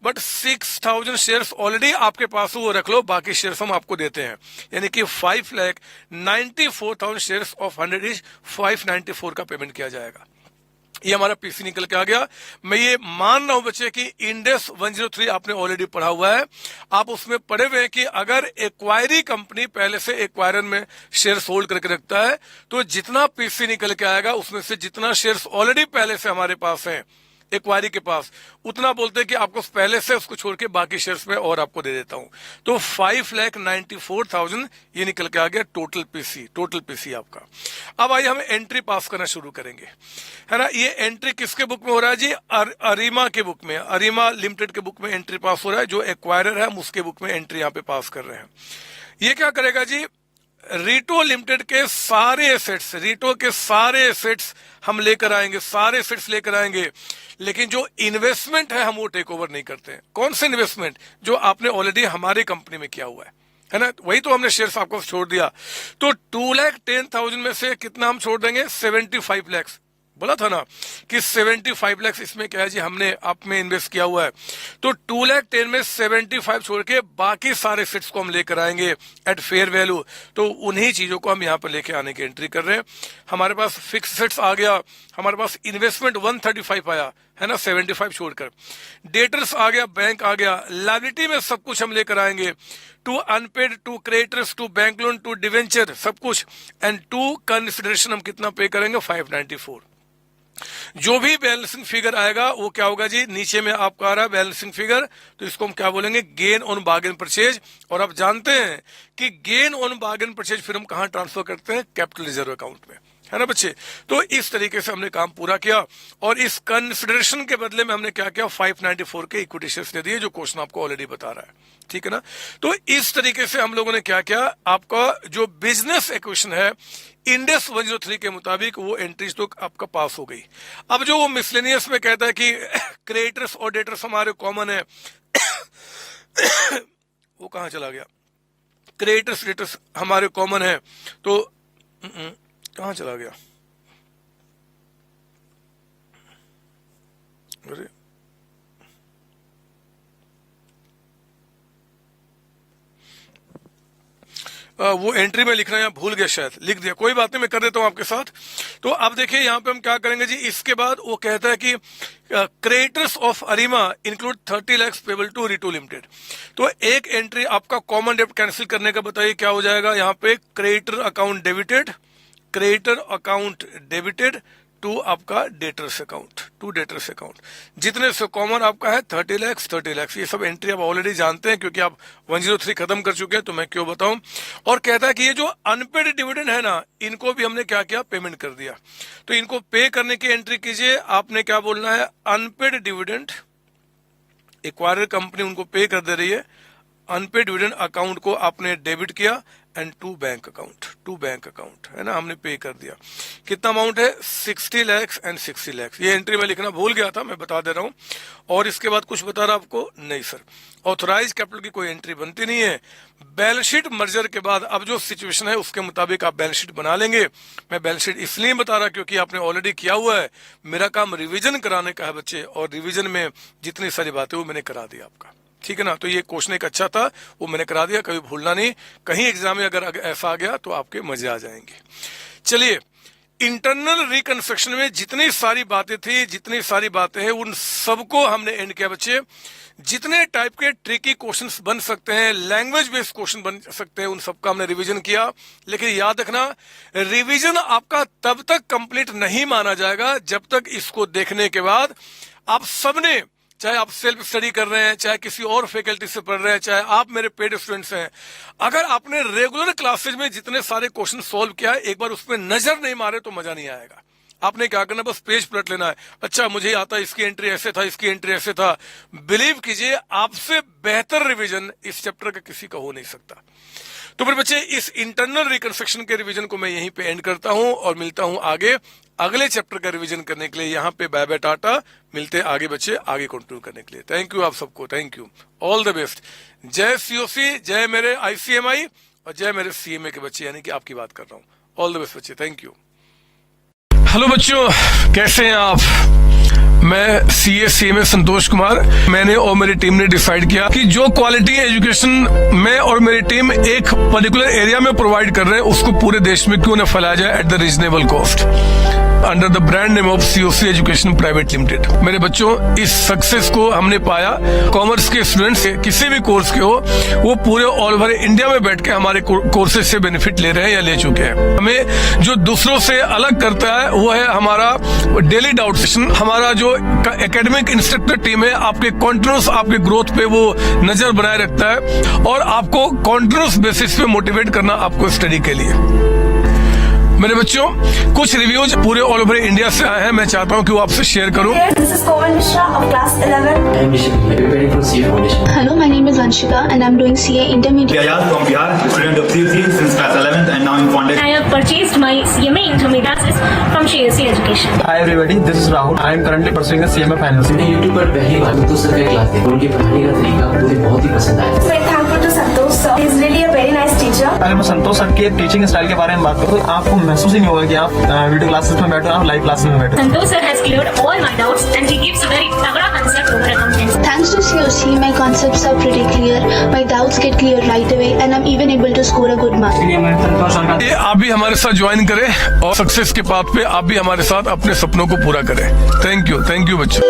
बट 6,000 शेयर्स ऑलरेडी आपके पास, वो रख लो, बाकी शेयर्स हम आपको देते हैं। यानी कि 5,94,000 शेयर्स ऑफ 100 इज 594 का पेमेंट किया जाएगा। ये हमारा पीसी निकल के आ गया। मैं ये मान रहा हूं बच्चे कि इंडेक्स 103 आपने ऑलरेडी पढ़ा हुआ है, आप उसमें पढ़े हुए हैं कि अगर एक्वायरी कंपनी पहले से एक्वायरर में शेयर होल्ड करके रखता है, तो जितना पीसी निकल के आएगा, उसमें से जितना शेयर्स ऑलरेडी पहले से हमारे पास हैं एक्वायरी के पास, उतना बोलते हैं कि आपको पहले से उसको छोड़ के बाकी शेयर्स में और आपको दे देता हूं। तो 5,94,000 ये निकल के आ गया टोटल पीसी आपका। अब आइए हम एंट्री पास करना शुरू करेंगे, है ना। ये एंट्री किसके बुक में हो रहा है जी, अरीमा के बुक में, अरीमा लिमिटेड के बुक में एंट्री पास हो रहा है। जो एक्वायरर है, हम उसके बुक में एंट्री यहाँ पे पास कर रहे हैं। ये क्या करेगा जी, रिटो लिमिटेड के सारे एसेट्स, रिटो के सारे एसेट्स हम लेकर आएंगे, सारे एसेट्स लेकर आएंगे। लेकिन जो इन्वेस्टमेंट है, हम वो टेक ओवर नहीं करते हैं। कौन से इन्वेस्टमेंट, जो आपने ऑलरेडी हमारी कंपनी में किया हुआ है ना, वही तो हमने शेयर्स आपको छोड़ दिया। तो 2,10,000 में से कितना हम छोड़ देंगे, 75 लाख। बोला था ना कि 75 लाख इसमें क्या है जी, हमने आप में इन्वेस्ट किया हुआ है। तो 2,10,000 में 75 छोड़ के बाकी सारे सेट्स को हम लेकर आएंगे एट फेयर वैल्यू। तो उन्हीं चीजों को हम यहाँ पर लेके आने की एंट्री कर रहे हैं। हमारे पास फिक्स सेट्स आ गया, हमारे पास इन्वेस्टमेंट 135 आया, है ना, 75 छोड़कर। डेटर्स आ गया, बैंक आ गया, लायबिलिटी में सब कुछ हम लेकर आएंगे, to unpaid, to creditors, to bank loan, to debenture, सब कुछ, एंड टू कंसिडरेशन हम कितना पे करेंगे, 594। जो भी बैलेंसिंग फिगर आएगा वो क्या होगा जी, नीचे में आपका आ रहा है बैलेंसिंग फिगर, तो इसको हम क्या बोलेंगे, गेन ऑन बार्गेन परचेज। और आप जानते हैं कि गेन ऑन बार्गेन परचेज फिर हम कहां ट्रांसफर करते हैं, कैपिटल रिजर्व अकाउंट में, है ना बच्चे। तो इस तरीके से हमने काम पूरा किया, और इस कंसिडरेशन के बदले में हमने क्या किया, 594 के इक्विटी शेयर्स दे दिए, जो क्वेश्चन आपको ऑलरेडी बता रहा है, ठीक है ना। तो इस तरीके से हम लोगों ने क्या किया, आपका जो बिजनेस इक्वेशन है इंडेक्स 103 के मुताबिक, वो एंट्रीज तो आपका पास हो गई। अब जो वो मिसलेनियस में कहता है कि क्रेडिटर्स और डेटर्स हमारे कॉमन है, वो कहां चला गया, क्रेडिटर्स डेटर्स हमारे कॉमन है, तो कहां चला गया, अरे वो एंट्री में लिखना यहाँ भूल गया, शायद लिख दिया, कोई बात नहीं, मैं कर देता हूं आपके साथ। तो अब देखिए यहाँ पे हम क्या करेंगे जी, इसके बाद वो कहता है कि creditors of Arima include 30 lakh payable to Reeto limited. तो एक एंट्री आपका कॉमन डेब्ट कैंसिल करने का बताइए क्या हो जाएगा, यहाँ पे creditor account debited, creditor account debited to आपका debtors account, to debtors account. जितने से कॉमन आपका है 30 लाख, ये सब एंट्री आप ऑलरेडी जानते हैं, क्योंकि आप 103 खत्म कर चुके हैं, तो मैं क्यों बताऊं। और कहता है कि ये जो अनपेड डिविडेंड है ना, इनको भी हमने क्या किया, पेमेंट कर दिया। तो इनको पे करने की एंट्री कीजिए, आपने क्या बोलना है, अनपेड डिविडेंड, एक्वायरर कंपनी उनको पे कर दे रही है, अनपेड डिविडेंड अकाउंट को आपने डेबिट किया, एंड 2 बैंक अकाउंट है ना, हमने पे कर दिया। कितना अमाउंट है? 60 lakhs एंड 60 lakhs। ये एंट्री मैं लिखना भूल गया था, मैं बता दे रहा हूं। और इसके बाद कुछ बता रहा आपको? नहीं सर, ऑथराइज कैपिटल की कोई एंट्री बनती नहीं है। बैलेंस शीट मर्जर के बाद अब जो सिचुएशन है उसके मुताबिक आप बैलेंस शीट बना लेंगे। मैं बैलेंस शीट इसलिए बता रहा क्योंकि आपने ऑलरेडी किया हुआ है। मेरा काम रिवीजन कराने का है बच्चे, और रिवीजन में जितनी सारी बातें वो मैंने करा दी आपका, ठीक है ना। तो ये क्वेश्चन एक अच्छा था, वो मैंने करा दिया, कभी भूलना नहीं। कहीं एग्जाम में अगर ऐसा आ गया तो आपके मजे आ जाएंगे। चलिए, इंटरनल रिकंस्ट्रक्शन में जितनी सारी बातें थी, जितनी सारी बातें हैं, उन सबको हमने एंड किया बच्चे। जितने टाइप के ट्रिकी क्वेश्चंस बन सकते हैं, लैंग्वेज बेस्ड क्वेश्चन बन सकते हैं, उन सबका हमने रिवीजन किया। लेकिन याद रखना, रिवीजन आपका तब तक कंप्लीट नहीं माना जाएगा जब तक इसको देखने के बाद आप सबने, चाहे आप सेल्फ स्टडी कर रहे हैं, चाहे किसी और फैकल्टी से पढ़ रहे हैं, चाहे आप मेरे पेड स्टूडेंट्स हैं, अगर आपने रेगुलर क्लासेज में जितने सारे क्वेश्चन सॉल्व किया है, एक बार उस पर नजर नहीं मारे तो मजा नहीं आएगा। आपने क्या करना, बस पेज पलट लेना है। अच्छा, मुझे आता है, इसकी एंट्री ऐसे था, इसकी एंट्री ऐसे था। बिलीव कीजिए, आपसे बेहतर रिवीजन इस चैप्टर का किसी का हो नहीं सकता। तो फिर बच्चे, इस इंटरनल रिकंस्ट्रक्शन के रिवीजन को मैं यहीं पे एंड करता हूं और मिलता हूं आगे अगले चैप्टर का रिवीजन करने के लिए। यहाँ पे बाय बाय टाटा, मिलते आगे बच्चे, आगे कंटिन्यू करने के लिए। थैंक यू आप सबको, thank you, all the best. जय सीओसी, जय मेरे ICMI और जय मेरे CMA के बच्चे, यानी कि आपकी बात कर रहा हूँ। ऑल द बेस्ट बच्चे, थैंक यू। हेलो बच्चों, कैसे हैं आप? मैं CMA संतोष कुमार। मैंने और मेरी टीम ने डिसाइड किया कि जो क्वालिटी एजुकेशन मैं और मेरी टीम एक पर्टिकुलर एरिया में प्रोवाइड कर रहे हैं, उसको पूरे देश में क्यों न फैलाया जाए at the reasonable cost, under the brand name of COC education private limited. मेरे बच्चों, इस सक्सेस को हमने पाया, कॉमर्स के स्टूडेंट्स किसी भी कोर्स के हो, वो पूरे ऑल ओवर इंडिया में बैठ के हमारे कोर्सेज से बेनिफिट ले रहे हैं या ले चुके हैं। हमें जो दूसरों से अलग करता है वो है हमारा डेली डाउट सेशन। हमारा जो एकेडमिक इंस्ट्रक्टर टीम है, आपके कॉन्टिन्यूस आपके ग्रोथ पे वो नजर बनाए रखता है और आपको कॉन्टिन्यूस बेसिस पे मोटिवेट करना आपको स्टडी के लिए। मेरे बच्चों, कुछ रिव्यूज पूरे ऑल ओवर इंडिया से आए हैं, मैं चाहता हूं कि वो आपसे शेयर करूं। This is Komal Mishra of class 11. I am Rishik, preparing for CA Foundation. Hello, my name is Vanshika and I'm doing CA Intermediate. Ayaz from Bihar, student of CUC since class 11th and now in Foundation. I have purchased my CMA Intermediate from CSC Education. Hi everybody, this is Rahul. I am currently pursuing a CMA finals. मैंने YouTube पर पहली बार तो sir का class देखा, उनके पढ़ाने का तरीका मुझे बहुत ही पसंद आया। So thankful to Santosh sir. He is really a very nice teacher. अगर मैं संतोष सर के टीचिंग स्टाइल के बारे में बात करूँ तो आपको महसूस ही नहीं होगा कि आप वीडियो क्लासेस में बैठे हो, आप लाइव क्लासेस में बैठे हो। Santosh sir has cleared all my doubts and he gives a very तगड़ा concept over accountancy. Thanks to COC, my concepts are pretty clear, my doubts get clear right away and I'm even able to score a good mark. ये आप भी हमारे साथ join करें और success के path पे आप भी हमारे साथ अपने सपनों को पूरा करें। थैंक यू बच्चों।